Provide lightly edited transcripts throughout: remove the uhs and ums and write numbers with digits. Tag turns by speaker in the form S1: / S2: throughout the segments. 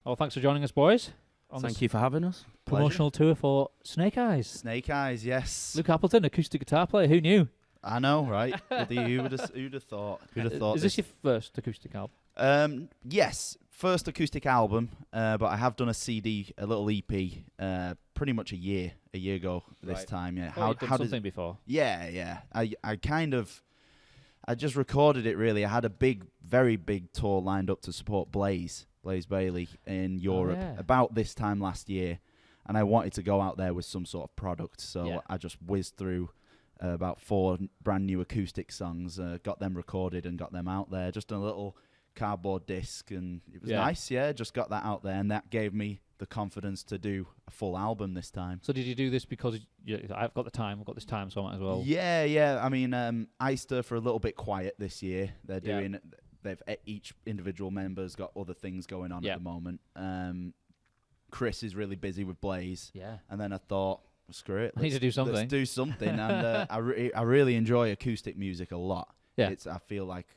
S1: Well, thanks for joining us, boys.
S2: Thank you for having us.
S1: Promotional tour for Snake Eyes.
S3: Snake Eyes, yes.
S1: Luke Appleton, acoustic guitar player. Who knew?
S3: I know, right? Who'd have thought? Who'd have thought?
S1: Is this your first acoustic album?
S3: Yes, first acoustic album, but I have done a CD, a little EP, pretty much a year ago this time. Yeah.
S1: How did something before?
S3: Yeah. I just recorded it. Really, I had a very big tour lined up to support Blaze Bayley in Europe about this time last year, and I wanted to go out there with some sort of product. So I just whizzed through about 4 brand new acoustic songs, got them recorded and got them out there, just on a little cardboard disc, and it was nice. Yeah, just got that out there, and that gave me the confidence to do a full album this time.
S1: So did you do this because I've got this time, so I might as well?
S3: Yeah. I mean, Eister for a little bit quiet this year. They're doing. Each individual member's got other things going on at the moment. Chris is really busy with Blaze. Yeah. And then I thought, screw it.
S1: I need to do something.
S3: Let's do something. And I really enjoy acoustic music a lot. Yeah. I feel like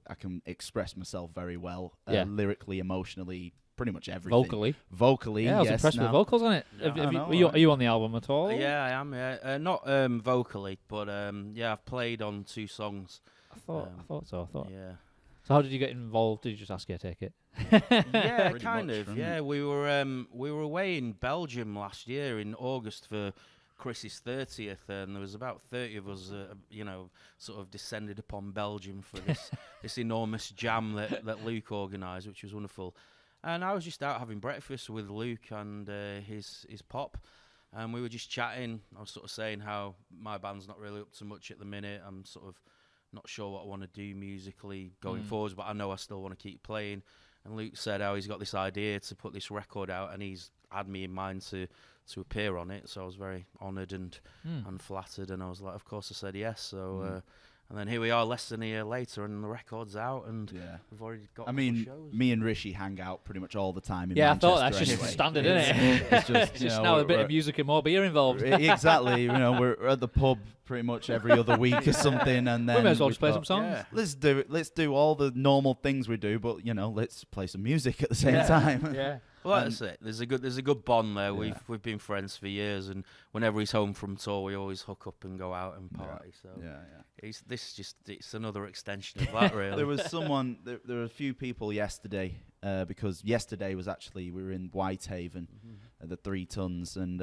S3: I can express myself very well, lyrically, emotionally, pretty much everything. Vocally,
S1: yeah, I was impressed with vocals on it. Are you on the album at all?
S2: Yeah, I am. Yeah. Not vocally, but I've played on 2 songs.
S1: I thought so.
S2: Yeah.
S1: So how did you get involved? Did you just ask you to take it?
S2: Yeah, kind of. Yeah, we were away in Belgium last year in August for Chris's 30th, and there was about 30 of us, sort of descended upon Belgium for this enormous jam that Luke organised, which was wonderful. And I was just out having breakfast with Luke and his pop, and we were just chatting. I was sort of saying how my band's not really up to much at the minute. I'm sort of not sure what I want to do musically going forwards, but I know I still want to keep playing. And Luke said how he's got this idea to put this record out, and he's had me in mind to appear on it. So I was very honoured and flattered, and I was like, of course I said yes. So and then here we are less than a year later, and the record's out, and we've already got shows.
S3: Me and Rishi hang out pretty much all the time in
S1: I
S3: Manchester.
S1: thought that's just standard, isn't it?
S3: It's just,
S1: now a bit of music and more beer involved.
S3: Exactly. We're at the pub pretty much every other week or something, and then
S1: we may as well just play some songs.
S3: Yeah. Let's do it. Let's do all the normal things we do, but let's play some music at the same time.
S2: Yeah. Well, that's it. There's a good bond there. Yeah. We've been friends for years, and whenever he's home from tour, we always hook up and go out and party. So it's another extension of that, really.
S3: There was someone. There were a few people yesterday because yesterday was actually we were in Whitehaven at the 3 Tons, and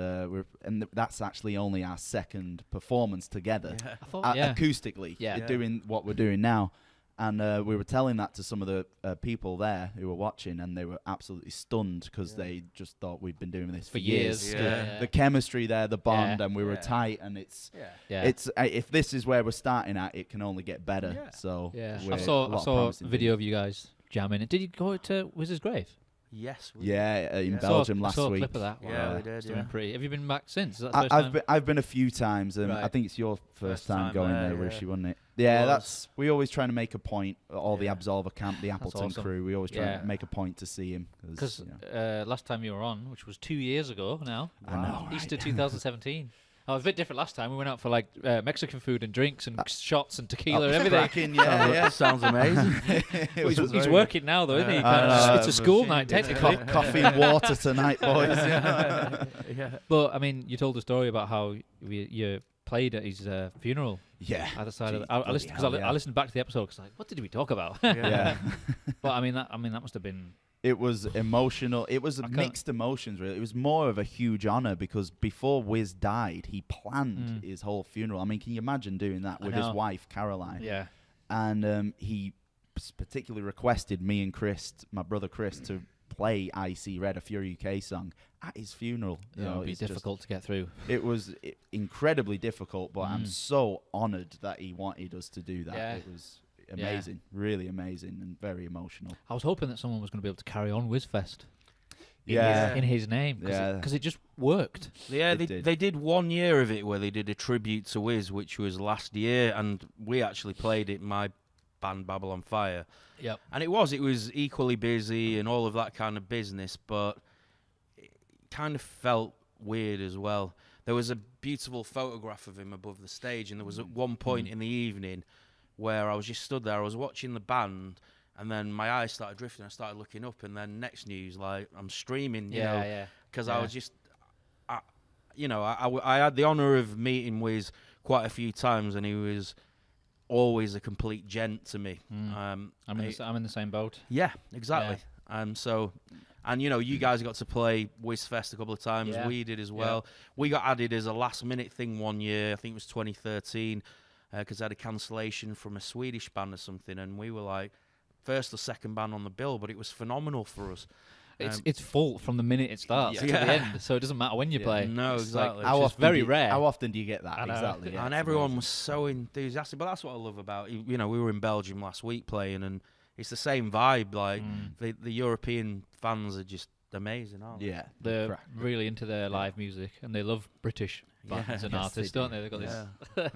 S3: that's actually only our second performance together, acoustically, doing what we're doing now. And we were telling that to some of the people there who were watching, and they were absolutely stunned because they just thought we'd been doing this for years. The chemistry there, the bond, and we were tight. And it's if this is where we're starting at, it can only get better. Yeah. So
S1: I saw a video of you guys jamming. Did you go to Wiz's Grave?
S2: Yes.
S3: In Belgium last week.
S1: I saw a clip of that.
S2: Yeah, we did. Yeah.
S1: Pretty. Have you been back since? Is that
S3: I've been a few times, and I think it's your first time going there, Rishi, wasn't it? Yeah, we always trying to make a point. All the Absolva camp, the Appleton crew, we always try to make a point to see him.
S1: Because last time you were on, which was 2 years ago now,
S3: I know,
S1: Easter 2017. Oh, it was a bit different last time. We went out for Mexican food and drinks and shots and tequila and everything.
S2: Sounds amazing.
S1: He's working now, though, isn't he? It's a school night, technically.
S3: Coffee and water tonight, boys.
S1: But, I mean, you told a story about how you played at his funeral.
S3: Yeah.
S1: Either side of I listened back to the episode because what did we talk about?
S3: Yeah.
S1: But I mean that must have been.
S3: It was emotional. It was mixed emotions, really. It was more of a huge honor because before Wiz died, he planned his whole funeral. I mean, can you imagine doing that with his wife, Caroline?
S1: Yeah.
S3: And he particularly requested me and Chris, my brother Chris, to play Icy Red, a Fury UK song, at his funeral.
S1: It would be difficult to get through.
S3: It was incredibly difficult, but I'm so honoured that he wanted us to do that. Yeah. It was amazing, really amazing, and very emotional.
S1: I was hoping that someone was going to be able to carry on WizFest.
S3: Yeah,
S1: in his name, because it just worked.
S2: Yeah, they did 1 year of it where they did a tribute to Wiz, which was last year, and we actually played it. My band Babylon Fire.
S1: Yep.
S2: And it was equally busy and all of that kind of business, but it kind of felt weird as well. There was a beautiful photograph of him above the stage, and there was at one point in the evening where I was just stood there, I was watching the band, And then my eyes started drifting. I started looking up, and then next news, like I'm streaming, you know, because I was just, I had the honour of meeting Wiz quite a few times, and he was always a complete gent to me.
S1: I'm in the same boat.
S2: Yeah, exactly. And you guys got to play Wiz Fest a couple of times.
S1: Yeah.
S2: We did as well. We got added as a last minute thing one year. I think it was 2013, because I had a cancellation from a Swedish band or something, and we were like first or second band on the bill, but it was phenomenal for us.
S1: It's full from the minute it starts to the end, so it doesn't matter when you play.
S2: No,
S1: it's
S2: exactly.
S1: It's very rare.
S3: How often do you get that? Exactly.
S2: And everyone was so enthusiastic. But that's what I love about it. We were in Belgium last week playing, and it's the same vibe. Like the European fans are just amazing, aren't they?
S3: Yeah,
S1: they're really into their live music, and they love British bands and artists, don't they? They've got this.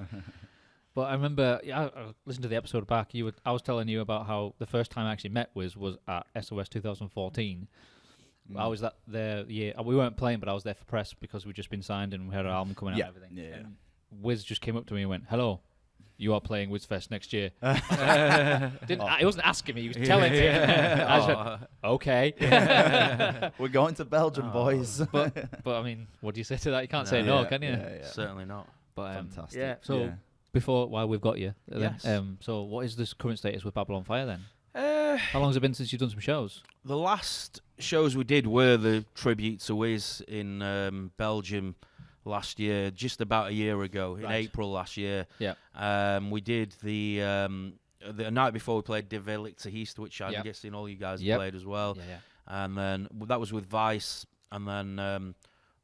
S1: But I remember, I listened to the episode back. I was telling you about how the first time I actually met was at SOS 2014. I was there the year. We weren't playing, but I was there for press because we'd just been signed and we had our album coming out and everything.
S3: Yeah.
S1: And Wiz just came up to me and went, "Hello, you are playing Wiz Fest next year." He wasn't asking me; he was telling me. I just went, "Okay."
S3: We're going to Belgium, boys.
S1: But I mean, what do you say to that? You can't say no, can you?
S3: Yeah.
S2: Certainly not.
S1: But
S3: fantastic.
S1: Yeah. So while we've got you, so what is this current status with Babylon Fire then? How long has it been since you've done some shows?
S2: The last shows we did were the tribute to Wiz in Belgium last year, just about a year ago, in April last year.
S1: Yeah.
S2: We did the night before we played De Willik to Heast, which I'm guessing all you guys played as well.
S1: Yeah.
S2: And then that was with Vice, and then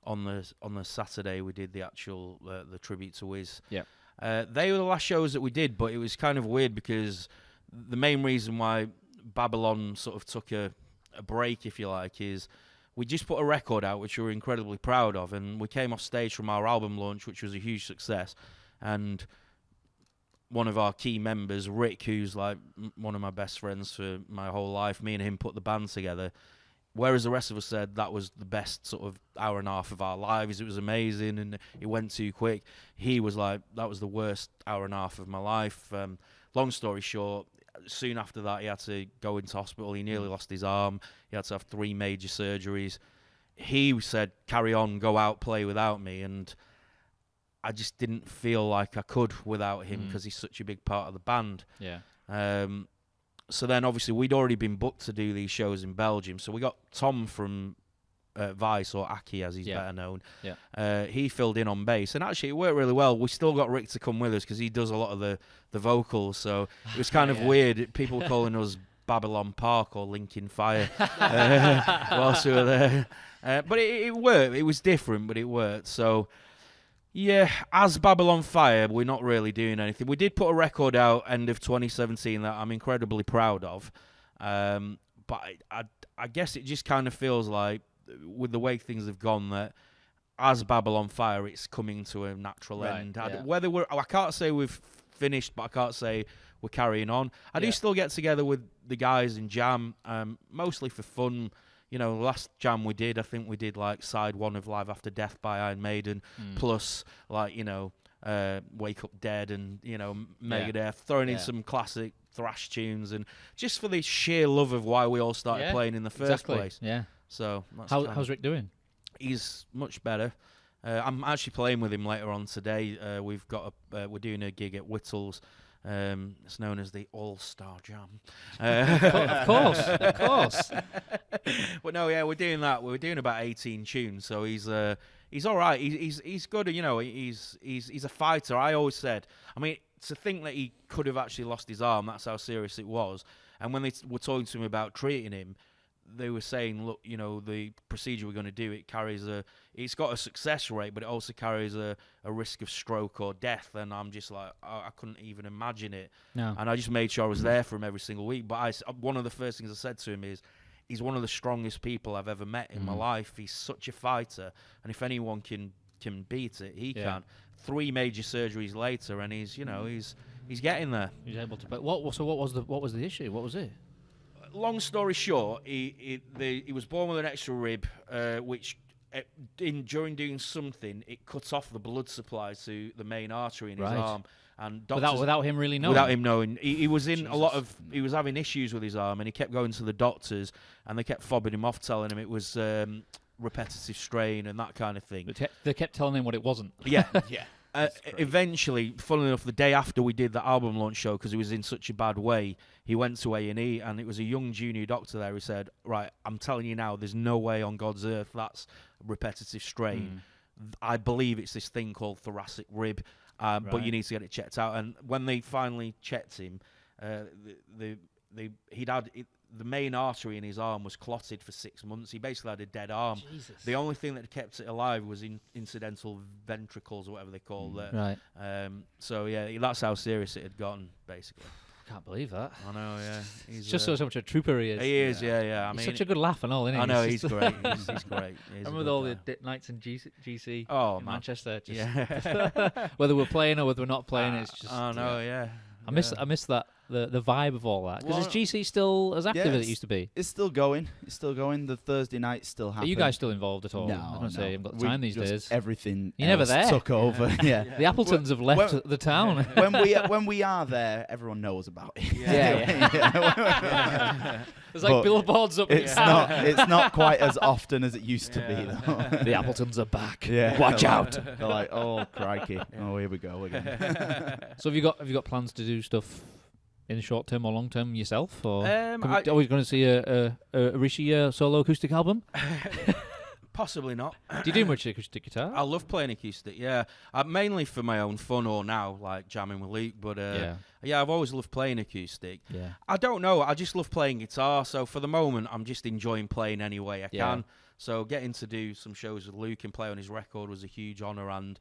S2: on the Saturday we did the actual the tribute to Wiz.
S1: Yeah.
S2: They were the last shows that we did, but it was kind of weird because the main reason why Babylon sort of took a break, if you like, is we just put a record out, which we were incredibly proud of, and we came off stage from our album launch, which was a huge success, and one of our key members, Rick, who's like one of my best friends for my whole life, me and him put the band together, whereas the rest of us said that was the best sort of hour and a half of our lives, it was amazing, and it went too quick. He was like, that was the worst hour and a half of my life. Long story short, soon after that, he had to go into hospital. He nearly lost his arm. He had to have 3 major surgeries. He said, carry on, go out, play without me. And I just didn't feel like I could without him because he's such a big part of the band.
S1: Yeah.
S2: So then, obviously, we'd already been booked to do these shows in Belgium. So we got Tom from Vice, or Aki as he's better known.
S1: Yeah.
S2: He filled in on bass, and actually it worked really well. We still got Rick to come with us because he does a lot of the vocals, so it was kind of weird. People calling us Babylon Park or Linkin Fire whilst we were there. But it worked. It was different, but it worked. So, yeah, as Babylon Fire, we're not really doing anything. We did put a record out end of 2017 that I'm incredibly proud of. But I guess it just kind of feels like, with the way things have gone, that as Babylon Fire, it's coming to a natural end. I can't say we've finished, but I can't say we're carrying on. I do still get together with the guys and jam, mostly for fun. You know, the last jam we did, I think we did like side 1 of Live After Death by Iron Maiden, plus like, Wake Up Dead and, Megadeth, throwing in some classic thrash tunes, and just for the sheer love of why we all started playing in the first place.
S1: Yeah.
S2: So
S1: how's Rick doing?
S2: He's much better. I'm actually playing with him later on today. We're doing a gig at Whittle's. It's known as the All-Star Jam.
S1: Of course.
S2: But no, we're doing that. We're doing about 18 tunes, so he's all right. He's good. He's a fighter. I always said. I mean, to think that he could have actually lost his arm, that's how serious it was. And when they were talking to him about treating him, they were saying, look, the procedure we're going to do, it's got a success rate, but it also carries a risk of stroke or death. And I'm just like, I couldn't even imagine it.
S1: No.
S2: And I just made sure I was there for him every single week. But one of the first things I said to him is, he's one of the strongest people I've ever met in my life. He's such a fighter. And if anyone can beat it, he can. 3 major surgeries later, and he's getting there.
S1: He's able to play. What was the issue? What was it?
S2: Long story short, he was born with an extra rib, which during doing something, it cut off the blood supply to the main artery in his arm, And
S1: without him really knowing.
S2: Without him knowing, he was in a lot of. He was having issues with his arm, and he kept going to the doctors, and they kept fobbing him off, telling him it was repetitive strain and that kind of thing.
S1: They kept telling him what it wasn't.
S2: Yeah, yeah. Eventually, funnily enough, the day after we did the album launch show, because he was in such a bad way, he went to A&E, and it was a young junior doctor there who said, right, I'm telling you now, there's no way on God's earth that's repetitive strain. I believe it's this thing called thoracic rib, but you need to get it checked out. And when they finally checked him, the main artery in his arm was clotted for 6 months. He basically had a dead arm.
S1: Jesus.
S2: The only thing that kept it alive was incidental ventricles, or whatever they call it.
S1: Right.
S2: So yeah, that's how serious it had gotten, basically.
S1: I can't believe that.
S2: I know, yeah.
S1: He's just so much a trooper he is.
S2: He is, yeah. I mean,
S1: he's such a good laugh and all, isn't he?
S2: I know, he's great. He's great.
S1: I remember all the nights in GC
S2: in
S1: Manchester.
S2: Yeah.
S1: Whether we're playing or whether we're not playing, it's just...
S2: I know, yeah.
S1: I miss that, the vibe of all that. Because is GC still as active as it used to be?
S3: It's still going. The Thursday nights still happen.
S1: Are you guys still involved at all?
S3: No,
S1: I don't say I haven't got time these days.
S3: Everything
S1: You're never there.
S3: took over. Yeah.
S1: The Appletons have left the town.
S3: when we are there, everyone knows about it.
S1: Yeah. There's like billboards up.
S3: It's not quite as often as it used to be, though.
S1: The Appletons are back.
S3: Yeah.
S1: Watch out.
S3: They're like, oh crikey, oh here we go again.
S1: So have you got plans to do stuff in the short term or long term yourself, or are we going to see a Rishi solo acoustic album?
S2: Possibly not.
S1: Do you do much acoustic guitar?
S2: I love playing acoustic, yeah. Mainly for my own fun, or now, like jamming with Luke. But yeah, I've always loved playing acoustic.
S1: Yeah.
S2: I don't know, I just love playing guitar. So for the moment, I'm just enjoying playing any way I can. So getting to do some shows with Luke and play on his record was a huge honour and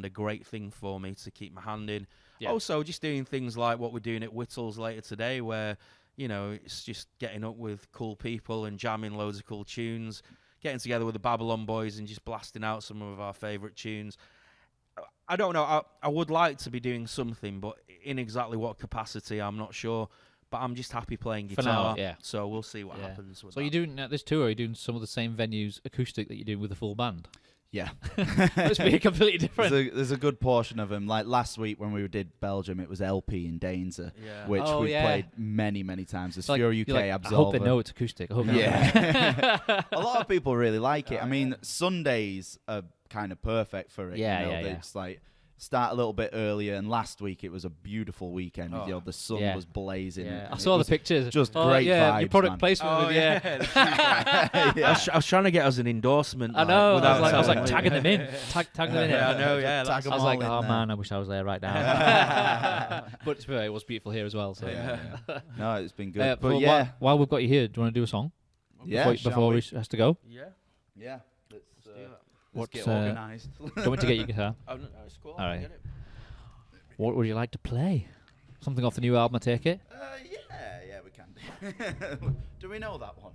S2: a great thing for me to keep my hand in. Yeah. Also, just doing things like what we're doing at Whittles later today, where, you know, it's just getting up with cool people and jamming loads of cool tunes, getting together with the Babylon Boys and just blasting out some of our favourite tunes. I don't know, I would like to be doing something, but in exactly what capacity, I'm not sure. But I'm just happy playing guitar.
S1: For now, yeah.
S2: So we'll see what happens with that.
S1: You're doing, at this tour, are you doing some of the same venues acoustic that you do with the full band?
S3: Yeah.
S1: Must be completely different.
S3: There's a good portion of them. Like last week when we did Belgium, it was LP in Dainzer, which we played many, many times. There's Fure UK, Absolva.
S1: I hope they know it's acoustic. I hope
S3: a lot of people really like it. I mean, Sundays are kind of perfect for it. It's like start a little bit earlier, and last week it was a beautiful weekend. You know, the sun was blazing.
S1: I saw the pictures.
S3: Just great vibes,
S1: your product
S3: man.
S1: placement.
S2: I was trying to get us an endorsement.
S1: I know. I was like tagging them in. Tagging them in.
S2: Yeah, I know. Yeah,
S1: I was like, oh man, I wish I was there right now. But it was beautiful here as well. So
S3: no, it's been good.
S1: But yeah, while we've got you here, do you want to do a song?
S3: Yeah.
S1: Before he has to go.
S3: Yeah.
S1: Let's
S3: get organised.
S1: Do you want me to get your guitar?
S2: Oh, no, it's cool.
S1: All right. What would you like to play? Something off the new album, I take it?
S3: Yeah, we can do. Do we know that one?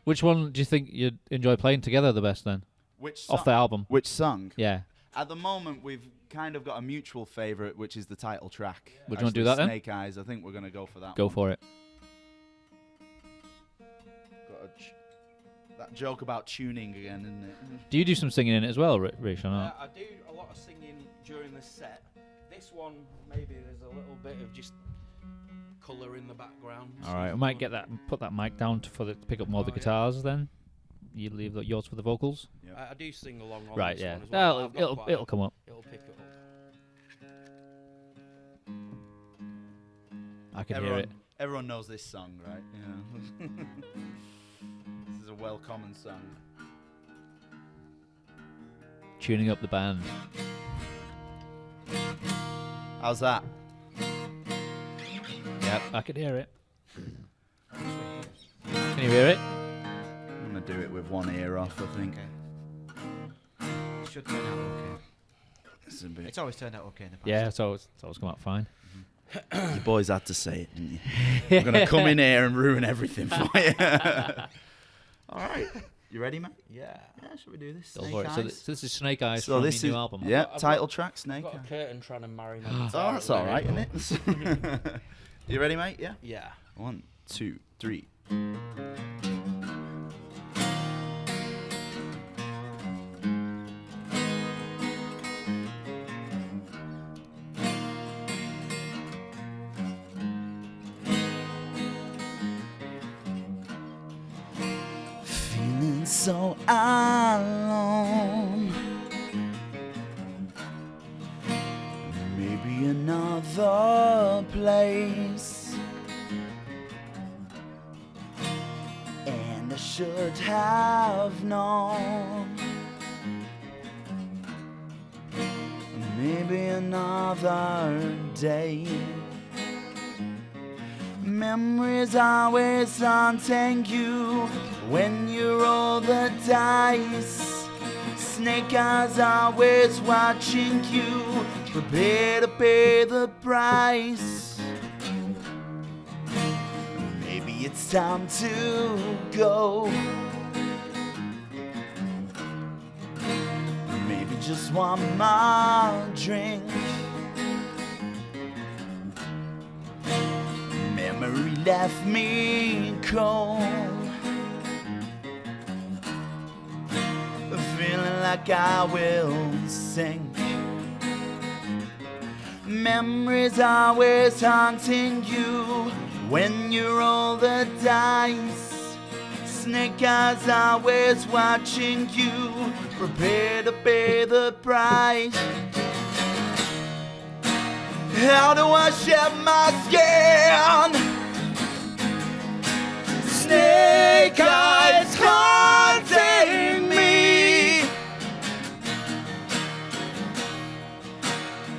S1: Which one do you think you'd enjoy playing together the best then?
S3: Which song?
S1: Off the album?
S3: Which song?
S1: Yeah.
S3: At the moment, we've kind of got a mutual favourite, which is the title track.
S1: Would you want to do that then?
S3: Snake Eyes. I think we're going to go for that.
S1: Go for it.
S3: That joke about tuning again, isn't it?
S1: Do you do some singing in it as well, Rish, or not?
S2: I do a lot of singing during the set. This one, maybe there's a little bit of just colour in the background.
S1: All right, we might put that mic down to pick up more of the guitars then. You leave yours for the vocals?
S2: Yep. I do sing along on
S1: right,
S2: this
S1: yeah.
S2: one as well.
S1: It'll come up.
S2: It'll pick it up.
S1: I can hear it.
S3: Everyone knows this song, right? Yeah. This is a well-common song.
S1: Tuning up the band.
S3: How's that?
S1: Yep, I can hear it. Can you hear it?
S3: I'm going to do it with one ear off, I think.
S4: Okay. It should turn out okay. It's always turned out okay in the past.
S1: Yeah, it's always come out fine.
S3: You boys had to say it, didn't you? I'm going to come in here and ruin everything for you. All right. You ready, man?
S2: Yeah.
S3: Should we do this?
S1: Go for it. So this is Snake Eyes
S3: from
S1: your new album.
S3: Yeah, title track, Snake
S2: I've got
S3: Eyes.
S2: a curtain trying to marry my
S3: Oh,
S2: guitar.
S3: that's all right, isn't it? You ready, mate? Yeah?
S2: Yeah.
S3: 1, 2, 3. so alone. Maybe another place, and I should have known. Maybe another day. Memories always haunting you when you roll the dice. Snake eyes always watching you. Prepare to pay the price. Maybe it's time to go. Maybe just one more drink. Memory left me cold, feeling like I will sink. Memories always haunting you when you roll the dice. Snake eyes always watching you. Prepare to pay the price. How do I shed my skin? Snake eyes haunting me.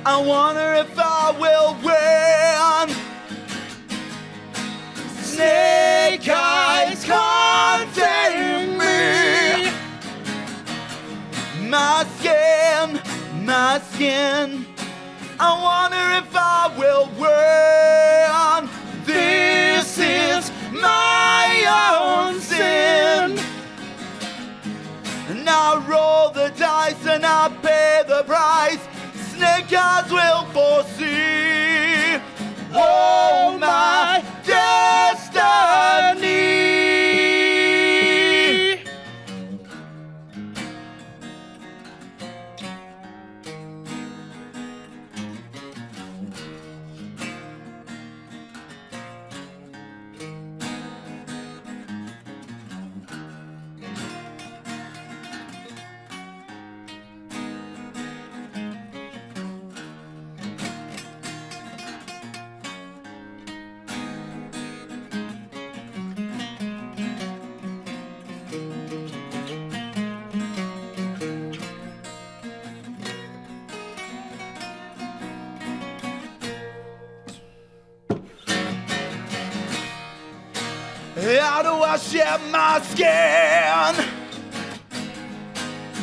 S3: I wonder if I will win. Snake eyes haunting me. My skin, my skin. I wonder if I will win. This is my own sin. And I roll the dice and I pay the price. Snake eyes will foresee. Oh, my destiny. How do I shed my skin?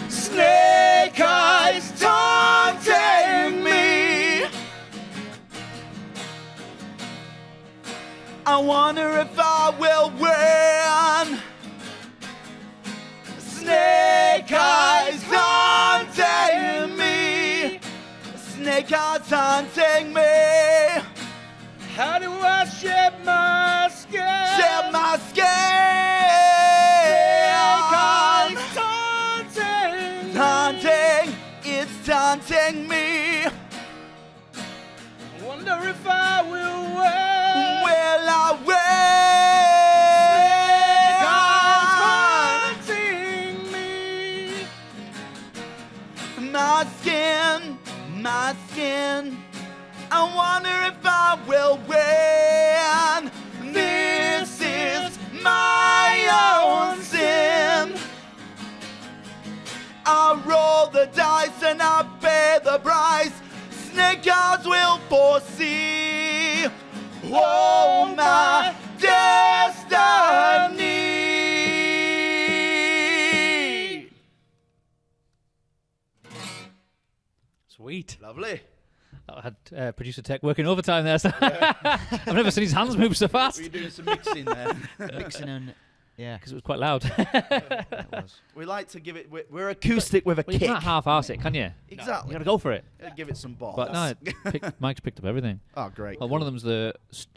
S3: Snake eyes taunting me. I wonder if I will win. Snake eyes haunting me. Snake eyes haunting me. How do I shed my skin? Shed my skin. Taunting, taunting, it's taunting me. Wonder if I will win. Will I win? Taunting me. My skin, my skin. I wonder if I will win. This is my own sin. I roll the dice and I pay the price. Snake eyes will foresee. Oh, my destiny.
S1: Sweet.
S3: Lovely.
S1: I had producer Tech working overtime there. So I've never seen his hands move so fast.
S3: Were you doing some mixing there?
S4: Mixing and yeah,
S1: Because it was quite loud.
S4: it was.
S3: We like to give it. We're acoustic with a
S1: Well, you
S3: kick.
S1: can't half-arse it, can you?
S3: Exactly.
S1: You got to go for it.
S3: Give it some balls.
S1: But no, Mike's picked up everything.
S3: Oh, great.
S1: Well, one of them's the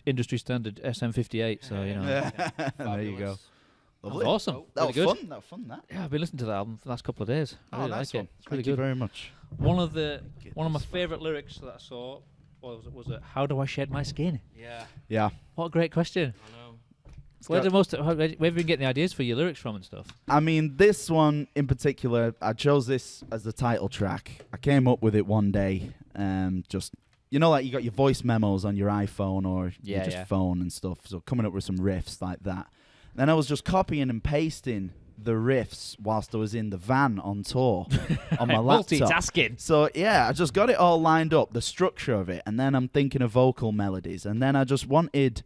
S1: industry standard SM58, so you know.
S3: There you go.
S1: That
S3: Lovely.
S1: was awesome.
S3: That
S1: Really
S3: was
S1: good.
S3: fun. That was fun. That.
S1: Yeah, I've been listening to that album for the last couple of days. I really
S3: nice
S1: like
S3: one.
S1: it. It's really
S3: Thank you
S1: good.
S3: very much.
S1: One of my favorite lyrics that I saw was how do I shed my skin?
S2: Yeah,
S3: Yeah.
S1: What a great question.
S2: I know.
S1: Where have you been getting the ideas for your lyrics from and stuff?
S3: I mean, this one in particular, I chose this as the title track. I came up with it one day, just, you know, like you got your voice memos on your iPhone or your phone and stuff, so coming up with some riffs like that. Then I was just copying and pasting the riffs whilst I was in the van on tour on my laptop.
S1: Multitasking.
S3: So, yeah, I just got it all lined up, the structure of it, and then I'm thinking of vocal melodies, and then I just wanted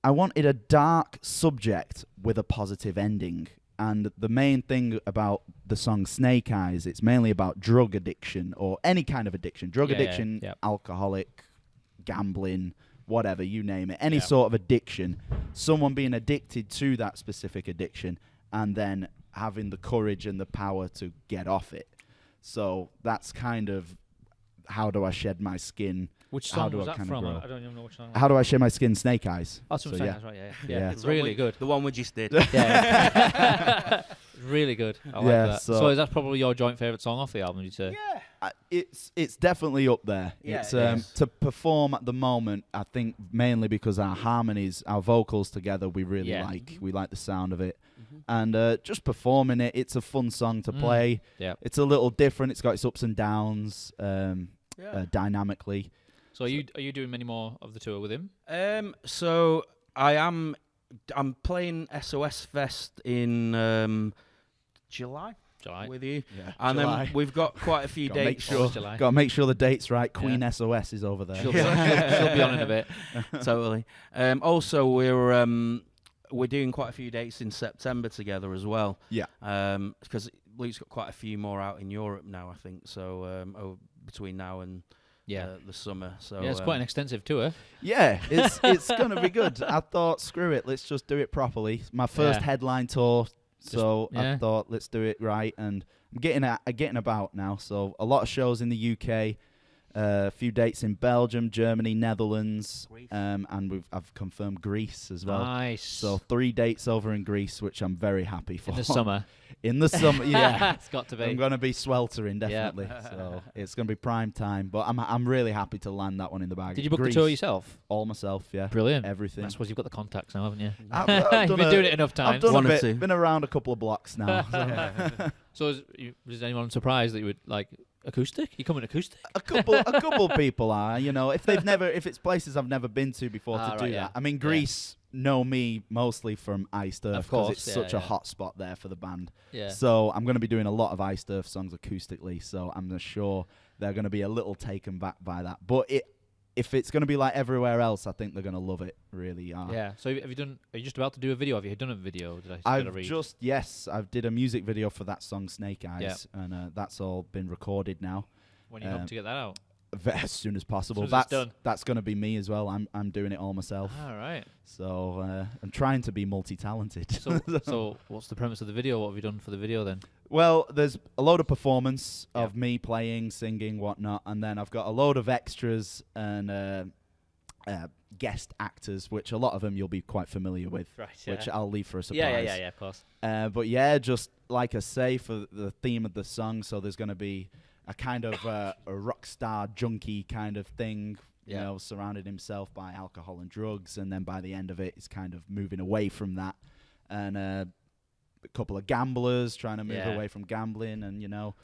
S3: a dark subject with a positive ending. And the main thing about the song Snake Eyes, it's mainly about drug addiction or any kind of addiction. Drug addiction, alcoholic, gambling, whatever, you name it. Any sort of addiction. Someone being addicted to that specific addiction and then having the courage and the power to get off it. So that's kind of How Do I Shed My Skin.
S1: Which song was that from? I don't even know which song.
S3: How Do I Shed My Skin, Snake Eyes.
S1: That's what I'm saying. That's right, yeah. It's really good.
S2: The one we just did.
S1: Yeah. Really good. I like that. So is that probably your joint favourite song off the album, you'd say?
S3: Yeah. It's definitely up there.
S2: Yeah,
S3: it's to perform at the moment, I think mainly because our harmonies, our vocals together, we really like. We like the sound of it. And just performing it, it's a fun song to play.
S1: Yeah.
S3: It's a little different. It's got its ups and downs dynamically.
S1: So are you doing many more of the tour with him?
S2: So I'm playing SOS Fest in July with you. Yeah. And then we've got quite a few dates.
S3: Got to make sure the date's right. Queen SOS is over there.
S1: She'll be on in a bit.
S2: Totally. Also, we're doing quite a few dates in September together as well. Yeah. Because Luke's got quite a few more out in Europe now, I think. So between now and the summer. So
S1: it's quite an extensive tour.
S3: Yeah, it's going to be good. I thought, screw it, let's just do it properly. My first headline tour, so I thought, let's do it right. And I'm getting about now. So a lot of shows in the UK, a few dates in Belgium, Germany, Netherlands, and I've confirmed Greece as well.
S1: Nice.
S3: So 3 dates over in Greece, which I'm very happy for.
S1: In the summer.
S3: In the summer, yeah.
S1: It's got to be.
S3: I'm going to be sweltering, definitely. So it's going to be prime time. But I'm really happy to land that one in the bag.
S1: Did you book the tour yourself?
S3: All myself, yeah.
S1: Brilliant.
S3: Everything.
S1: I suppose you've got the contacts now, haven't you?
S3: I've
S1: You've been doing it enough times.
S3: I've done a bit. Been around a couple of blocks now.
S1: So is anyone surprised that you would like acoustic? You come in acoustic?
S3: A couple people are. You know, if it's places I've never been to before to do that. I mean, Greece know me mostly from Iced Earth because it's such a hot spot there for the band. Yeah. So I'm going to be doing a lot of Iced Earth songs acoustically. So I'm sure they're going to be a little taken back by that. But if it's going to be like everywhere else, I think they're going to love it. Really.
S1: Yeah. So are you just about to do a video? Have you done a video?
S3: I did a music video for that song Snake Eyes, and that's all been recorded now.
S1: When you hope to get that out?
S3: As soon as possible.
S1: As soon as it's done.
S3: That's going to be me as well. I'm doing it all myself.
S1: All right.
S3: So I'm trying to be multi-talented.
S1: So what's the premise of the video? What have you done for the video then?
S3: Well, there's a load of performance of me playing, singing, whatnot, and then I've got a load of extras and guest actors, which a lot of them you'll be quite familiar with, which I'll leave for a surprise.
S1: Yeah, of course.
S3: But yeah, just like I say, for the theme of the song, so there's going to be a kind of a rock star junkie kind of thing, you know, surrounded himself by alcohol and drugs, and then by the end of it, he's kind of moving away from that, and a couple of gamblers trying to move away from gambling, and you know,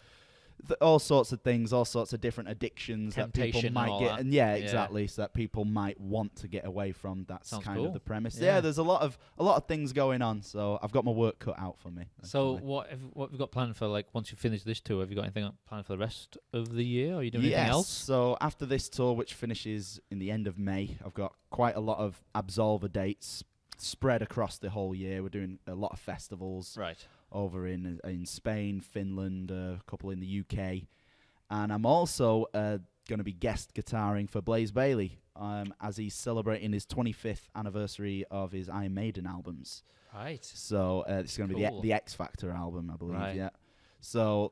S3: all sorts of things, all sorts of different addictions that people might get, and exactly, so that people might want to get away from. That's kind of the premise. Yeah, there's a lot of things going on, so I've got my work cut out for me.
S1: So what have you got planned for, like, once you finish this tour? Have you got anything planned for the rest of the year? Are you doing anything else?
S3: So after this tour, which finishes in the end of May, I've got quite a lot of Absolva dates spread across the whole year. We're doing a lot of festivals.
S1: Right.
S3: Over in Spain, Finland, a couple in the UK. And I'm also going to be guest guitaring for Blaze Bayley as he's celebrating his 25th anniversary of his Iron Maiden albums.
S1: Right.
S3: So it's going to be the X Factor album, I believe, yeah. So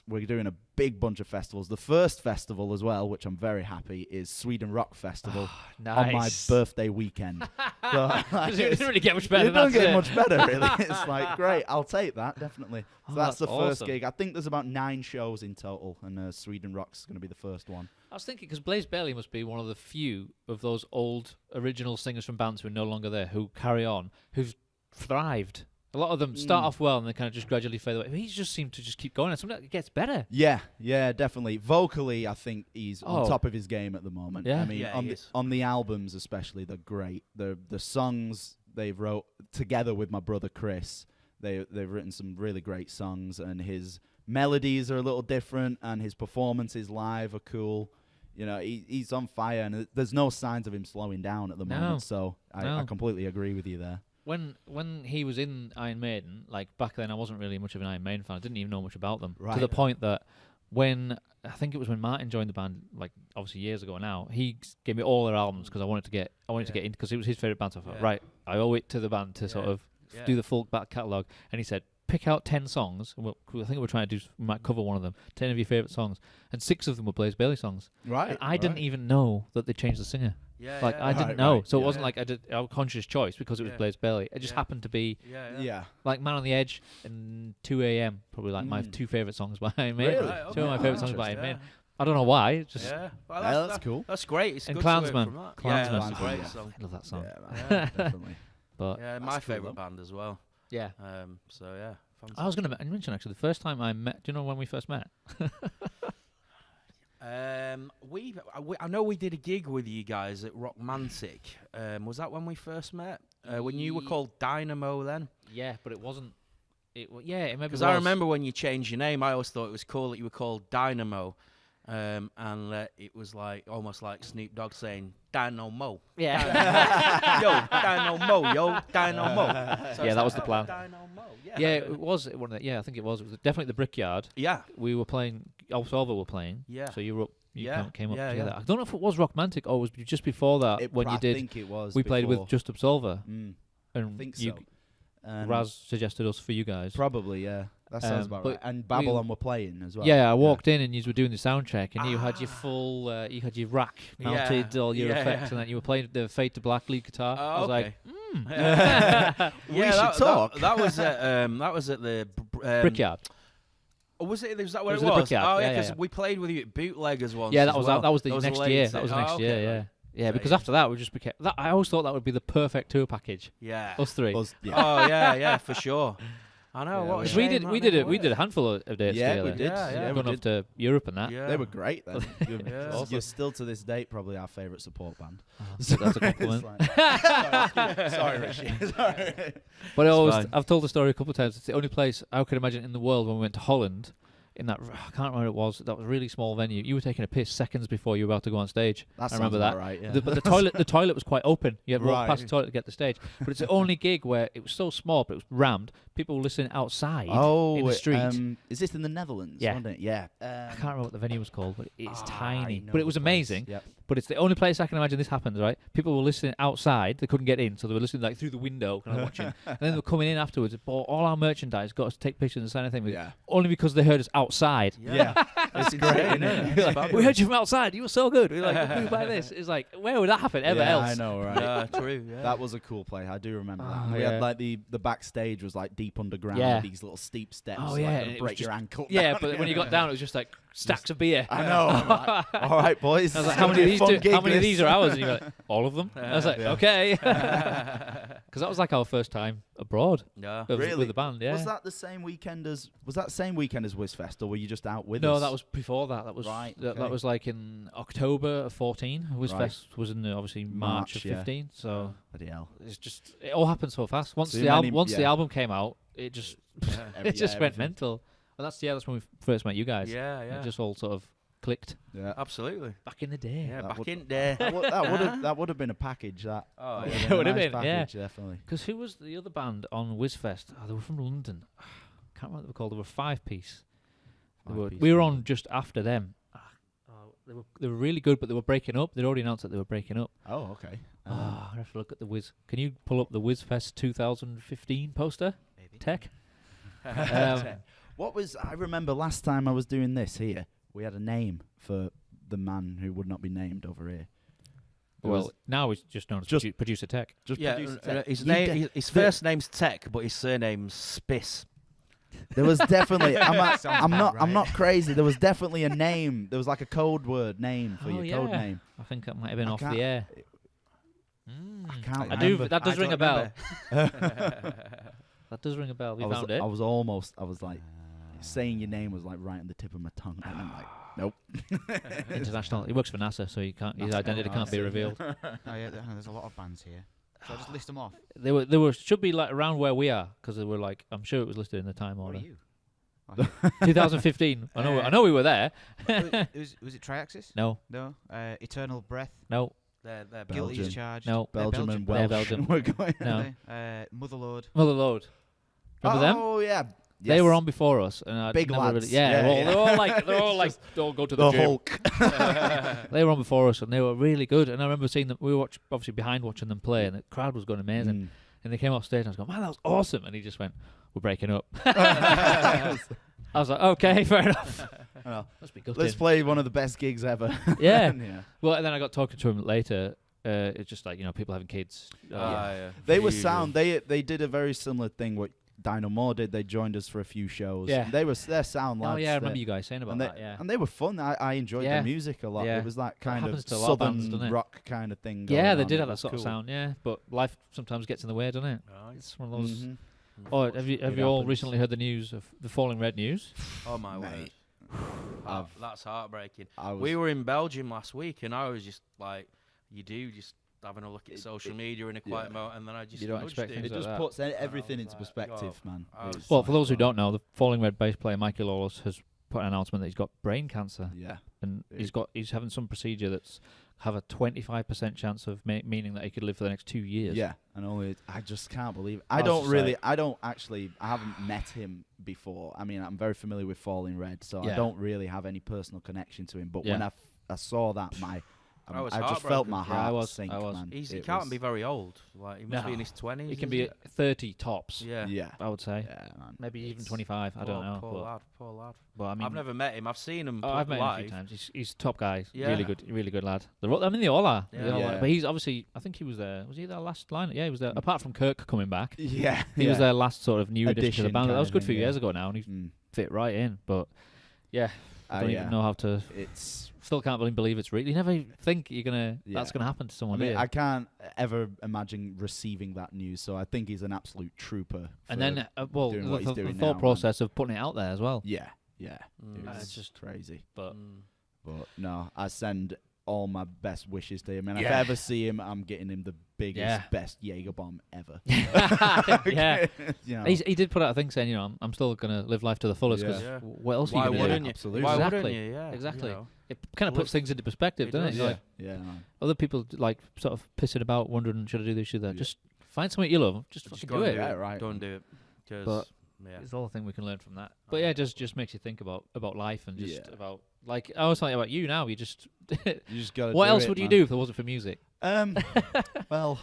S3: we're doing a big bunch of festivals. The first festival as well, which I'm very happy, is Sweden Rock Festival on my birthday weekend. So,
S1: it doesn't really get much better.
S3: It doesn't get much better, really. It's like, great, I'll take that, definitely. So that's the first gig. I think there's about 9 shows in total, and Sweden Rock's going to be the first one.
S1: I was thinking, because Blaze Bayley must be one of the few of those old original singers from bands who are no longer there, who carry on, who've thrived. A lot of them start off well and they kind of just gradually fade away. He just seemed to just keep going, and sometimes it gets better.
S3: Yeah, definitely. Vocally, I think he's on top of his game at the moment.
S1: Yeah.
S3: I mean, on the albums especially, they're great. The songs they've wrote together with my brother Chris, they've written some really great songs, and his melodies are a little different, and his performances live are cool. You know, he's on fire, and there's no signs of him slowing down at the moment. So I completely agree with you there.
S1: When he was in Iron Maiden, like back then, I wasn't really much of an Iron Maiden fan. I didn't even know much about them.
S3: Right.
S1: To the point that when I think it was when Martin joined the band, like obviously years ago now, he gave me all their albums because I wanted to get in because it was his favorite band. So I thought, right, I owe it to the band to sort of do the full back catalogue. And he said, pick out 10 songs. I think we're trying to we might cover one of them. 10 of your favorite songs, and 6 of them were Blaze Bayley songs.
S3: Right.
S1: And I didn't even know that they changed the singer. I didn't know, so it wasn't like I did a conscious choice because it was Blaze Bayley. It just happened to be like Man on the Edge and 2 a.m. probably like my 2 favorite songs by Iron Maiden.
S3: Really?
S1: Two of my favorite songs by Iron Maiden. I don't know why. It's just
S2: well,
S3: that's cool.
S2: That's great. It's
S1: and
S2: good
S1: Klansman.
S2: To work from that.
S1: Klansman.
S2: That's a great song.
S1: I love that song.
S3: Yeah, definitely.
S1: But
S2: my favourite band as well.
S1: Yeah.
S2: So yeah. Fantastic.
S1: I was going to mention actually the first time I met. Do you know when we first met?
S2: I know we did a gig with you guys at Rocksector. Was that when we first met? When you were called Dynamo then?
S1: Yeah, but it wasn't. It maybe
S2: because I remember when you changed your name, I always thought it was cool that you were called Dynamo. And it was like almost like Snoop Dogg saying Dynamo.
S1: Yeah.
S2: Yo, Dynamo, yo, Dynamo. So
S1: that was the plan.
S2: Dynamo.
S1: Yeah, it was one of the, I think it was. It was definitely the Brickyard.
S2: Yeah.
S1: We were playing. Absolva were playing.
S2: Yeah.
S1: So you were up. You came up together.
S2: Yeah.
S1: I don't know if it was Rockmantic or was just before that when you did.
S3: I think it was.
S1: We played with just Absolva.
S3: And
S1: I
S3: think so.
S1: Raz suggested us for you guys.
S3: Probably, yeah. That sounds about right. And Babylon were playing as well.
S1: Yeah, I walked in and you were doing the sound check, and you had your full, you had your rack mounted, all your effects, and then you were playing the Fade to Black lead guitar. I was like,
S3: we should talk.
S2: That was at the
S1: Brickyard.
S2: Oh, was it? Was that where
S1: it
S2: was?
S1: Brickyard.
S2: Oh yeah, because we played with you at Bootleggers once.
S1: Yeah, that was
S2: well.
S1: that was the next year. That was the next year. Yeah. Yeah, because after that we just became. I always thought that would be the perfect tour package.
S2: Yeah,
S1: us 3.
S2: Oh yeah, for sure. I know.
S1: Yeah, we did a handful of dates together.
S3: We did. Yeah,
S1: going off to Europe and that.
S3: Yeah. They were great then. You're still to this date probably our favourite support band.
S1: That's a compliment.
S3: Sorry, Rishi. Sorry.
S1: But I've told the story a couple of times. It's the only place I could imagine in the world when we went to Holland. In that, I can't remember what it was. That was a really small venue. You were taking a piss seconds before you were about to go on stage. I remember that.
S3: Right, yeah.
S1: But the toilet was quite open. You had to walk past the toilet to get to the stage. But it's the only gig where it was so small, but it was rammed. People were listening outside in the street.
S3: Is this in the Netherlands?
S1: Yeah.
S3: Wasn't it? Yeah.
S1: I can't remember what the venue was called, but it's tiny. But it was amazing. Yep. But it's the only place I can imagine this happens, right? People were listening outside. They couldn't get in, so they were listening like through the window, kind of watching. And then they were coming in afterwards, bought all our merchandise, got us to take pictures and sign anything. Only because they heard us outside.
S3: Yeah. It's great, isn't it?
S1: Like, we heard you from outside. You were so good. We were like, we buy this. It's like, where would that happen ever else?
S3: I know, right?
S2: Yeah, true. Yeah.
S3: That was a cool play. I do remember that. We had like the backstage was like deep underground. With these little steep steps.
S1: Oh yeah,
S3: like, break your ankle.
S1: Yeah, but when you got down, it was just like stacks of beer.
S3: I know. Like, all right, boys.
S1: I was like, how many of these are ours? And you were like, all of them. I was like, okay. Because that was like our first time abroad.
S2: Yeah.
S1: With the band. Yeah.
S3: Was that the same weekend as Whizfest, or were you just out with us?
S1: No, that was before that. That was
S3: right.
S1: That was like in October of 14. Whizfest was in obviously March of 15. So
S3: bloody hell.
S1: It's just it all happened so fast. Once the album came out, it just went mental. And that's when we first met you guys.
S2: Yeah.
S1: It just all sort of clicked.
S3: Yeah,
S2: absolutely.
S1: Back in the day.
S2: Yeah, back in the day.
S3: That would have been a package. That
S1: it would have been.
S3: Package, definitely.
S1: Because who was the other band on Whizfest? They were from London. Can't remember what they were called. They were 5-piece. We were on just after them. They were really good, but they were breaking up. They'd already announced that they were breaking up.
S3: Oh, okay.
S1: I have to look at the Whiz. Can you pull up the Whizfest 2015 poster?
S4: Maybe.
S1: Tech.
S3: I remember last time I was doing this here, we had a name for the man who would not be named over here.
S1: Well, now he's just known as Producer Tech.
S2: His first name's Tech, but his surname's Spiss.
S3: There was definitely. I'm not crazy. There was definitely a name. There was like a code word name for your code name.
S1: I think that might have been off the air.
S3: I can't.
S1: I
S3: remember.
S1: do. That does ring a bell. That does ring a bell. We found it.
S3: I was like, saying your name was like right on the tip of my tongue, and I'm like, nope.
S1: International. He works for NASA, so his identity can't be revealed.
S4: Oh yeah, there's a lot of bands here. So I'll just list them off.
S1: They were should be like around where we are, because they were like, I'm sure it was listed in the time
S4: What
S1: order.
S4: are you?
S1: 2015. I know we were there.
S4: Was it Triaxis?
S1: No.
S4: Eternal Breath.
S1: No.
S2: They're
S3: Belgium.
S4: Guilty as Charged.
S1: No.
S3: Belgium and
S1: They're
S3: Welsh.
S1: Belgium.
S3: We're going.
S1: No.
S4: Motherlode.
S1: Motherlode. Remember them?
S3: Oh yeah.
S1: They were on before us, and I
S3: Big
S1: never
S3: lads.
S1: Really, they're all like they all go to the gym.
S3: Hulk.
S1: They were on before us, and they were really good. And I remember seeing them. We were obviously behind watching them play, and the crowd was going amazing. And they came off stage, and I was going, "Man, that was awesome!" And he just went, "We're breaking up." I was like, "Okay, fair enough." Must be good.
S3: Let's play one of the best gigs ever.
S1: Yeah. Well, and then I got talking to him later. It's just like, people having kids.
S3: They were sound. They did a very similar thing. What Dynamo did. They joined us for a few shows.
S1: Yeah.
S3: They're sound lads.
S1: Oh yeah, I remember you guys saying about that. Yeah.
S3: And they were fun. I enjoyed their music a lot.
S1: Yeah.
S3: It was that kind of
S1: happens to a lot of bands,
S3: southern
S1: doesn't it?
S3: rock kind of thing.
S1: Yeah,
S3: going
S1: they
S3: on.
S1: did have
S3: It
S1: that
S3: was
S1: sort of
S3: cool.
S1: sound. Yeah, but life sometimes gets in the way, doesn't it? It's one of those.
S3: Mhm.
S1: Oh, have you all
S3: happens.
S1: recently heard the news of the Falling Red news?
S2: Oh my
S3: Mate.
S2: word. That's heartbreaking.
S3: I was-
S2: We were in Belgium last week, and I was just like, just having a look at social media in a quiet moment, and then I just
S1: You don't
S2: nudged
S1: expect
S2: it.
S1: things
S3: It
S1: like
S3: just
S1: that.
S3: puts everything
S2: was
S3: into
S2: like,
S3: perspective, man.
S2: I was
S3: It's
S1: Well,
S3: like-
S1: for those who don't know, the Falling Red bass player Mikey Lawless has put an announcement that he's got brain cancer,
S3: yeah.
S1: and he's having some procedure that's have a 25% chance of meaning that he could live for the next 2 years.
S3: Yeah, and I just can't believe it.
S1: I
S3: I
S1: was just like-
S3: I haven't met him before. I mean, I'm very familiar with Falling Red, so I
S1: Yeah.
S3: don't really have any personal connection to him. But
S1: Yeah.
S3: when I saw that,
S2: I was
S3: I just felt my
S2: heartbroken.
S1: Yeah, I
S3: heart
S1: was.
S3: sink,
S1: I was.
S3: man.
S2: He
S3: It
S2: can't
S3: was-
S2: be very old. Like, he must be in
S1: No.
S2: his 20s.
S1: He can
S2: isn't
S1: be at 30 tops.
S2: Yeah.
S3: Yeah,
S1: I would say.
S3: yeah, man.
S1: Maybe even 25. I don't know.
S2: Poor
S1: But,
S2: lad. Poor lad.
S1: but I mean,
S2: I've never met him. I've seen him
S1: I've met him a
S2: live.
S1: few times. He's a top guy.
S2: Yeah.
S1: Really good lad. I mean, they all are. They
S2: Yeah.
S1: all
S3: Yeah.
S1: are. But he's obviously. I think he was there. Was he there last line? Yeah, he was there. Apart from Kirk coming back,
S3: Yeah,
S1: he was their last sort of new addition to the
S3: Addition
S1: band. That
S3: kind
S1: was
S3: of
S1: good a few
S3: thing,
S1: years
S3: yeah.
S1: ago now, and he
S3: Mm.
S1: fit right in. But yeah, I don't
S3: yeah.
S1: even know how to.
S3: It's.
S1: Still can't believe it's real. You never think that's
S3: Yeah.
S1: gonna happen to
S3: I
S1: someone.
S3: mean,
S1: do you?
S3: I can't ever imagine receiving that news. So I think he's an absolute trooper.
S1: And
S3: for
S1: then,
S3: doing what he's
S1: the
S3: doing
S1: thought
S3: now,
S1: process of putting it out there as well.
S3: yeah.
S2: Mm.
S3: It's
S1: It's
S3: just
S1: just-
S3: crazy.
S1: But
S3: But no, I send all my best wishes to him. And if
S1: Yeah.
S3: I ever see him, I'm getting him the biggest,
S1: Yeah.
S3: best Jaeger bomb ever.
S1: yeah,
S3: You know.
S1: he did put out a thing saying, I'm still gonna live life to the fullest. Because
S2: Yeah.
S1: what else
S2: Why
S1: are you gonna
S2: wouldn't
S1: do?
S2: you?
S3: Absolutely.
S2: Why
S1: Exactly.
S2: wouldn't you? Yeah.
S1: Exactly.
S2: You know.
S1: It kind of puts things into perspective,
S2: It
S1: doesn't it?
S2: does.
S1: You're like,
S3: Yeah, man.
S1: other people like sort of pissing about, wondering should I do this, should I?
S3: Yeah.
S1: Just find something you love, just fucking
S2: go
S1: do
S2: and
S1: it.
S3: Yeah, right.
S2: Go and do it. 'Cause,
S1: But-
S2: yeah.
S1: It's all the thing we can learn from that. But yeah, it just makes you think about life and just
S3: Yeah.
S1: about like I was talking about you now. You just
S3: You just gotta
S1: what
S3: do
S1: else
S3: it,
S1: would you
S3: man.
S1: do if it wasn't for music?
S3: Well,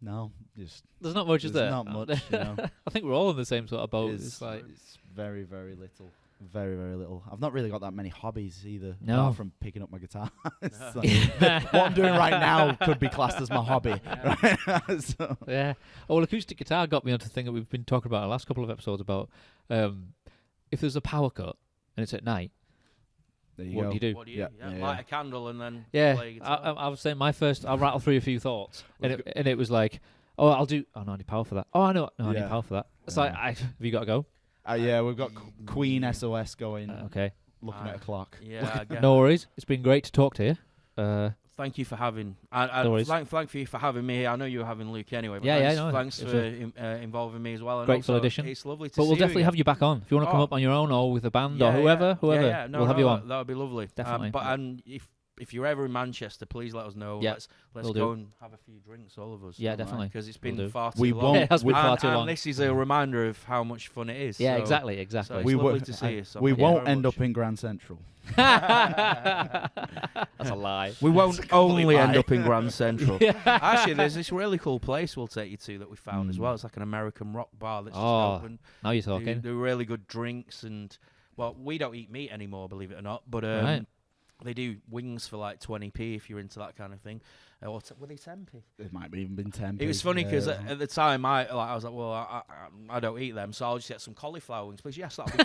S3: no, just
S1: There's not much, is
S3: there's
S1: there?
S3: not much. You know.
S1: I think we're all in the same sort of boat.
S3: It's,
S1: It's like
S3: it's very, very little. Very, very little. I've not really got that many hobbies either.
S1: No.
S3: Apart from picking up my guitar. It's like, what I'm doing right now could be classed as my hobby. Right? So,
S1: yeah. Oh, well, acoustic guitar got me onto the thing that we've been talking about in the last couple of episodes about if there's a power cut and it's at night,
S3: there you
S1: what
S3: go.
S1: do you do?
S2: What do you?
S3: Yeah,
S2: Yeah,
S3: yeah,
S2: light
S3: yeah.
S2: a candle and then
S1: Yeah,
S2: play guitar.
S1: I was saying I'll rattle through a few thoughts, and it was like, oh, I need power for that. Oh, I know, no, I need
S3: Yeah.
S1: power for that. It's
S3: Yeah.
S1: like, have you got to go?
S3: Yeah, we've got Queen SOS going,
S1: Okay,
S3: looking at a clock.
S2: Yeah. I guess.
S1: no worries. It's been great to talk to you.
S2: Thank you for having.
S1: No worries.
S2: Thank you for having me. I know you were having Luke anyway. But
S1: Yeah,
S2: thanks,
S1: no,
S2: Thanks
S1: it's
S2: for involving me as well. And
S1: Grateful
S2: also,
S1: addition.
S2: It's lovely to
S1: But
S2: see
S1: we'll
S2: you
S1: definitely
S2: again.
S1: have you back on if you want to come
S2: Oh.
S1: up on your own or with a band
S2: Yeah,
S1: or whoever.
S2: Yeah, yeah. No,
S1: we'll have you on.
S2: That would be lovely.
S1: Definitely.
S2: And if you're ever in Manchester, please let us know.
S1: Yeah,
S2: Let's
S1: we'll
S2: go
S1: do.
S2: and have a few drinks, all of us.
S1: Yeah, definitely.
S2: Because it's
S1: We'll
S2: been
S1: do.
S2: far too
S3: We
S2: long.
S3: won't-
S1: It has been far too long.
S2: And this is a reminder of how much fun it is.
S1: Yeah,
S2: so,
S1: exactly.
S2: So it's
S3: We
S2: lovely
S3: won't-
S2: to see you. So
S3: We
S2: thank you
S3: won't
S2: very
S3: end
S2: much.
S3: up in Grand Central.
S1: That's a lie.
S2: We won't only
S3: complete
S2: end
S3: lie.
S2: up in Grand Central. Actually, there's this really cool place we'll take you to that we found as
S3: Mm.
S2: well. It's like an American rock bar that's just
S1: Oh,
S2: open.
S1: Now you're
S2: They
S1: talking.
S2: do really good drinks and, well, we don't eat meat anymore, believe it or not. But
S1: Right.
S2: They do wings for like 20p if you're into that kind of thing. Or were they 10p?
S3: It might have even been 10p.
S2: It was funny because at the time I was like, well, I don't eat them, so I'll just get some cauliflower wings, please. Yes, that'll be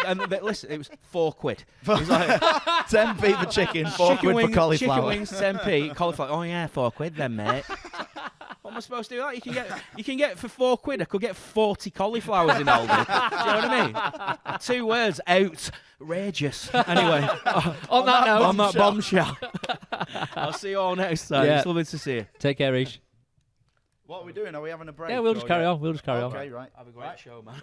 S2: and listen, it was £4. It was like
S3: 10p for chicken, £4 for cauliflower.
S2: Chicken wings, 10p, cauliflower. Oh yeah, £4 then, mate. What am I supposed to do? That you can get for £4. I could get 40 cauliflowers in Aldi. Do you know what I mean? 2 words, outrageous. Anyway,
S1: on that
S2: bombshell. I'll see you all next time.
S1: Yeah.
S2: It's lovely to see you.
S1: Take care, Ish.
S3: What are we doing? Are we having a break?
S1: Yeah, we'll just carry on.
S3: Okay, right.
S2: Have a great show, man.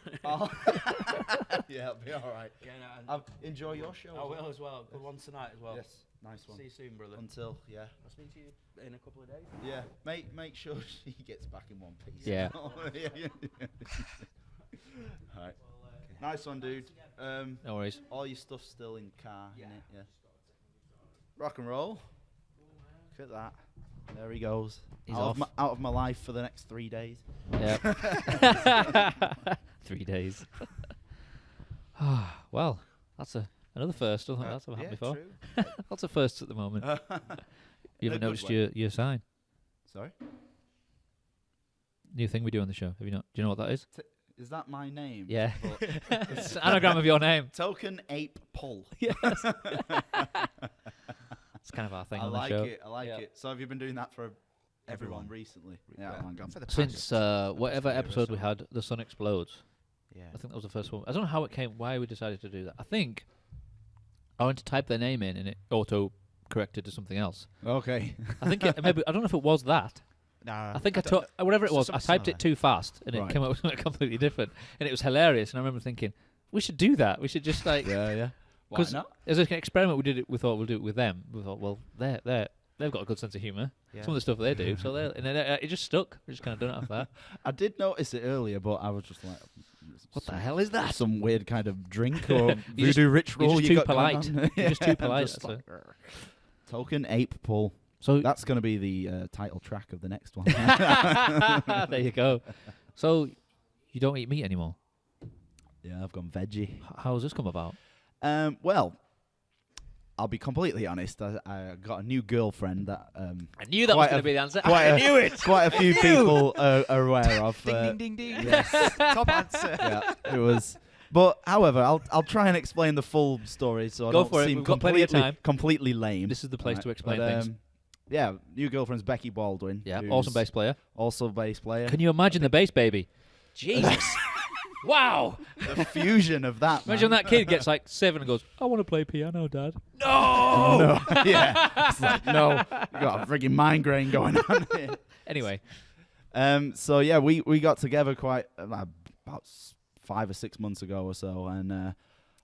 S3: Yeah, it'll be all right.
S2: Yeah,
S3: Enjoy your show.
S2: I will as well. Good one tonight as well.
S3: Yes, nice one.
S2: See you soon, brother.
S3: Until, yeah.
S2: I'll speak to you in a couple of days.
S3: Yeah, make sure she gets back in one piece.
S1: Yeah.
S3: All right. Nice one, dude.
S1: No worries.
S3: All your stuff's still in the car, innit? Yeah. Rock and roll. Look at that. There he goes.
S1: He's
S3: out
S1: off.
S3: Of my life for the next 3 days.
S1: Yeah. 3 days. Well, that's another first. I don't think that's happened before.
S3: True.
S1: Lots of firsts at the moment. You
S3: In a
S1: haven't
S3: good
S1: noticed
S3: way.
S1: your sign?
S3: Sorry?
S1: New thing we do on the show. Have you not? Do you know what that is?
S3: Is that my name?
S1: Yeah. It's an anagram of your name.
S3: Token Ape Pull.
S1: Yes. It's kind of our thing on the show.
S3: I like it. So have you been doing that for everyone recently? Yeah.
S1: Since whatever episode we had, The Sun Explodes.
S2: Yeah.
S1: I think that was the first one. I don't know how it came, why we decided to do that. I think I went to type their name in and it auto-corrected to something else.
S3: Okay.
S1: I think maybe, I don't know if it was that.
S4: No,
S1: I think whatever it was, I typed it too fast and it came up with something completely different. And it was hilarious. And I remember thinking, we should do that. We should just like...
S3: Yeah.
S1: Why not? As an experiment, we thought we'll do it with them. We thought, well, they've got a good sense of humour. Yeah. Some of the stuff they do, so and then it just stuck. We just kind of done it after that.
S3: I did notice it earlier, but I was just like,
S1: what the hell is that?
S3: Some weird kind of drink or voodoo ritual.
S1: You're just too polite. You're just too polite.
S3: Just like, Token Ape Pull.
S1: So
S3: that's going to be the title track of the next one.
S1: There you go. So you don't eat meat anymore?
S3: Yeah, I've gone veggie.
S1: How has this come about?
S3: Well, I'll be completely honest. I got a new girlfriend that
S1: I knew that was going to be the answer.
S3: I knew it. Quite a few people are aware of.
S4: Ding, ding, ding, ding.
S3: Yes.
S4: Top answer.
S3: Yeah, it was. But however, I'll try and explain the full story so I
S1: Go
S3: don't
S1: for it.
S3: seem
S1: We've got plenty of time.
S3: completely lame.
S1: This is the place to explain
S3: but,
S1: things.
S3: Yeah, new girlfriend's Becky Baldwin.
S1: Yeah, awesome bass player.
S3: Also bass player.
S1: Can you imagine the bass baby? Jesus. Wow.
S3: The fusion of that.
S1: Imagine
S3: man.
S1: that kid gets like 7 and goes, I want to play piano, Dad.
S3: No! No. Yeah. It's like, no. You got a frigging migraine going on here.
S1: Anyway.
S3: So, yeah, we got together quite about 5 or 6 months ago or so. And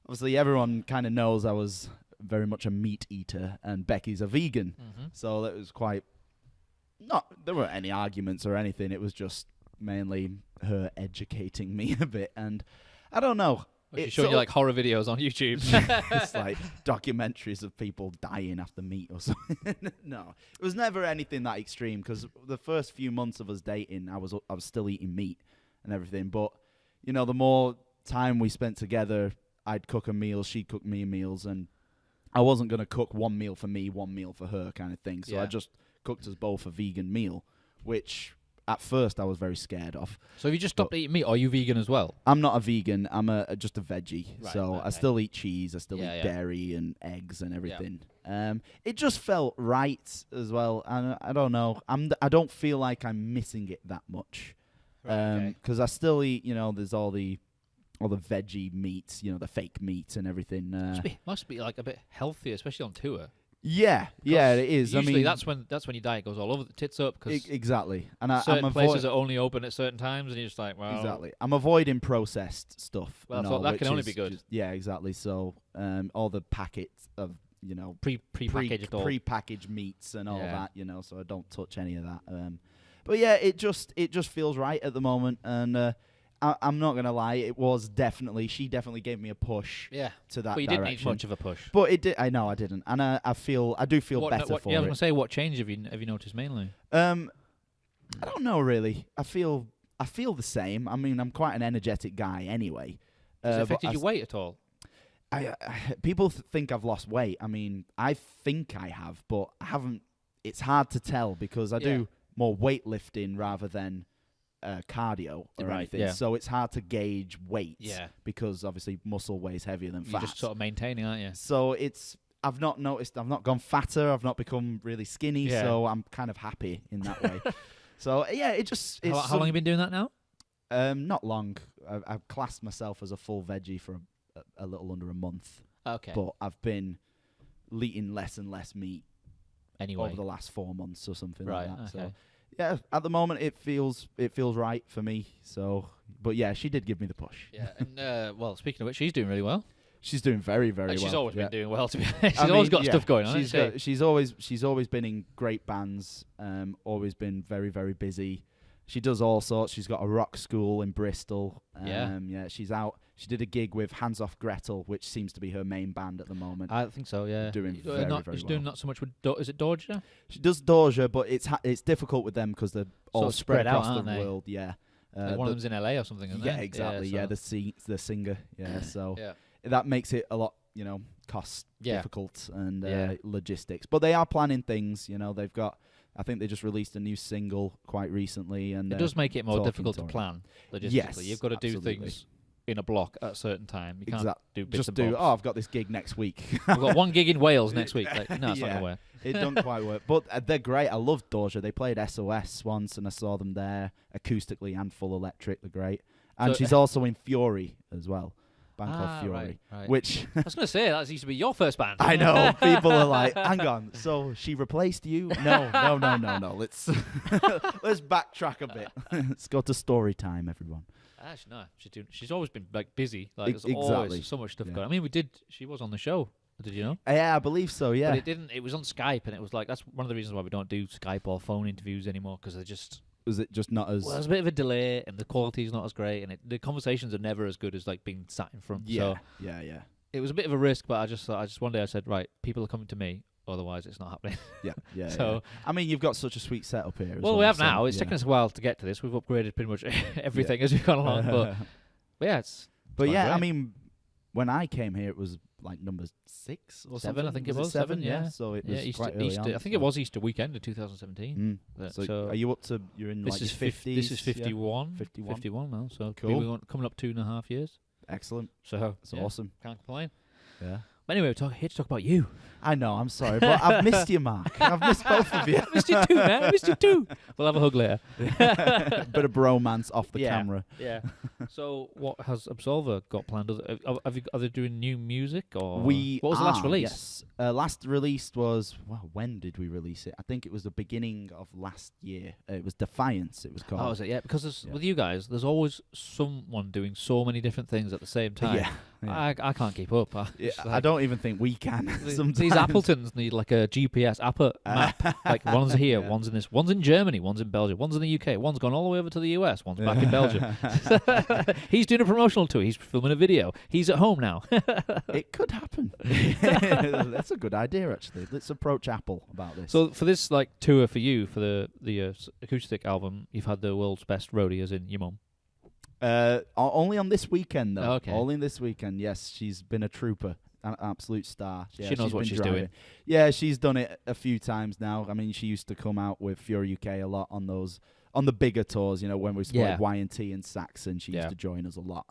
S3: obviously everyone kind of knows I was very much a meat eater and Becky's a vegan.
S1: Mm-hmm.
S3: So that was quite... There weren't any arguments or anything. It was just mainly her educating me a bit, and I don't know.
S1: She's showing you like horror videos on YouTube.
S3: It's like documentaries of people dying after meat or something. No, it was never anything that extreme because the first few months of us dating, I was still eating meat and everything. But you know, the more time we spent together, I'd cook her meals, she'd cook me meals, and I wasn't gonna cook one meal for me, one meal for her, kind of thing. So I just cooked us both a vegan meal, which at first I was very scared of.
S1: So have you just stopped eating meat, or are you vegan as well?
S3: I'm not a vegan. I'm just a veggie.
S1: Right,
S3: so
S1: okay.
S3: I still eat cheese. I still eat dairy and eggs and everything. It just felt right as well. And I don't know. I don't feel like I'm missing it that much. Because I still eat, there's all the veggie meats, the fake meats and everything.
S1: Must be like a bit healthier, especially on tour.
S3: Yeah, it is.
S1: Usually that's when your diet goes all over the tits up. Cause
S3: exactly. And
S1: certain places are only open at certain times, and you're just like, well...
S3: Exactly. I'm avoiding processed stuff.
S1: Well, I thought that can only be good.
S3: Yeah, exactly. So all the packets of,
S1: prepackaged
S3: meats and all that, so I don't touch any of that. But yeah, it just feels right at the moment, and I'm not gonna lie, she definitely gave me a push.
S1: Yeah.
S3: To that.
S1: But you
S3: direction.
S1: didn't need much of a push.
S3: But it did. I know I didn't, and I do feel better for it.
S1: I was gonna say, what change have you noticed mainly?
S3: I don't know really. I feel the same. I mean, I'm quite an energetic guy anyway.
S1: Has it affected your weight at all?
S3: People think I've lost weight. I mean, I think I have, but I haven't. It's hard to tell because I do more weightlifting rather than cardio or anything.
S1: Yeah.
S3: So it's hard to gauge weight.
S1: Yeah.
S3: Because obviously muscle weighs heavier than fat.
S1: You're just sort of maintaining, aren't you?
S3: So I've not noticed. I've not gone fatter. I've not become really skinny.
S1: Yeah.
S3: So I'm kind of happy in that way. So yeah, it just. It's
S1: How long have you been doing that now?
S3: Not long. I've classed myself as a full veggie for a little under a month.
S1: Okay.
S3: But I've been eating less and less meat over the last 4 months or something like that.
S1: Okay.
S3: So yeah, at the moment it feels right for me. So, but yeah, she did give me the push.
S1: Yeah. And well, speaking of which, she's doing really well.
S3: She's doing very, very well.
S1: She's always been doing well, to be honest.
S3: She's
S1: always got stuff going on.
S3: She's always been in great bands. Always been very, very busy. She does all sorts. She's got a rock school in Bristol. She's out. She did a gig with Hands Off Gretel, which seems to be her main band at the moment.
S1: I think so. Yeah.
S3: Doing very, very well.
S1: She's doing not so much with. Is it Dorja?
S3: She does Dorja, but it's difficult with them because they're all spread across
S1: out,
S3: the world. Yeah.
S1: One of them's in LA or something, isn't
S3: Yeah,
S1: it?
S3: exactly.
S1: Yeah,
S3: the singer. Yeah, so
S1: yeah.
S3: that makes it a lot, cost difficult and logistics. But they are planning things. They've got. I think they just released a new single quite recently, and
S1: it does make it more difficult to plan logistically.
S3: Yes,
S1: you've got to do things in a block at a certain time. You can't do bits and bobs.
S3: I've got this gig next week.
S1: We've got one gig in Wales next week. No, it's not gonna work.
S3: It doesn't quite work, but they're great. I love Dorja. They played SOS once, and I saw them there acoustically and full electric. They're great, and she's also in Fury as well. Band called Fury,
S1: right.
S3: which
S1: I was going to say that used to be your first band.
S3: I know. People are like, "Hang on, so she replaced you?" No. Let's backtrack a bit. Let's go to story time, everyone.
S1: Actually, no. She's always been busy. There's
S3: Exactly.
S1: always so much stuff going. I mean, she was on the show. Did you know?
S3: Yeah, I believe so. Yeah,
S1: but it didn't. It was on Skype, and it was that's one of the reasons why we don't do Skype or phone interviews anymore because they're just.
S3: Was it just not as?
S1: Well, there's a bit of a delay, and the quality's not as great, and the conversations are never as good as being sat in front.
S3: Yeah,
S1: so
S3: yeah.
S1: It was a bit of a risk, but I just one day I said, right, people are coming to me, otherwise it's not happening.
S3: Yeah.
S1: So
S3: I mean, you've got such a sweet setup here.
S1: Well, we have now. It's taken us a while to get to this. We've upgraded pretty much everything as we've gone along, but yeah, it's.
S3: But yeah, great. I mean, when I came here, it was number 6 or
S1: 7, I think it was
S3: 7. Yeah, so it was
S1: Easter,
S3: quite early on,
S1: I think it was Easter weekend in 2017.
S3: So are you up to? You're in
S1: this
S3: your 50s.
S1: This is 51.
S3: Yeah?
S1: 51 now. So
S3: cool.
S1: Coming up 2.5 years.
S3: Excellent.
S1: So
S3: it's awesome.
S1: Can't complain.
S3: Yeah.
S1: But anyway, we're here to talk about you.
S3: I know, I'm sorry, but I've missed you, Mark. I've missed both of you.
S1: I missed you too, man. I missed you too. We'll have a hug later.
S3: Bit of bromance off the camera.
S1: Yeah. So, what has Absolva got planned? Are they doing new music or? What was the last release?
S3: Yes. Last release was when did we release it? I think it was the beginning of last year. It was Defiance. It was called.
S1: Oh, was it? Yeah, because with you guys, there's always someone doing so many different things at the same time.
S3: Yeah.
S1: I can't keep up.
S3: I don't even think we can.
S1: These Appletons need a GPS map. One's here, one's in this, one's in Germany, one's in Belgium, one's in the UK, one's gone all the way over to the US, one's back in Belgium. He's doing a promotional tour. He's filming a video. He's at home now.
S3: It could happen. That's a good idea, actually. Let's approach Apple about this.
S1: So for this tour for you for the acoustic album, you've had the world's best roadie, as in your mum.
S3: Only on this weekend, though.
S1: Okay.
S3: Only this weekend, yes. She's been a trooper, an absolute star.
S1: Yeah, she knows what she's doing.
S3: Yeah, she's done it a few times now. I mean, she used to come out with Fury UK a lot on the bigger tours, when we supported Y&T and Saxon. She used to join us a lot.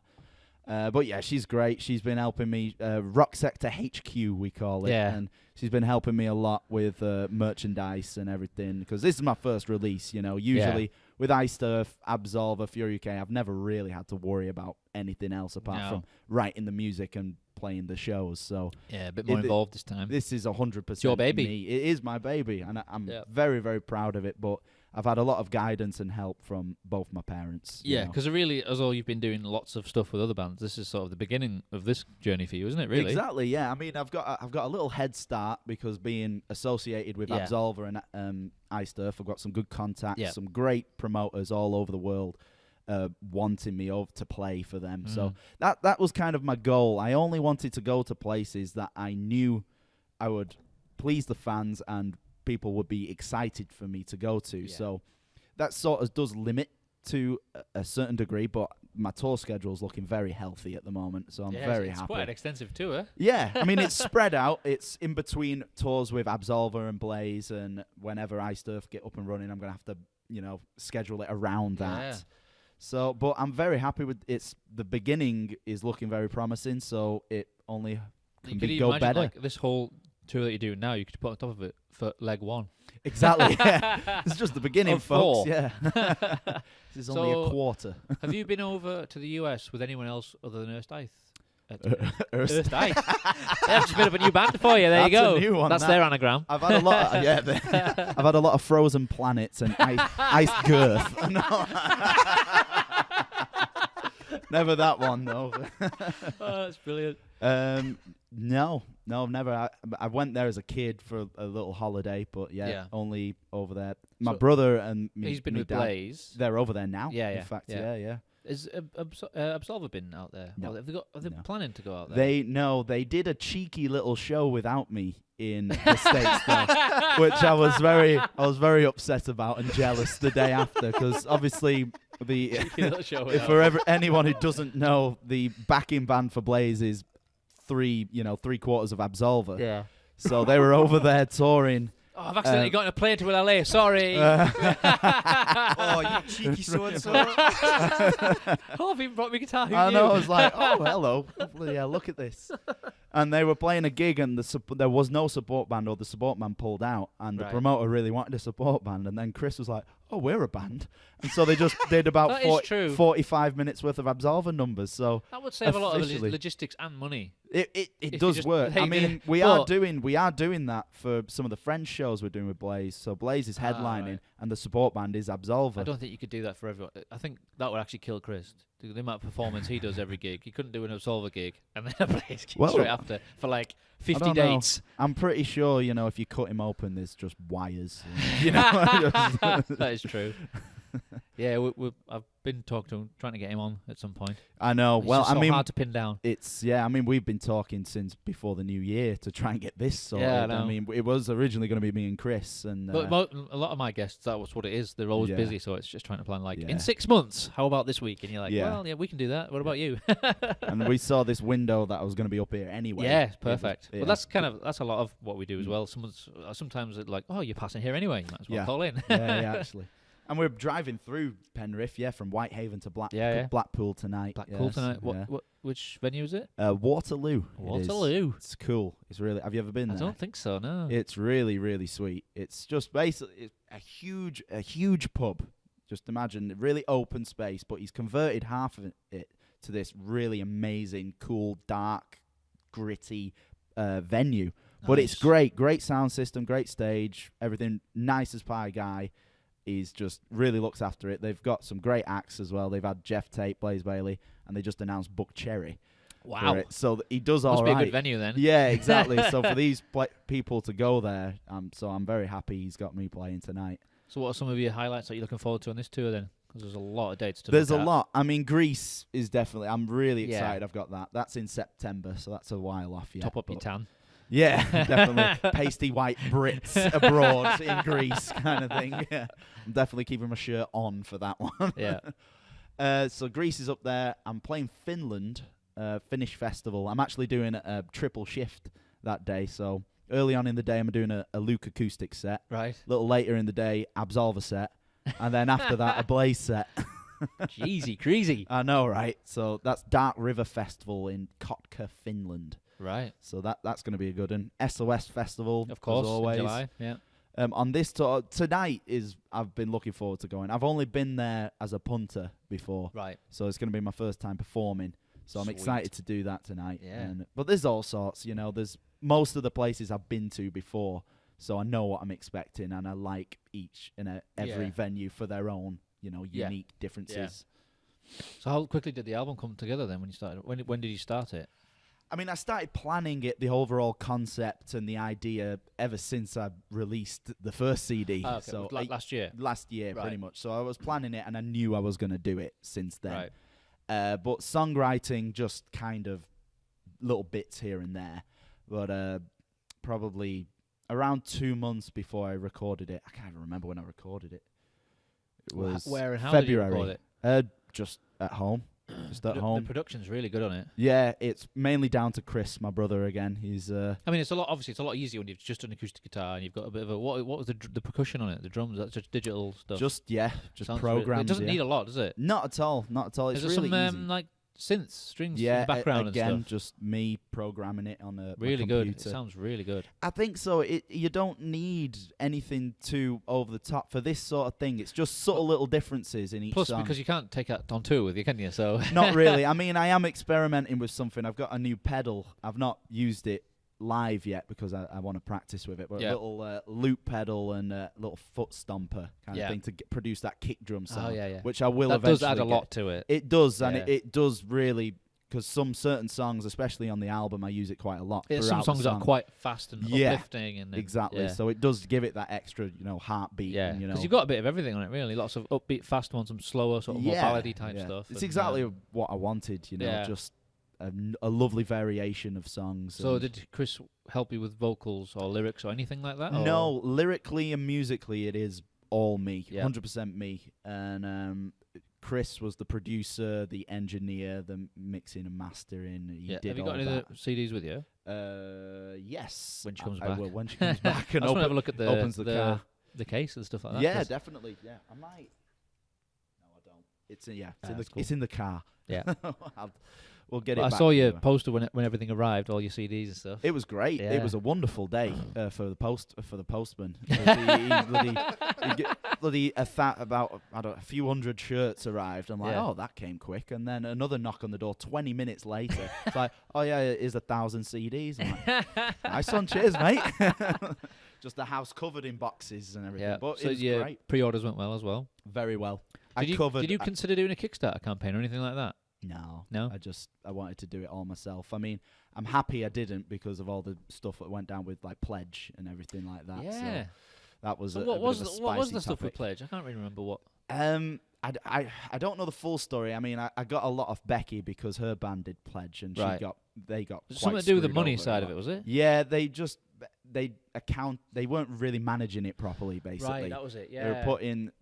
S3: But yeah, she's great. She's been helping me. Rocksector HQ, we call it.
S1: Yeah.
S3: And she's been helping me a lot with merchandise and everything, because this is my first release, Usually with iSturf, Absolva, Fury UK, I've never really had to worry about anything else apart from writing the music and playing the shows. So
S1: yeah, a bit more involved this time.
S3: This is 100%
S1: your baby.
S3: me. It is my baby, and I'm very, very proud of it. But I've had a lot of guidance and help from both my parents.
S1: Yeah, because really, as all you've been doing lots of stuff with other bands, this is sort of the beginning of this journey for you, isn't it? Really?
S3: Exactly. Yeah. I mean, I've got a little head start because being associated with Absolva and iSturf, I've got some good contacts, some great promoters all over the world wanting me over to play for them. So that was kind of my goal. I only wanted to go to places that I knew I would please the fans and people would be excited for me to go to. So that sort of does limit to a certain degree, but my tour schedule's looking very healthy at the moment, so I'm very happy.
S1: It's quite an extensive tour.
S3: Yeah, I mean, it's spread out. It's in between tours with Absolva and Blaze, and whenever I stuff get up and running, I'm going to have to, schedule it around that.
S1: Yeah.
S3: So, but I'm very happy with it's. The beginning is looking very promising, so it only can go better.
S1: Like this whole tour that you're doing now, you could put on top of it for leg one.
S3: Exactly. Yeah. It's just the beginning,
S1: Of
S3: folks.
S1: 4.
S3: Yeah. This is only a quarter.
S1: Have you been over to the US with anyone else other than Erstith?
S3: Erstith.
S1: I've just made up a new band for you. There you go.
S3: A new one,
S1: That's their anagram.
S3: I've had a lot. I've had a lot of Frozen Planets and Ice Girth. No. Never that one though.
S1: Oh, that's brilliant.
S3: No, never. I went there as a kid for a little holiday, but only over there. My brother and me,
S1: he's been with
S3: dad,
S1: Blaze.
S3: They're over there now.
S1: Yeah,
S3: in fact, yeah.
S1: Is Absolva been out there?
S3: No.
S1: Are they planning to go out there?
S3: They did a cheeky little show without me in the States, though, which I was very upset about and jealous the day after, because obviously for anyone who doesn't know, the backing band for Blaze is 3/4 of Absolva.
S1: Yeah.
S3: So they were over there touring.
S1: Oh, I've accidentally got in a plane to LA. Sorry.
S4: Oh, you cheeky so-and-so.
S1: Oh, I've even brought my guitar.
S3: I know. I was like, oh, hello. Yeah, look at this. And they were playing a gig, and there was no support band, or the support band pulled out, and the promoter really wanted a support band. And then Chris was like, oh, we're a band. And so they just did about 45 minutes worth of Absolva numbers. So
S1: that would save a lot of logistics and money.
S3: It does work. I mean, we are doing that for some of the French shows we're doing with Blaze. So Blaze is headlining, and the support band is Absolva.
S1: I don't think you could do that for everyone. I think that would actually kill Chris. The amount of performance he does every gig, he couldn't do an Absolva gig and then a Blaze gig straight after for like 50 dates.
S3: I'm pretty sure, if you cut him open, there's just wires.
S1: That is true. Yeah, I've been talking to him, trying to get him on at some point.
S3: I know.
S1: It's hard to pin down.
S3: We've been talking since before the new year to try and get this sorted.
S1: Yeah, I
S3: mean, it was originally going to be me and Chris, and
S1: but a lot of my guests, that was what it is. They're always busy, so it's just trying to plan in 6 months. How about this week? And you're like, well, yeah, we can do that. What about you?
S3: And we saw this window that I was going to be up here anyway.
S1: Yeah, perfect. Well, that's a lot of what we do as well. Sometimes it's like, oh, you're passing here anyway. You might as well call in.
S3: yeah, actually. And we're driving through Penrith, from Whitehaven to Blackpool tonight.
S1: Blackpool tonight. Which venue is it?
S3: Waterloo.
S1: Waterloo.
S3: It's cool. It's really. Have you ever been there?
S1: I don't think so. No.
S3: It's really, really sweet. It's just basically a huge pub. Just imagine, really open space, but he's converted half of it to this really amazing, cool, dark, gritty venue. Nice. But it's great sound system, great stage, everything. Nice as pie guy. He's just really looks after it. They've got some great acts as well. They've had Jeff Tate, Blaze Bayley, and they just announced Buck Cherry.
S1: Wow.
S3: So he does all right.
S1: Must be a good venue then.
S3: Yeah, exactly. So for these people to go there, I'm very happy he's got me playing tonight.
S1: So what are some of your highlights that you're looking forward to on this tour then? Because there's a lot of dates to
S3: There's
S1: look
S3: a
S1: at.
S3: lot. I mean, Greece is definitely... I'm really excited I've got that. That's in September, so that's a while off yet.
S1: Top up your tan.
S3: Yeah, definitely. Pasty white Brits abroad in Greece kind of thing. Yeah. I'm definitely keeping my shirt on for that one.
S1: Yeah.
S3: So Greece is up there. I'm playing Finland, Finnish Festival. I'm actually doing a triple shift that day. So early on in the day, I'm doing a Luke acoustic set.
S1: Right.
S3: A little later in the day, Absolva set. And then after that, a Blaze set.
S1: Jeezy, crazy.
S3: I know, right? So that's Dark River Festival in Kotka, Finland.
S1: Right.
S3: So that's going to be a good one. SOS Festival,
S1: of course,
S3: as always.
S1: In July. Yeah.
S3: On this tour tonight I've been looking forward to going. I've only been there as a punter before,
S1: right?
S3: So it's going to be my first time performing. So I'm excited to do that tonight.
S1: Yeah.
S3: But there's all sorts, There's most of the places I've been to before, so I know what I'm expecting, and I like each and every venue for their own, unique differences.
S1: Yeah. So how quickly did the album come together then when you started? When did you start it?
S3: I mean, I started planning it, the overall concept and the idea, ever since I released the first CD.
S1: Okay. So last year?
S3: Last year, pretty much. So I was planning it, and I knew I was going to do it since then.
S1: Right.
S3: But songwriting, just kind of little bits here and there. But probably around 2 months before I recorded it. I can't even remember when I recorded it. It was
S1: where and how
S3: February.
S1: did you record it?
S3: Just at home. just at home.
S1: The production's really good on it.
S3: Yeah, it's mainly down to Chris, my brother. Again, he's.
S1: I mean, it's a lot. Obviously, it's a lot easier when you've just an acoustic guitar and you've got a bit of a what was the percussion on it? The drums. That's just digital stuff.
S3: Just
S1: Sounds
S3: programs.
S1: it doesn't need a lot, does it?
S3: Not at all. Not at all. It's
S1: Is there
S3: really
S1: some
S3: easy.
S1: like synths, strings in the background
S3: again,
S1: and stuff?
S3: just me programming it on a
S1: Really
S3: my
S1: good.
S3: computer.
S1: It sounds really good.
S3: I think so. You don't need anything too over the top for this sort of thing. It's just subtle little differences in each
S1: Plus,
S3: song.
S1: because you can't take that on tour with you, can you? So
S3: Not really. I mean, I am experimenting with something. I've got a new pedal. I've not used it live yet because I want to practice with it. But a little loop pedal and a little foot stomper kind of thing to produce that kick drum sound. Which I will
S1: that
S3: eventually
S1: does add a
S3: get.
S1: lot to it.
S3: It does, and it does really. Because some certain songs, especially on the album, I use it quite a lot.
S1: Some songs are quite fast and uplifting, and
S3: exactly.
S1: Yeah.
S3: So it does give it that extra, heartbeat.
S1: Yeah,
S3: because
S1: you've got a bit of everything on it, really. Lots of upbeat, fast ones, some slower, sort of more ballady type stuff.
S3: It's exactly what I wanted. Just a lovely variation of songs.
S1: So did Chris help you with vocals or lyrics or anything like that?
S3: No, lyrically and musically, it is all me, 100% me, and. Chris was the producer, the engineer, the mixing and mastering. He did
S1: Have you
S3: all
S1: got any
S3: that.
S1: of the CDs with you?
S3: Yes.
S1: When she comes
S3: I
S1: back.
S3: will. When she comes back and
S1: I just want to have a look at
S3: opens the car.
S1: The case and stuff like that.
S3: Yeah, definitely. Yeah, I might. No, I don't. It's it's in the car.
S1: Yeah.
S3: We'll get it.
S1: I
S3: back
S1: saw your
S3: to her.
S1: poster when everything arrived, all your CDs and stuff.
S3: It was great.
S1: Yeah.
S3: It was a wonderful day for the postman. About a few hundred shirts arrived. I'm like, oh, that came quick. And then another knock on the door 20 minutes later. It's like, oh yeah, it is 1,000 CDs. I'm like, nice one, cheers, mate. Just the house covered in boxes and everything.
S1: Yeah.
S3: But
S1: so
S3: it was
S1: your
S3: great.
S1: pre-orders went well as well.
S3: Very well.
S1: Did you consider doing a Kickstarter campaign or anything like that?
S3: No. I wanted to do it all myself. I mean, I'm happy I didn't because of all the stuff that went down with like Pledge and everything like that.
S1: Yeah.
S3: So that was
S1: what was the stuff with
S3: topic.
S1: Pledge? I can't really remember what.
S3: I don't know the full story. I mean, I got a lot of Becky because her band did Pledge and they got
S1: something to do with the money side of it, was it?
S3: Yeah, they weren't really managing it properly, basically.
S1: Right, that was it. Yeah.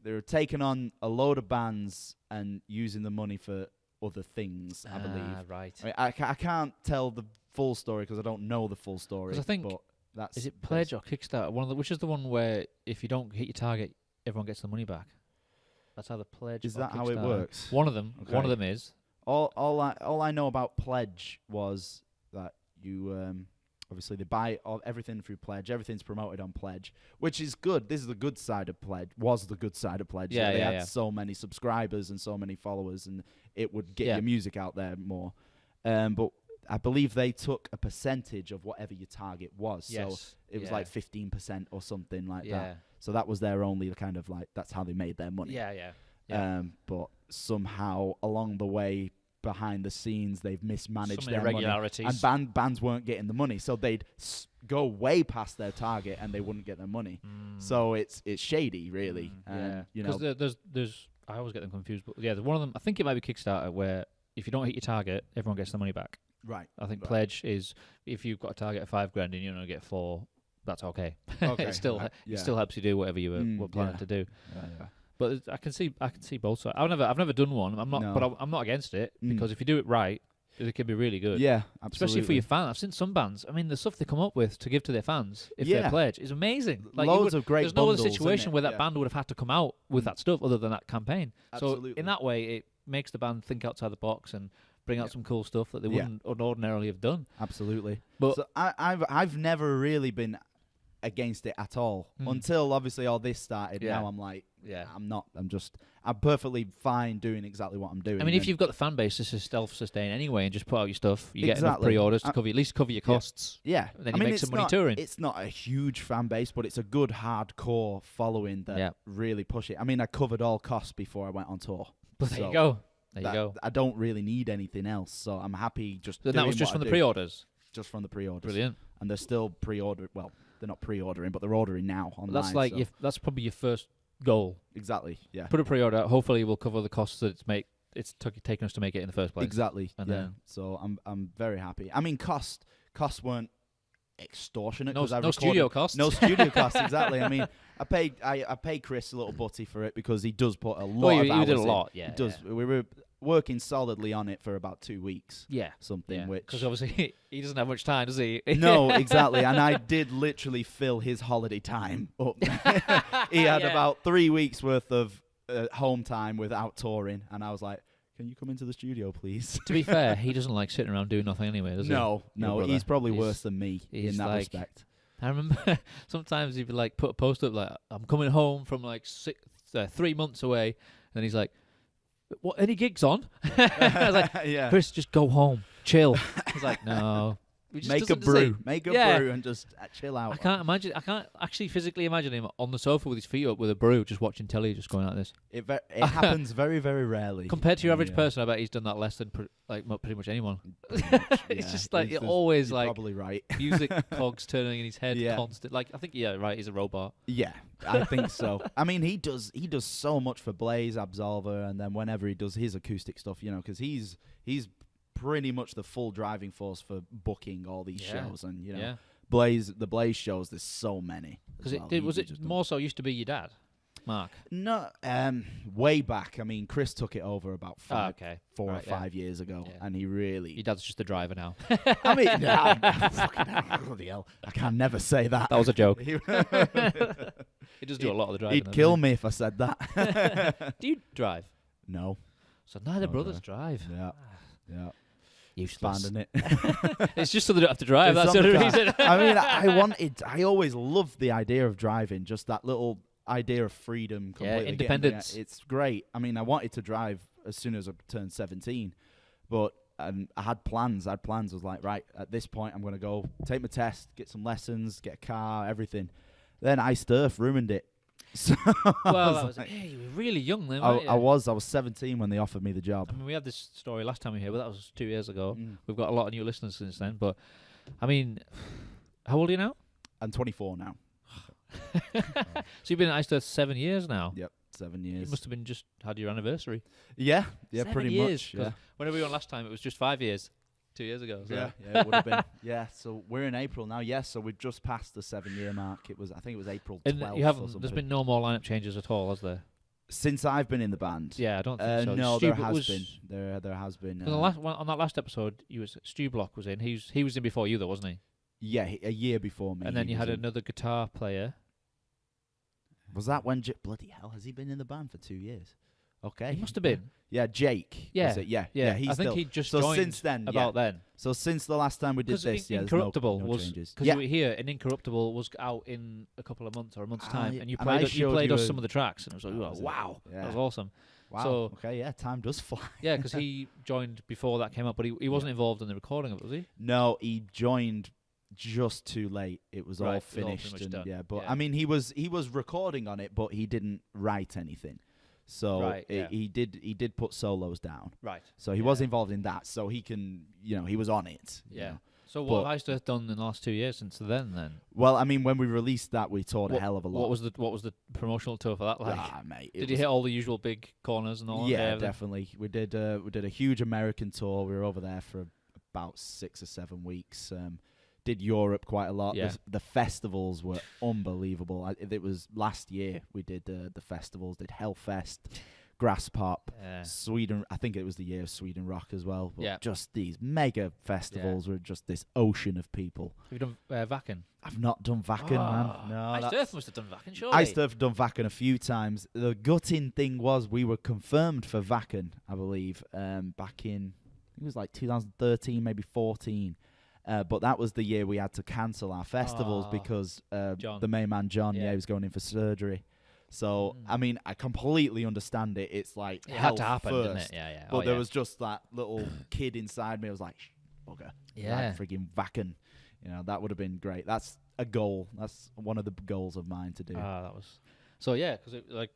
S3: They were taking on a load of bands and using the money for other things, I believe.
S1: Right.
S3: I mean, I can't tell the full story because I don't know the full story.
S1: Because I think is it Pledge or Kickstarter? Which is the one where if you don't hit your target, everyone gets the money back. That's either Pledge.
S3: Is
S1: or
S3: that
S1: Kickstarter.
S3: how it works?
S1: One of them.
S3: Okay.
S1: One of them is.
S3: All I know about Pledge was that you obviously they buy everything through Pledge. Everything's promoted on Pledge, which is good. This is the good side of Pledge. Was the good side of Pledge.
S1: Yeah,
S3: they had so many subscribers and so many followers, and it would get your music out there more. But I believe they took a percentage of whatever your target was.
S1: Yes.
S3: So it was like 15% or something like that. So that was their only kind of like, that's how they made their money.
S1: Yeah.
S3: But somehow along the way, behind the scenes, they've mismanaged their
S1: irregularities.
S3: money. And bands weren't getting the money. So they'd go way past their target and they wouldn't get their money. So it's shady, really.
S1: Because there's I always get them confused. But yeah, one of them, I think it might be Kickstarter, where if you don't hit your target, everyone gets the money back.
S3: Right.
S1: I think Pledge is if you've got a target of $5,000 and you only get 4, that's okay. It still helps you do whatever you were planning to do.
S3: Yeah.
S1: But I can see both sides. I've never done one. I'm not, but I'm not against it because if you do it right, it can be really good.
S3: Yeah, absolutely.
S1: Especially for your fans. I've seen some bands. I mean, the stuff they come up with to give to their fans if they Pledge is amazing. Like
S3: loads of great.
S1: There's no other
S3: bundles,
S1: situation where that band would have had to come out with that stuff other than that campaign.
S3: Absolutely.
S1: So in that way, it makes the band think outside the box and bring out some cool stuff that they wouldn't ordinarily have done.
S3: Absolutely.
S1: But
S3: so I've never really been against it at all until obviously all this started. Now I'm like, I'm perfectly fine doing exactly what I'm doing.
S1: I mean, if you've got the fan base, this is self-sustain anyway, and just put out your stuff, you get enough pre-orders to at least cover your costs.
S3: Yeah.
S1: And then you make some money touring.
S3: It's not a huge fan base, but it's a good hardcore following that really push it. I mean, I covered all costs before I went on tour.
S1: But there you go.
S3: I don't really need anything else, so I'm happy just
S1: doing that was just from the pre-orders?
S3: Just from the pre-orders.
S1: Brilliant.
S3: And they're still pre-ordered. Well, they're not pre-ordering, but they're ordering now online.
S1: That's like that's probably your first goal.
S3: Exactly, yeah.
S1: Put a pre-order out. Hopefully we'll cover the costs that it's taken us to make it in the first place.
S3: Exactly,
S1: and
S3: then so I'm very happy. I mean, costs weren't extortionate.
S1: No studio costs.
S3: No studio costs, exactly. I mean, I paid Chris a little butty for it because he does put a lot of hours
S1: he did a
S3: in.
S1: lot, yeah.
S3: He does. working solidly on it for about 2 weeks.
S1: Yeah.
S3: Something which...
S1: Because obviously he doesn't have much time, does he?
S3: No, exactly. And I did literally fill his holiday time up. He had about 3 weeks worth of home time without touring. And I was like, can you come into the studio, please?
S1: To be fair, he doesn't like sitting around doing nothing anyway, does he?
S3: No, he's probably worse than me in that
S1: like,
S3: respect.
S1: I remember sometimes he'd be like, put a post up like, I'm coming home from like 3 months away. And he's like, what, any gigs on? I was like, Chris, just go home, chill. I was like, no.
S3: Make a brew and just chill out.
S1: I can't actually physically imagine him on the sofa with his feet up with a brew, just watching telly, just going like this.
S3: It happens very, very rarely.
S1: Compared to your average person, I bet he's done that less than pretty much anyone. It's just like
S3: you're
S1: always like
S3: probably right.
S1: music cogs turning in his head constant. Like I think right, he's a robot.
S3: Yeah, I think so. I mean, he does so much for Blaze, Absolva, and then whenever he does his acoustic stuff, because he's pretty much the full driving force for booking all these shows, and the Blaze shows. There's so many.
S1: Because was it more so used to be your dad, Mark?
S3: No, way back. I mean, Chris took it over about 4 or 5 years ago, and he really.
S1: Your dad's just the driver now.
S3: I mean, bloody hell, I can never say that.
S1: That was a joke. He does do a lot of the driving.
S3: He'd kill me if I said that.
S1: Do you drive?
S3: No.
S1: So neither brothers drive.
S3: Yeah.
S1: Useless.
S3: Abandoning
S1: it. It's just so they don't have to drive. That's the reason.
S3: I mean, I always loved the idea of driving. Just that little idea of freedom. Completely
S1: independence.
S3: It's great. I mean, I wanted to drive as soon as I turned 17, but I had plans. I was like, right, at this point, I'm going to go take my test, get some lessons, get a car, everything. Then Iced Earth ruined it. So
S1: you were really young then, weren't you?
S3: I was 17 when they offered me the job.
S1: I mean, we had this story last time we were here, but that was 2 years ago. We've got a lot of new listeners since then. But, I mean, how old are you now?
S3: I'm 24 now.
S1: So you've been at Iced Earth 7 years now?
S3: Yep, 7 years.
S1: You must have been just had your anniversary.
S3: Yeah,
S1: 7
S3: pretty
S1: years,
S3: much. Yeah.
S1: Whenever we were on last time, it was just 5 years. 2 years ago. So.
S3: Yeah, it would have been. Yeah, so we're in April now. Yes, so we've just passed the 7-year mark. I think it was April 12th.
S1: And you haven't. There's been no more lineup changes at all, has there?
S3: Since I've been in the band.
S1: Yeah, I don't think so.
S3: No, there has been. There has been.
S1: On that last episode, Stu Block was in. He was in before you, though, wasn't he?
S3: Yeah, a year before me.
S1: And then you had another guitar player.
S3: Was that when bloody hell has he been in the band for 2 years? Okay,
S1: he must have been.
S3: Yeah, Jake.
S1: Yeah,
S3: was it? Yeah.
S1: I think he just joined
S3: since then.
S1: Then.
S3: So since the last time we did this,
S1: Incorruptible
S3: no
S1: was
S3: changes.
S1: Because you were here, and Incorruptible was out in a couple of months or a month's time, and you played us some of the tracks, and it was like, wow, that was awesome.
S3: Wow.
S1: So,
S3: okay, time does fly.
S1: Yeah, because he joined before that came up, but he wasn't involved in the recording of it, was he?
S3: No, he joined just too late. It was all finished, But I mean, he was recording on it, but he didn't write anything. So he did put solos down.
S1: Right.
S3: So he was involved in that. So he can, he was on it.
S1: Yeah. So what have Iced Earth done in the last 2 years since then?
S3: Well, I mean, when we released that, we toured a hell of a lot.
S1: What was the promotional tour for that like?
S3: Mate.
S1: Did you hit all the usual big corners and all?
S3: Yeah, definitely. We did a huge American tour. We were over there for about 6 or 7 weeks. Did Europe quite a lot.
S1: Yeah.
S3: The festivals were unbelievable. It was last year we did the festivals. Did Hellfest, Grass Pop, Sweden. I think it was the year of Sweden Rock as well. But just these mega festivals were just this ocean of people.
S1: Have you done Wacken?
S3: I've not done Wacken, man. No,
S1: Iced Earth must have done Wacken, surely.
S3: Iced Earth have done Wacken a few times. The gutting thing was we were confirmed for Wacken, I believe, back in, I think it was like 2013, maybe 14. But that was the year we had to cancel our festivals because the main man, John, he was going in for surgery. So, I mean, I completely understand it. It's like
S1: it had to happen,
S3: first,
S1: didn't it? Yeah.
S3: But there was just that little kid inside me. I was like, bugger.
S1: Yeah.
S3: Like frigging Wacken. That would have been great. That's a goal. That's one of the goals of mine to do.
S1: That was. So, yeah, because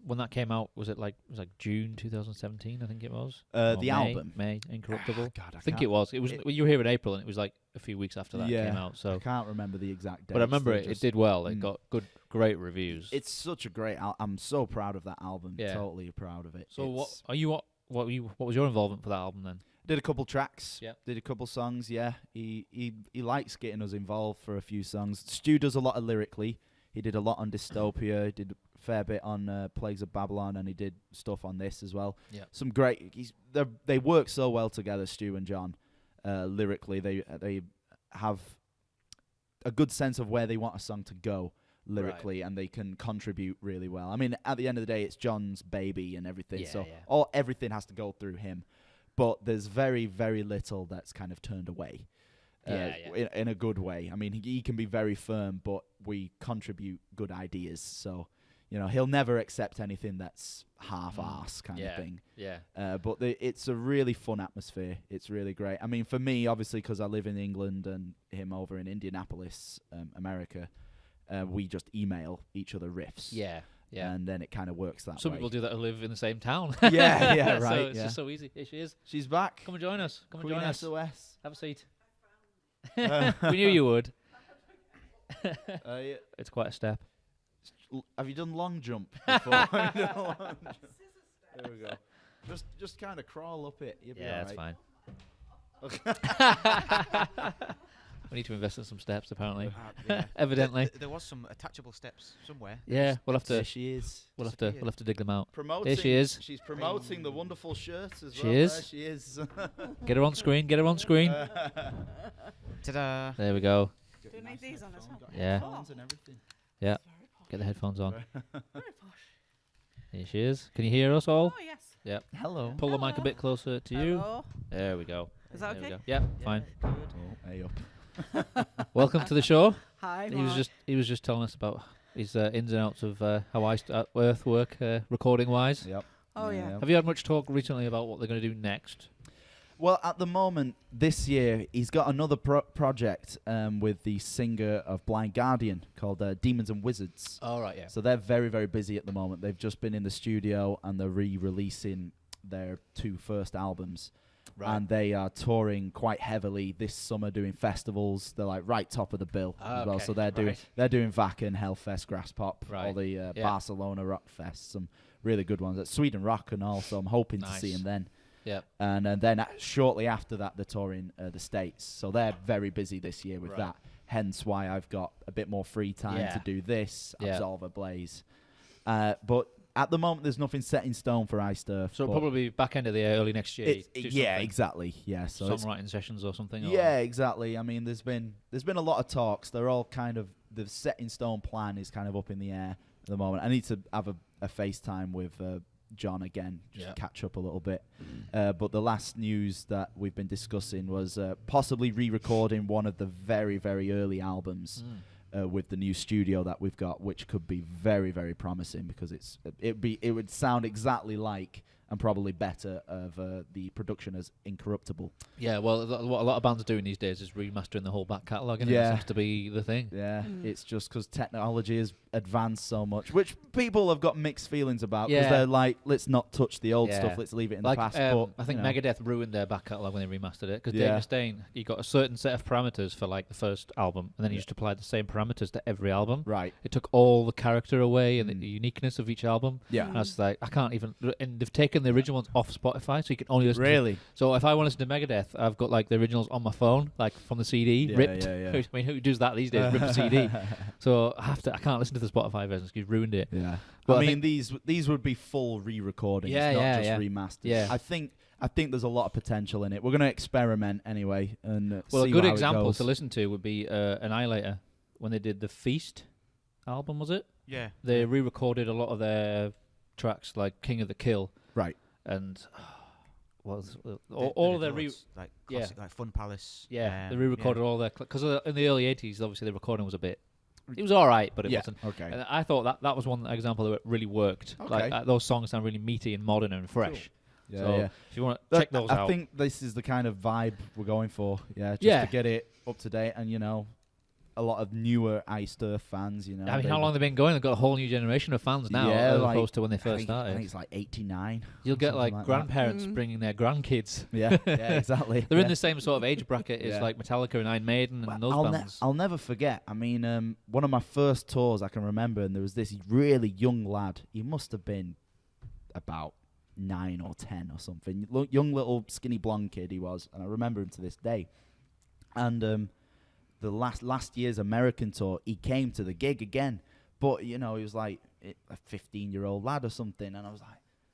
S1: when that came out, was it like June 2017? I think it was.
S3: The album,
S1: May Incorruptible.
S3: God,
S1: I think it was. It was. You were here in April, and it was like a few weeks after that came out. So
S3: I can't remember the exact date.
S1: But I remember it did well. It got great reviews.
S3: It's such a great. I'm so proud of that album. Yeah. Totally proud of it.
S1: So what was your involvement for that album then?
S3: Did a couple tracks.
S1: Yeah.
S3: Did a couple songs. Yeah. He likes getting us involved for a few songs. Stu does a lot of lyrically. He did a lot on Dystopia. He did fair bit on Plagues of Babylon, and he did stuff on this as well.
S1: Yeah.
S3: Some great. They work so well together, Stu and John. Lyrically, they have a good sense of where they want a song to go lyrically, and they can contribute really well. I mean, at the end of the day, it's John's baby and everything, everything has to go through him. But there's very, very little that's kind of turned away. In a good way. I mean, he can be very firm, but we contribute good ideas. So, he'll never accept anything that's half-arse kind of thing.
S1: Yeah.
S3: But it's a really fun atmosphere. It's really great. I mean, for me, obviously, because I live in England and him over in Indianapolis, America, we just email each other riffs.
S1: Yeah. Yeah.
S3: And then it kind of works that way.
S1: Some people do that who live in the same town.
S3: Yeah, right.
S1: So it's just so easy. Here she is.
S3: She's back.
S1: Come and join us. Come and
S3: Queen
S1: join us.
S3: SOS.
S1: Have a seat. We knew you would. It's quite a step.
S3: Have you done long jump before? There we go. Just kind of crawl up it. You'll be
S1: that's
S3: right.
S1: fine. We need to invest in some steps, apparently. Evidently.
S4: There was some attachable steps somewhere.
S1: Yeah, we'll have to.
S3: There she is.
S1: We'll have to dig them out.
S3: Here
S1: she is.
S3: She's promoting the wonderful shirt as well.
S1: She is.
S3: There she is.
S1: Get her on screen. Get her on screen.
S4: Ta-da!
S1: There we go.
S5: Do you need these on as well?
S1: Yeah.
S3: Headphones and everything.
S1: Yeah. Get the headphones on. Here she is. Can you hear us all?
S5: Oh, yes.
S1: Yep.
S3: Hello.
S1: Pull the mic a bit closer to you.
S5: Hello.
S1: There we go.
S5: Is that
S1: There we
S5: okay?
S1: go. Yeah, fine.
S3: Oh, hey up.
S1: Welcome to the show.
S5: Hi,
S1: He was just telling us about his ins and outs of how Earth work recording wise.
S3: Yep.
S5: Oh, yeah.
S1: Have you had much talk recently about what they're going to do next?
S3: Well, at the moment, this year, he's got another project with the singer of Blind Guardian called Demons and Wizards.
S1: Oh, right, yeah.
S3: So they're very, very busy at the moment. They've just been in the studio and they're re-releasing their 2 first albums. Right. And they are touring quite heavily this summer, doing festivals. They're like right top of the bill as well. So they're doing Wacken, Hellfest, Grasspop, all the Barcelona Rock Fest, some really good ones. At Sweden Rock and all. So I'm hoping to see them then.
S1: Yep.
S3: And then shortly after that, they're touring the States. So they're very busy this year with that. Hence why I've got a bit more free time to do this, Absolva, Blaze. But at the moment, there's nothing set in stone for iSturf.
S1: So probably back end of the year, early next year.
S3: Exactly. Yeah. So
S1: songwriting sessions or something.
S3: Yeah, exactly. I mean, there's been a lot of talks. They're all kind of the set in stone plan is kind of up in the air at the moment. I need to have a FaceTime with John again, just to catch up a little bit. But the last news that we've been discussing was possibly re-recording one of the very, very early albums. With the new studio that we've got, which could be very, very promising because it would sound exactly like and probably better of the production as Incorruptible.
S1: Yeah, well, what a lot of bands are doing these days is remastering the whole back catalogue, and it seems to be the thing.
S3: Yeah, it's just because technology has advanced so much, which people have got mixed feelings about because they're like, let's not touch the old stuff, let's leave it in the past. But
S1: I think Megadeth ruined their back catalogue when they remastered it because Dave Mustaine, he got a certain set of parameters for like the first album, and then he just applied the same parameters to every album.
S3: Right.
S1: It took all the character away and the uniqueness of each album.
S3: Yeah.
S1: And I was like, I can't even. And they've taken the original ones off Spotify, so you can only listen.
S3: Really?
S1: So if I want to listen to Megadeth, I've got like the originals on my phone, like from the CD, ripped. I mean, who does that these days? Rip a CD. So I can't listen to the Spotify version because you've ruined it.
S3: Yeah.
S1: But
S3: I mean, these would be full re-recordings, not just remasters.
S1: Yeah.
S3: I think there's a lot of potential in it. We're going to experiment anyway, and
S1: well,
S3: see
S1: a good
S3: how
S1: example
S3: it goes.
S1: to listen to would be Annihilator when they did the Feast album. Was it?
S4: Yeah.
S1: They re-recorded a lot of their tracks, like King of the Kill.
S3: Right.
S1: And all of their
S4: like classic, like Fun Palace.
S1: Yeah, they re-recorded all their because in the early '80s, obviously the recording was a bit. It was all right, but it wasn't.
S3: Okay.
S1: And I thought that was one example that really worked.
S3: Okay.
S1: Like those songs sound really meaty and modern and fresh.
S3: Cool.
S1: So if you want to check those out,
S3: I think this is the kind of vibe we're going for. Yeah, just to get it up to date, and a lot of newer iSturf fans. I
S1: mean, how long they've been going? They've got a whole new generation of fans now, as opposed to when they first started.
S3: I think it's like 89.
S1: You'll get like grandparents bringing their grandkids.
S3: Yeah, exactly.
S1: They're in the same sort of age bracket as like Metallica and Iron Maiden and those bands.
S3: I'll never forget. I mean, one of my first tours I can remember, and there was this really young lad. He must have been about 9 or 10 or something. Young little skinny blonde kid he was, and I remember him to this day. And the last year's American tour, he came to the gig again, but he was like a 15-year-old lad or something, and I was like,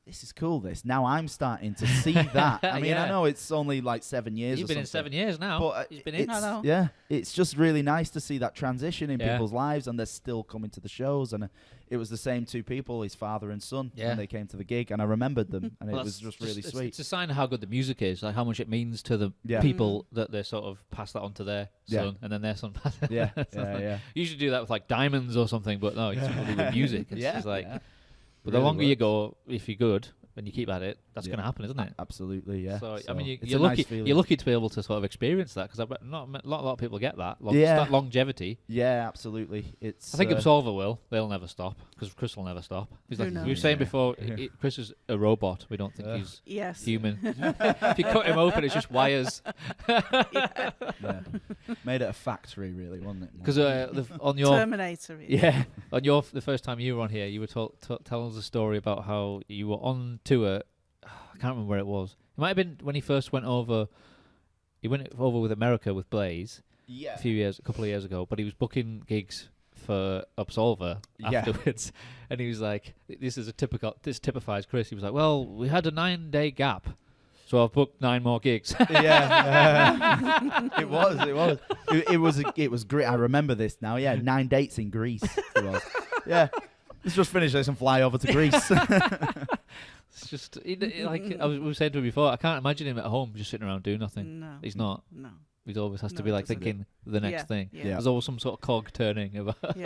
S3: this is cool. Now I'm starting to see that. I mean, I know it's only like 7 years.
S1: You've been in 7 years now.
S3: But
S1: you've been in. I know.
S3: Yeah, it's just really nice to see that transition in people's lives, and they're still coming to the shows. And it was the same two people, his father and son, and they came to the gig, and I remembered them, and it was just really sweet.
S1: It's a sign of how good the music is, like how much it means to the people that they sort of pass that on to their son, and then their son passes it.
S3: Yeah.
S1: You usually do that with like diamonds or something, but no, it's really with music. It's just like, but the
S3: Really
S1: longer
S3: works.
S1: you go, if you're good and you keep at it, that's going to happen, isn't it?
S3: Absolutely, yeah.
S1: So I mean,
S3: it's
S1: you're
S3: a
S1: lucky.
S3: nice feeling.
S1: You're lucky to be able to sort of experience that, because a lot of people get that. That longevity.
S3: Yeah, absolutely. It's.
S1: I think Absolva will. They'll never stop, because Chris will never stop. He's like, we were saying before, Chris is a robot. We don't think he's human. If you cut him open, it's just wires.
S3: Made it a factory, really, wasn't it?
S1: Because on your
S5: Terminator.
S1: on the first time you were on here, you were telling us a story about how you were on tour. I can't remember where it was. It might have been when he first went over. He went over with America with Blaze a couple of years ago. But he was booking gigs for Absolva afterwards, and he was like, "This typifies Chris." He was like, "Well, we had a 9-day gap, so I've booked 9 more gigs."
S3: It was great. I remember this now. 9 dates in Greece. It was. Let's just finish this and fly over to Greece.
S1: It's just like we were saying to him before. I can't imagine him at home just sitting around doing nothing.
S5: No,
S1: he's not.
S5: No,
S1: he always has to be like thinking the next thing.
S5: Yeah.
S1: There's always some sort of cog turning about.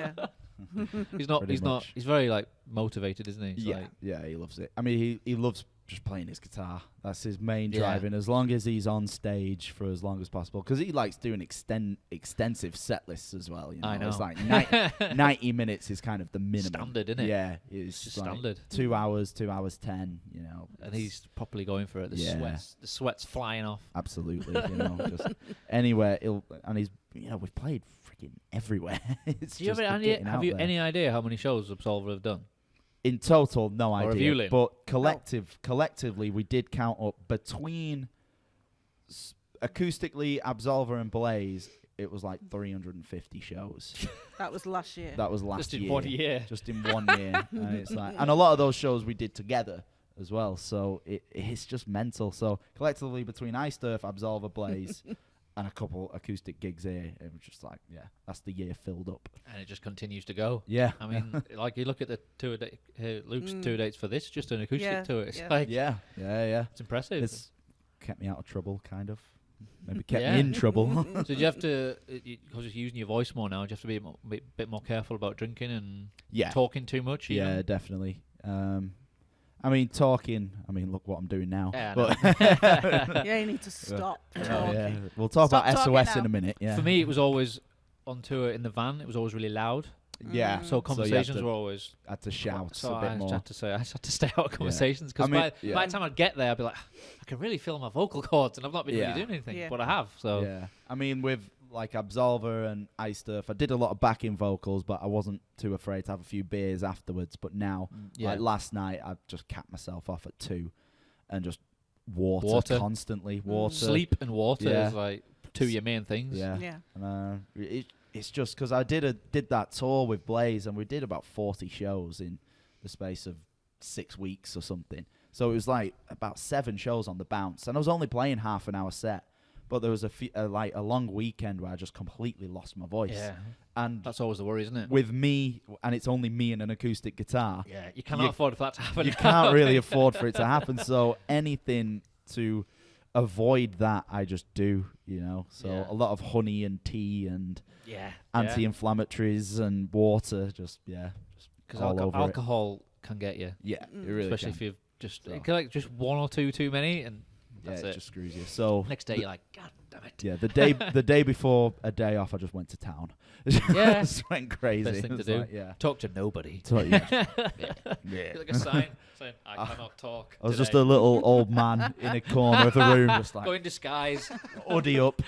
S1: He's not. He's very like motivated, isn't he?
S3: He loves it. I mean, he loves just playing his guitar. That's his main driving. As long as he's on stage for as long as possible, because he likes doing extensive set lists as well. You know?
S1: I know.
S3: It's like 90 minutes is kind of the minimum.
S1: Standard, isn't it?
S3: Yeah, it's
S1: just
S3: like
S1: standard.
S3: 2 hours, 2 hours 10. You know,
S1: and he's properly going for it. The sweat's flying off.
S3: Absolutely. You know, just anywhere. We've played freaking everywhere.
S1: Have you any idea how many shows Absolva have done?
S3: In total, no idea.
S1: Have you, Lynn?
S3: But collectively, we did count up between acoustically, Absolva and Blaze. It was like 350 shows.
S5: That was last year.
S3: Just
S1: in 1 year.
S3: Just in 1 year. And it's like, and a lot of those shows we did together as well. So it's just mental. So collectively, between iSturf, Absolva, Blaze, and a couple acoustic gigs here, it was just like, that's the year filled up.
S1: And it just continues to go.
S3: Yeah.
S1: I mean, like you look at the tour Luke's tour dates for this, just an acoustic tour. It's like,
S3: it's
S1: impressive.
S3: It's kept me out of trouble, kind of. Maybe kept me in trouble.
S1: So do you have to, because you're using your voice more now, do you have to be a bit more careful about drinking and talking too much?
S3: Yeah, definitely. I mean, talking. I mean, look what I'm doing now.
S1: Yeah,
S3: but
S5: you need to stop talking.
S3: We'll talk about SOS in a minute. Yeah.
S1: For me, it was always on tour in the van. It was always really loud.
S3: Yeah.
S1: So conversations were always.
S3: I had to shout
S1: so
S3: a bit more.
S1: I just had to stay out of conversations, because by the time I'd get there, I'd be like, I can really feel my vocal cords, and I've not been really doing anything, but I have. So
S3: I mean, with like Absolva and iSturf, I did a lot of backing vocals, but I wasn't too afraid to have a few beers afterwards. But now, like last night, I just capped myself off at 2 and just water. Constantly. Water.
S1: Sleep and water is like two of your main things.
S3: Yeah. And, it's just because I did that tour with Blaze, and we did about 40 shows in the space of 6 weeks or something. So it was like about 7 shows on the bounce, and I was only playing half an hour set. But there was a long weekend where I just completely lost my voice. Yeah, and
S1: that's always the worry, isn't it?
S3: With me, and it's only me and an acoustic guitar.
S1: Yeah, you cannot afford for that to happen.
S3: You can't really afford for it to happen. So anything to avoid that, I just do. You know, so a lot of honey and tea and anti-inflammatories and water. Just
S1: because alcohol can get you.
S3: Yeah, it really
S1: especially
S3: can.
S1: if you've just 1 or 2 too many, and that's
S3: it just screws you. So
S1: next day you're like, God damn it.
S3: Yeah, the day before a day off, I just went to town. Just went crazy.
S1: Best thing to do.
S3: Like,
S1: talk to nobody.
S3: Like
S1: a sign saying, I cannot talk.
S3: I was just a little old man in a corner of the room, just like
S1: go in disguise,
S3: hoodie up.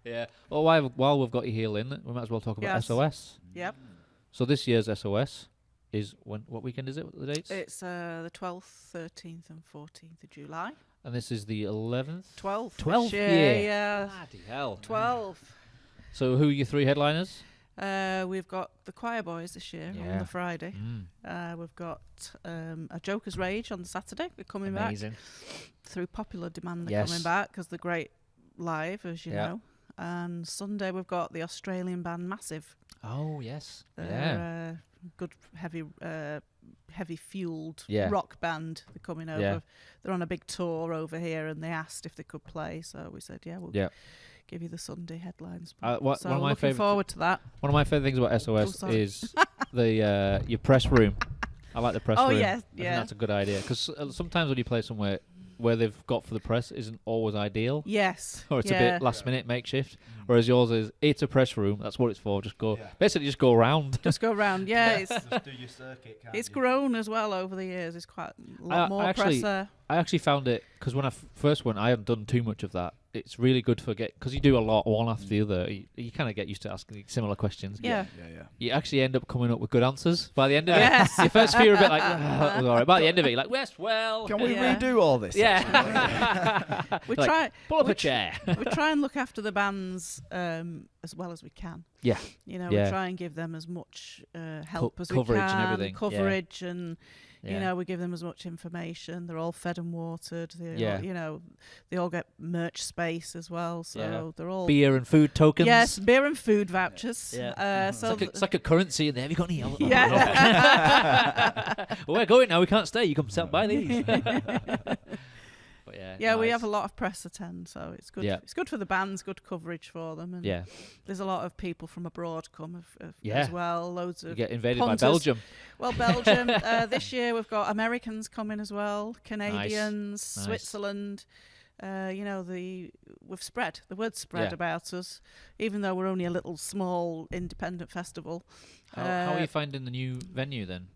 S1: Yeah. Well, while we've got you here, Lynn, we might as well talk about SOS.
S5: Yep.
S1: So this year's SOS is what weekend is it? The dates?
S5: It's the 12th, 13th, and 14th of July.
S1: And this is the 11th?
S5: 12th.
S1: 12th
S5: year. Yeah.
S1: Bloody hell.
S5: 12.
S1: So who are your 3 headliners?
S5: We've got the Choir Boys this year on the Friday. We've got a Joker's Rage on the Saturday. They're coming back. Through popular demand, they're coming back because they're great live, as you know. And Sunday we've got the Australian band Massive.
S1: Oh, yes.
S5: They're good, heavy fueled rock band. They're coming over.
S1: Yeah.
S5: They're on a big tour over here, and they asked if they could play. So we said, we'll give you the Sunday headlines.
S1: So
S5: one of my looking forward to that.
S1: One of my favourite things about SOS is the your press room. I like the press room.
S5: Oh, yeah.
S1: I think that's a good idea. Because sometimes when you play somewhere where they've got for the press isn't always ideal.
S5: Yes.
S1: Or it's a bit last minute makeshift. Whereas yours is, it's a press room. That's what it's for. Just go. Basically, just go around.
S5: Just go around. Yeah.
S3: Just do your circuit.
S5: It's grown as well over the years. It's quite a lot more press there.
S1: I actually found it, because when I first went, I hadn't done too much of that. It's really good for because you do a lot one after the other. You kind of get used to asking similar questions.
S5: Yeah.
S1: You actually end up coming up with good answers by the end of it. Your first few are a bit like, that was all right. By the end of it, you're like, well.
S3: Can we redo all this?
S1: Yeah.
S5: We try.
S1: Pull up a chair.
S5: We try and look after the bands as well as we can.
S1: Yeah.
S5: We try and give them as much help as we can.
S1: Coverage and everything.
S5: Coverage and. We give them as much information. They're all fed and watered. They all get merch space as well. So they're all
S1: beer and food tokens.
S5: Yes, beer and food vouchers.
S1: Yeah. It's like a currency in there. Have you got any?
S5: Yeah.
S1: Well, we're going now. We can't stay. You come buy these.
S5: We have a lot of press attend, so it's good.
S1: Yeah.
S5: It's good for the bands, good coverage for them. And there's a lot of people from abroad come as well. Loads of
S1: you get invaded
S5: punters.
S1: by Belgium.
S5: Well, Belgium. This year we've got Americans coming as well, Canadians, Switzerland. We've spread the word about us, even though we're only a little small independent festival.
S1: How are you finding the new venue then?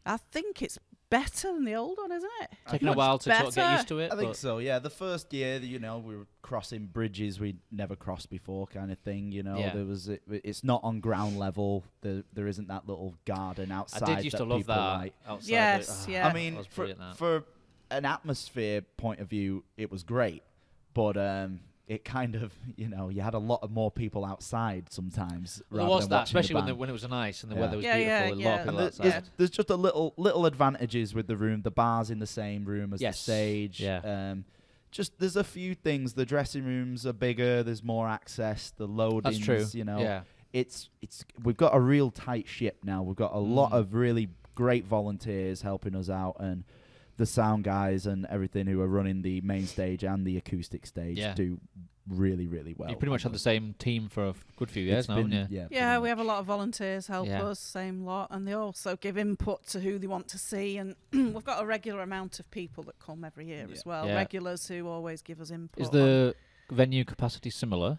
S5: I think it's better than the old one, isn't it?
S1: Taking a while to sort of get used to it.
S3: I think so. Yeah, the first year, we were crossing bridges we'd never crossed before, kind of thing. There was it's not on ground level. There isn't that little garden outside.
S1: I did used to love that. Outside
S5: yes,
S1: yeah.
S3: I mean, for an atmosphere point of view, it was great, but it kind of, you had a lot of more people outside sometimes.
S1: Well, there was that, especially when it was nice and the weather was beautiful. A lot of people outside.
S3: There's just a little advantages with the room. The bar's in the same room as the stage.
S1: Yeah.
S3: Just there's a few things. The dressing rooms are bigger. There's more access. The loadings.
S1: That's true.
S3: Yeah. It's we've got a real tight ship now. We've got a lot of really great volunteers helping us out, and the sound guys and everything who are running the main stage and the acoustic stage do really, really well.
S1: You pretty much had the same team for a good few years now, haven't you?
S5: Yeah, we have a lot of volunteers help us, same lot, and they also give input to who they want to see, and we've got a regular amount of people that come every year as well, regulars who always give us input.
S1: Is the venue capacity similar?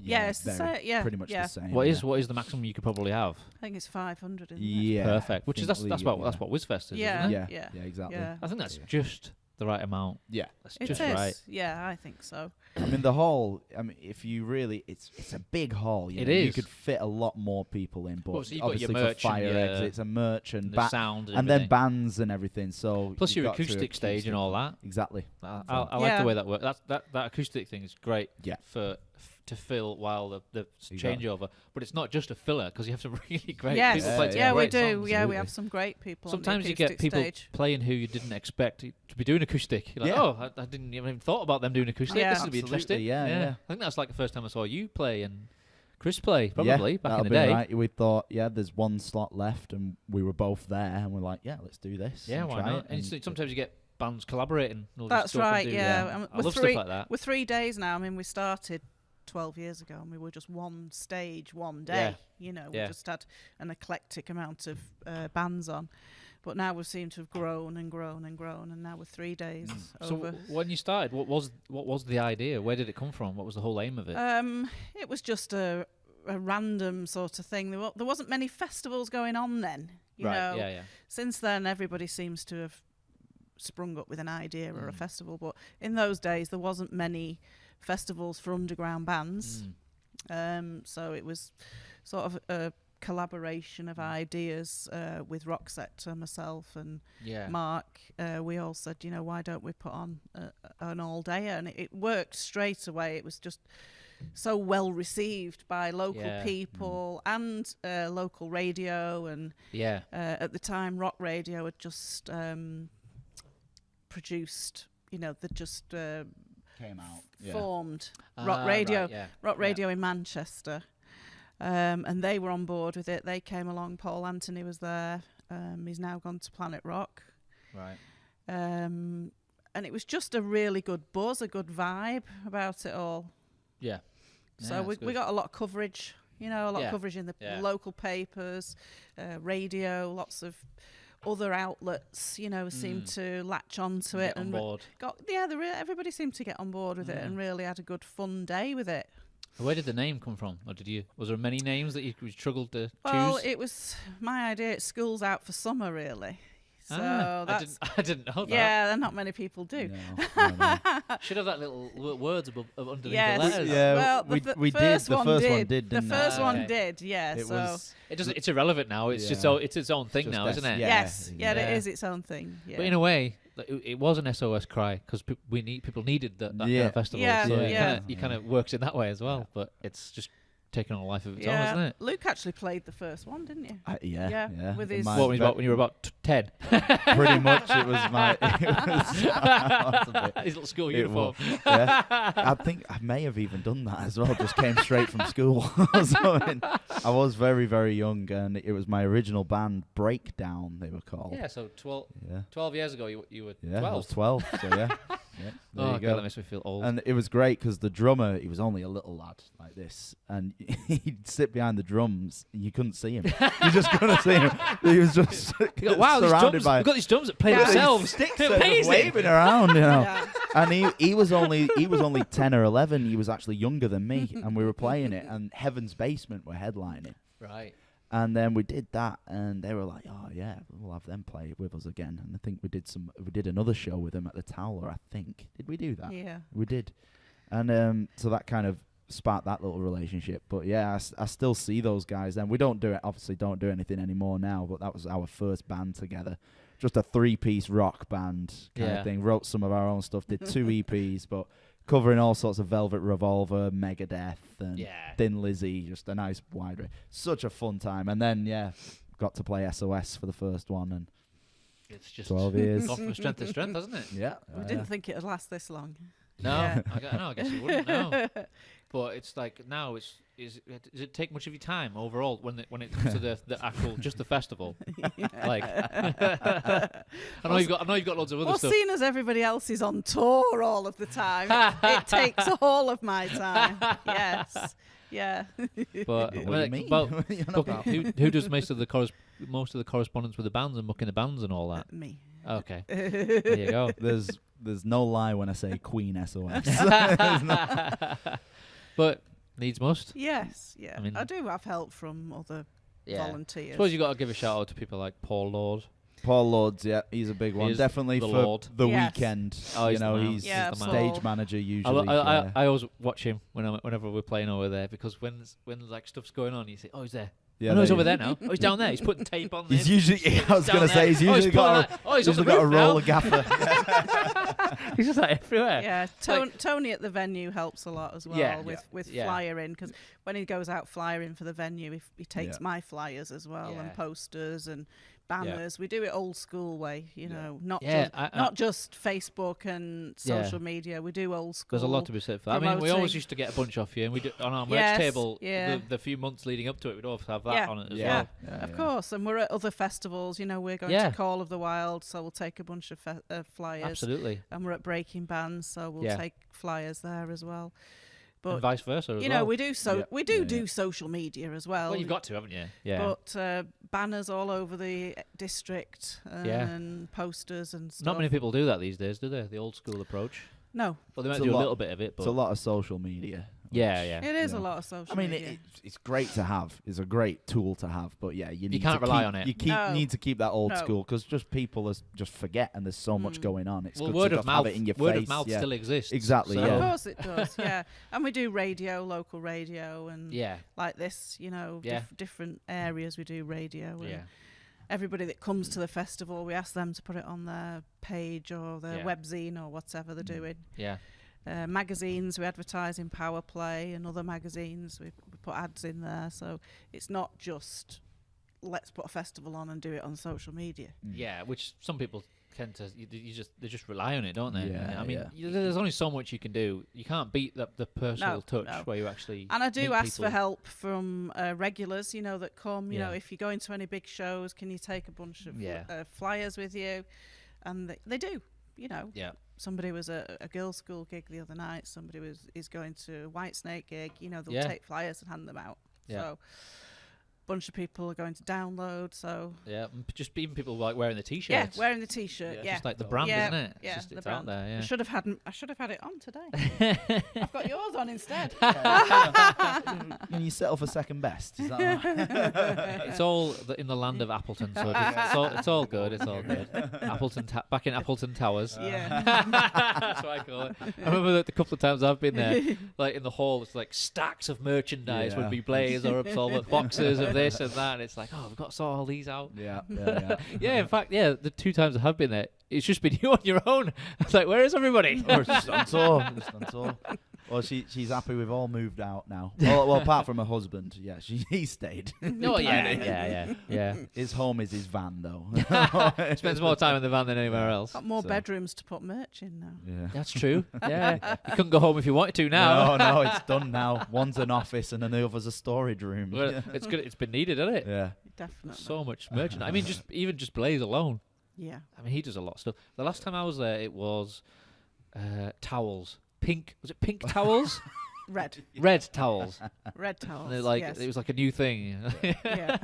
S5: It's
S3: pretty much the same.
S1: What is the maximum you could probably have?
S5: I think it's 500. Isn't
S3: it?
S1: Perfect. Which is that's what WizFest is, isn't it?
S3: Yeah, exactly.
S5: Yeah.
S1: I think that's just the right amount.
S3: Yeah,
S1: that's just right.
S5: Yeah, I think so.
S3: I mean, the hall. I mean, if you really, it's a big hall.
S1: It is.
S3: You could fit a lot more people in, but
S1: so you've
S3: obviously
S1: got your merch
S3: for fire exits and merch and
S1: the sound
S3: and then bands and everything. So
S1: plus your acoustic stage and all that.
S3: Exactly.
S1: I like the way that works. That acoustic thing is great.
S3: Yeah.
S1: To fill while the changeover, but it's not just a filler because you have some really great people
S5: play. We do.
S1: Songs.
S5: Yeah, we have some great people.
S1: Sometimes
S5: on the
S1: you get people
S5: stage.
S1: playing who you didn't expect to be doing acoustic. You're like, I didn't even thought about them doing acoustic. This would be interesting.
S3: Yeah.
S1: I think that's like the first time I saw you play and Chris play, probably back in the day.
S3: Right. We thought, there's one slot left, and we were both there, and we're like, let's do this.
S1: Yeah, why not? And sometimes you get bands collaborating.
S5: That's right. Yeah,
S1: I love stuff like that.
S5: We're 3 days now. I mean, we started 12 years ago, and we were just one stage, one day. We just had an eclectic amount of bands on, but now we seem to have grown and grown and grown, and now we're 3 days over.
S1: So when you started, what was the idea? Where did it come from? What was the whole aim of it?
S5: It was just a random sort of thing. There wasn't many festivals going on then. You know. Since then, everybody seems to have sprung up with an idea or a festival, but in those days there wasn't many festivals for underground bands. So it was sort of a collaboration of ideas with Rocksector, myself and Marc. We all said, why don't we put on an all-day? And it worked straight away. It was just so well received by local people and local radio, and at the time rock radio had just produced, that just
S3: came out,
S5: formed rock radio in Manchester, and they were on board with it. They came along. Paul Anthony was there. He's now gone to Planet Rock,
S1: right?
S5: And it was just a really good buzz, a good vibe about it all.
S1: Yeah.
S5: So we got a lot of coverage, a lot of coverage in the local papers, radio, lots of other outlets, seemed to latch onto it
S1: and board.
S5: Everybody seemed to get on board with it and really had a good fun day with it.
S1: Where did the name come from? Or was there many names that you struggled to choose?
S5: Well, it was my idea. It's school's out for summer, really. So
S1: I didn't know that.
S5: Yeah, not many people do.
S3: No.
S1: Should have that little words underneath the
S5: yes.
S1: letters.
S3: Yeah,
S5: well,
S3: we did. The first one did.
S5: The first one did. Yeah.
S1: It's irrelevant now. It's just it's its own thing now, isn't it?
S5: Yes. Yeah, it is its own thing. Yeah.
S1: But in a way, it was an SOS cry because people needed that kind of festival.
S5: Yeah.
S1: So it kind of works in that way as well. But it's just taken on a life of its own, isn't it?
S5: Luke actually played the first one, didn't you?
S3: Yeah.
S5: With his
S1: when you were about 10?
S3: Pretty much, it was my.
S1: His little school uniform.
S3: I think I may have even done that as well. Just came straight from school. I was very, very young, and it was my original band, Breakdown. They were called.
S1: Yeah, so 12 years ago, you were 12.
S3: Yeah, I was 12. So yeah. There you go.
S1: That makes me feel old.
S3: And it was great because the drummer, he was only a little lad like this, and he'd sit behind the drums, and you couldn't see him. You just couldn't see him. He was just surrounded by.
S1: We've got these drums that play themselves.
S3: Sticks waving around, And he was only 10 or 11. He was actually younger than me, and we were playing it. And Heaven's Basement were headlining.
S1: Right.
S3: And then we did that, and they were like, "Oh yeah, we'll have them play it with us again." And I think we did another show with them at the Towler. I think did we do that?
S5: Yeah,
S3: we did. And so that kind of sparked that little relationship. But yeah, I still see those guys, and we don't do anything anymore now. But that was our first band together, just a 3-piece rock band kind of thing. Wrote some of our own stuff, did 2 EPs, but covering all sorts of Velvet Revolver, Megadeth, and Thin Lizzy, just a nice wide range. Such a fun time. And then, got to play SOS for the first one, and
S1: it's just
S3: 12 years.
S1: Gone from strength to strength, hasn't it?
S3: Yeah.
S5: We didn't think it would last this long.
S1: No, I guess you wouldn't know. But it's like now, does it take much of your time overall when it comes to the actual just the festival? Like, I know you've got loads of other stuff.
S5: Well, seeing as everybody else is on tour all of the time, it takes all of my time. Yes, yeah.
S1: But who does most of the correspondence with the bands and booking the bands and all that?
S5: Me.
S1: Okay, there you go.
S3: There's no lie when I say Queen SOS.
S1: But needs must.
S5: Yes, yeah. I do have help from other volunteers.
S1: I suppose you got to give a shout out to people like Paul Lord.
S3: Paul Lord's, he's a big one. Definitely for the weekend.
S1: Oh,
S3: he's the stage manager usually.
S1: I always watch him whenever we're playing over there, because when like stuff's going on, you say, "Oh, he's there." Yeah, he's over there now. Oh, he's down there. He's putting tape on.
S3: He's usually. I was going to say he's usually got a roller gaffer.
S1: He's just like everywhere.
S5: Yeah, Tony at the venue helps a lot as well with flyering, because when he goes out flyering for the venue, he takes my flyers as well and posters and banners. We do it old school way, not just Facebook and social media. We do old school.
S1: There's a lot to be said for that. I mean, we always used to get a bunch off you, and we do on our merch table. The few months leading up to it, we'd always have that on it as well.
S5: Of course, and we're at other festivals. We're going to Call of the Wild, so we'll take a bunch of flyers.
S1: Absolutely.
S5: And we're at Breaking Bands, so we'll take flyers there as well. But
S1: and vice versa as well.
S5: We do do social media as well.
S1: Well, you've got to, haven't you? Yeah.
S5: But banners all over the district and posters and stuff.
S1: Not many people do that these days, do they? The old school approach.
S5: No.
S1: Well, they might do a little bit of it, but
S3: it's a lot of social media.
S1: Yeah.
S5: It is a lot of social media.
S3: I mean, it's great to have. It's a great tool to have, but you
S1: can't rely on it.
S3: You need to keep that old school, because just people just forget, and there's so much going on. It's good
S1: word
S3: to
S1: of mouth,
S3: have it in your face.
S1: Word of mouth still exists.
S3: Exactly.
S1: So.
S5: Of course it does. Yeah, and we do local radio, and like this, different areas we do radio. And everybody that comes to the festival, we ask them to put it on their page or their webzine or whatever they're doing.
S1: Yeah.
S5: magazines. We advertise in Power Play and other magazines. We put ads in there, so it's not just let's put a festival on and do it on social media.
S1: Yeah, which some people tend to they just rely on it, don't they?
S3: Yeah,
S1: I mean, there's only so much you can do. You can't beat the personal touch where you actually.
S5: And I do ask
S1: people.
S5: for help from regulars, that come. You know, if you go into any big shows, can you take a bunch of flyers with you? And they do.
S1: Yeah.
S5: Somebody was a girls' school gig the other night. Somebody is going to a Whitesnake gig. They'll take flyers and hand them out.
S1: Yeah.
S5: So. Bunch of people are going to download, so
S1: just even people like wearing the t-shirt.
S5: Yeah, wearing the t-shirt. Yeah,
S1: just like the brand, isn't it?
S5: Yeah,
S1: it's out there. Yeah.
S5: I should have had it on today. I've got yours on instead.
S3: Can you settle for second best? Is that right?
S1: It's all in the land of Appleton, so it's all good. It's all good. Appleton, back in Appleton Towers.
S5: Yeah,
S1: that's what I call it. I remember that the couple of times I've been there, like in the hall, it's like stacks of merchandise would be Blaze or Absolva boxes of this and that, and it's like, we've got to sort all these out.
S3: Yeah.
S1: In fact, the 2 times I have been there, it's just been you on your own. It's like, where is everybody?
S3: Just on tour. Well, she's happy we've all moved out now. Well, apart from her husband, he stayed.
S1: Oh yeah.
S3: His home is his van, though.
S1: Spends more time in the van than anywhere else.
S5: Got more bedrooms to put merch in now.
S3: Yeah,
S1: that's true. Yeah, you couldn't go home if you wanted to now.
S3: No, it's done now. One's an office and the other's a storage room.
S1: Well, it's good. It's been needed, hasn't it?
S3: Yeah,
S5: definitely.
S1: So much merchandise. I mean, just Blaze alone.
S5: Yeah.
S1: I mean, he does a lot of stuff. The last time I was there, it was towels. Was it pink towels?
S5: Red
S1: towels.
S5: Red towels.
S1: It was like a new thing.
S5: Yeah.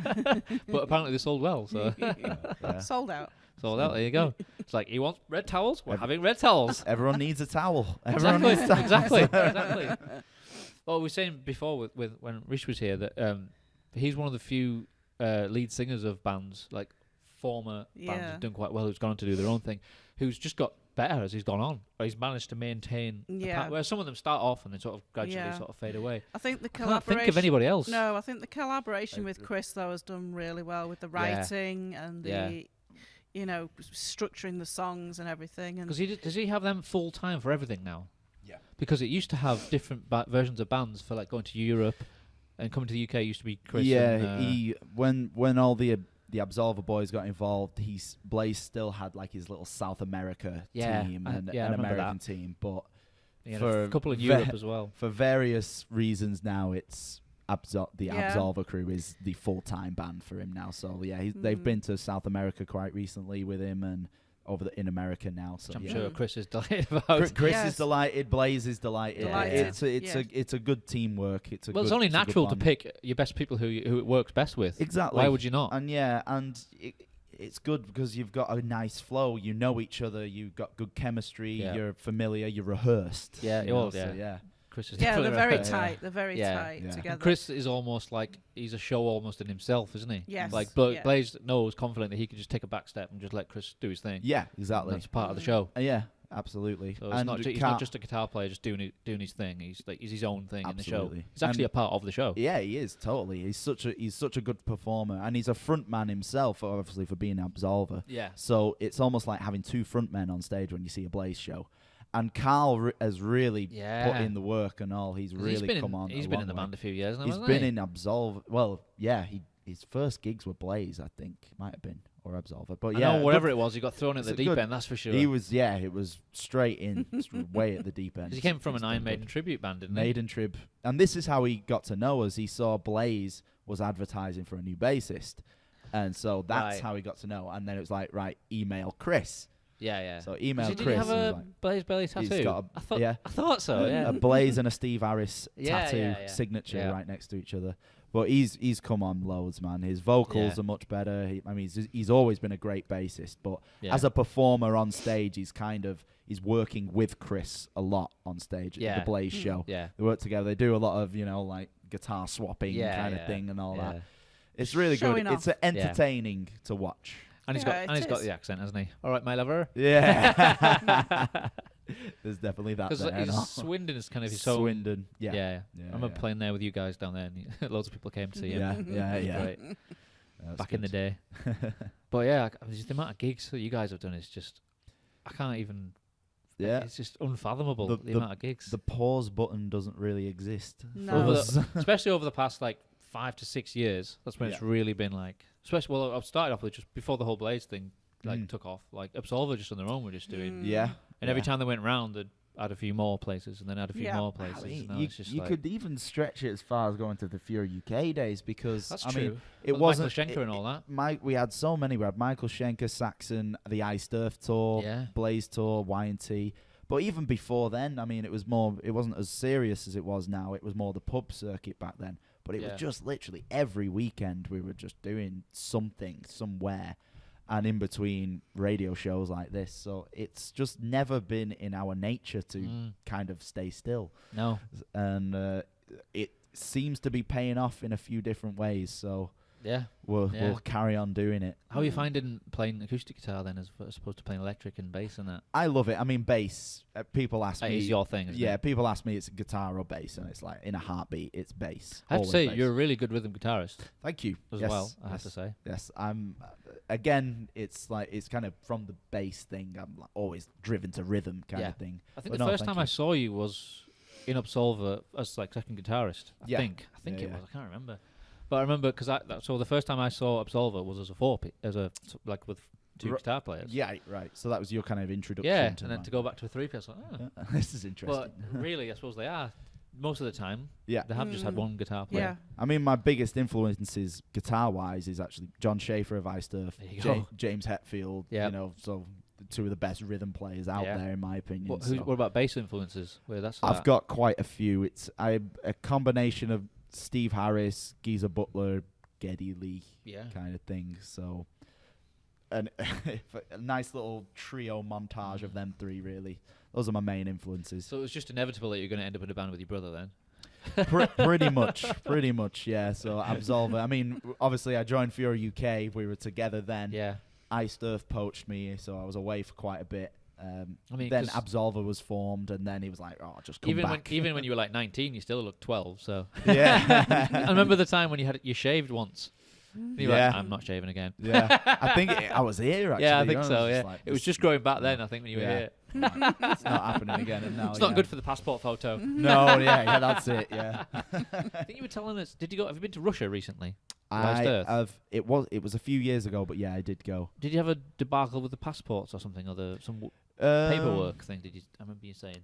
S1: But apparently they sold well. So
S5: sold out.
S1: Sold out. There you go. It's like, you want red towels? We're having red towels.
S3: Everyone needs a towel.
S1: Exactly. Well, we were saying before with when Rishi was here that he's one of the few lead singers of bands, like former bands who've done quite well, who's gone on to do their own thing, who's just got better as he's gone on. Or he's managed to maintain where some of them start off and then sort of gradually sort of fade away.
S5: I think the
S1: collaboration. I can't think of anybody else.
S5: No, I think the collaboration with Chris though has done really well with the writing and the structuring the songs and everything. Because
S1: does he have them full time for everything now?
S3: Yeah.
S1: Because it used to have different versions of bands for like going to Europe and coming to the UK. Used to be Chris.
S3: Yeah,
S1: and,
S3: when all the Absolva boys got involved, Blaze still had like his little South America team and an American team, but
S1: for a couple in Europe as well.
S3: For various reasons now, it's the Absolva crew is the full-time band for him now. So they've been to South America quite recently with him and in America now. So
S1: I'm sure Chris is delighted about.
S3: Chris is delighted. Blaze is delighted. It's a good teamwork. It's
S1: only natural to pick your best people who it works best with.
S3: Exactly.
S1: Why would you not?
S3: And it's good because you've got a nice flow. You know each other. You've got good chemistry. You're familiar. You're rehearsed. Chris is
S5: they're very tight. They're very tight together.
S1: And Chris is almost like he's a show almost in himself, isn't he?
S5: Yes.
S1: Like Blaze knows confident that he can just take a back step and just let Chris do his thing.
S3: Yeah, exactly.
S1: That's part of the show.
S3: Yeah, absolutely.
S1: So he's not just a guitar player just doing his thing. He's his own thing in the show. He's actually a part of the show.
S3: Yeah, he is totally. He's such a good performer, and he's a front man himself, obviously for being Absolva.
S1: Yeah.
S3: So it's almost like having two front men on stage when you see a Blaze show. And Carl has really put in the work and all. He's really come on.
S1: He's been in the band a few years now,
S3: He's been in Absolva. Well, yeah, his first gigs were Blaze, I think. Might have been. Or Absolva. But
S1: whatever it was, he got thrown at the deep end, that's for sure.
S3: He was, it was straight in, way at the deep end.
S1: He came from an Iron Maiden tribute band, didn't he?
S3: Maiden trib. And this is how he got to know us. He saw Blaze was advertising for a new bassist. And so that's how he got to know. And then it was like, right, email Chris.
S1: Yeah.
S3: So email Chris.
S1: Did he have a Blaze Bayley tattoo? I thought so. Yeah.
S3: A Blaze and a Steve Harris tattoo signature right next to each other. But he's come on loads, man. His vocals are much better. He's always been a great bassist. But as a performer on stage, he's working with Chris a lot on stage at the Blaze show.
S1: Yeah.
S3: They work together. They do a lot of like guitar swapping kind of thing and all that. It's really good. It's entertaining to watch.
S1: And he's got the accent, hasn't he? All right, my lover.
S3: Yeah. There's definitely that there.
S1: Because Swindon is kind of his own.
S3: Swindon,
S1: I remember playing there with you guys down there, and loads of people came to see you.
S3: Yeah.
S1: Back in the day. But the amount of gigs that you guys have done is just, I can't even
S3: Yeah.
S1: It's just unfathomable, the amount of gigs.
S3: The pause button doesn't really exist.
S5: No.
S1: Especially over the past, like, 5 to 6 years. That's when it's really been, like... Especially, well, I've started off with just before the whole Blaze thing, like, took off. Like, Absolva just on their own were just doing...
S3: Yeah.
S1: And every time they went round, they'd add a few more places, and then add a few more places.
S3: I mean,
S1: it's just
S3: you could even stretch it as far as going to the Fury UK days, because
S1: that's
S3: I
S1: true.
S3: mean, it wasn't
S1: Michael Schenker and all that.
S3: We had so many. We had Michael Schenker, Saxon, the Iced Earth tour, Blaze tour, Y&T. But even before then, I mean, it wasn't as serious as it was now. It was more the pub circuit back then. But it was just literally every weekend we were just doing something somewhere. And in between radio shows like this. So it's just never been in our nature to kind of stay still.
S1: No.
S3: And it seems to be paying off in a few different ways. So we'll carry on doing it.
S1: How are you finding playing acoustic guitar then, as opposed to playing electric and bass and that?
S3: I love it. I mean, bass. People ask me.
S1: It's your thing, isn't it?
S3: People ask me it's guitar or bass, and it's like in a heartbeat, it's bass.
S1: I have to say,
S3: bass.
S1: you're a really good rhythm guitarist.
S3: Thank you.
S1: As well, I have to say.
S3: Yes, I'm. Again, it's kind of from the bass thing. I'm like always driven to rhythm kind of thing.
S1: I think the first time I saw you was in Absolva as like second guitarist. I think it was. I can't remember. But I remember because so the first time I saw Absolva was like with two guitar players.
S3: Yeah, right. So that was your kind of introduction.
S1: Yeah,
S3: to
S1: and then to go back to a 3-piece, like,
S3: this is interesting.
S1: But really, I suppose they are most of the time.
S3: Yeah,
S1: they have just had one guitar player.
S5: Yeah.
S3: I mean, my biggest influences guitar-wise is actually John Schaefer of Iced Earth, James Hetfield. You know, so two of the best rhythm players out there, in my opinion.
S1: What about bass influences?
S3: I've got quite a few. It's a combination of Steve Harris, Geezer Butler, Geddy Lee, kind of thing. So, a nice little trio montage of them three. Really, those are my main influences.
S1: So it was just inevitable that you're going to end up in a band with your brother, then.
S3: Pretty much, yeah. So Absolva. I mean, obviously, I joined Fury UK. We were together then.
S1: Yeah.
S3: Iced Earth poached me, so I was away for quite a bit.
S1: I mean,
S3: then Absolva was formed, and then he was like, "Oh, just come back."
S1: Even when you were like 19, you still looked 12. So
S3: yeah.
S1: I remember the time when you shaved once. You were like, I'm not shaving again.
S3: Yeah, I think I was here actually.
S1: Yeah, I think so. Yeah, it was just growing back then. I think when you were here.
S3: It's not happening again. And now
S1: it's not good for the passport photo.
S3: No, yeah, that's it. Yeah.
S1: I think you were telling us. Have you been to Russia recently?
S3: It was a few years ago, but yeah, I did go.
S1: Did you have a debacle with the passports or something, or some paperwork thing? I remember you saying?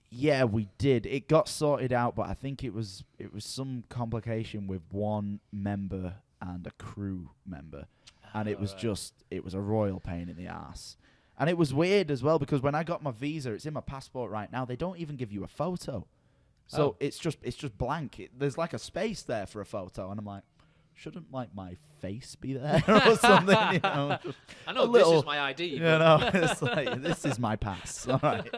S3: Yeah, we did. It got sorted out, but I think it was some complication with one member and a crew member, and it was a royal pain in the ass. And it was weird as well, because when I got my visa, it's in my passport right now. They don't even give you a photo, so it's just blank. There's like a space there for a photo, and I'm like, shouldn't like my face be there or something? You know,
S1: I know this is my ID.
S3: You know, it's like this is my pass. All right.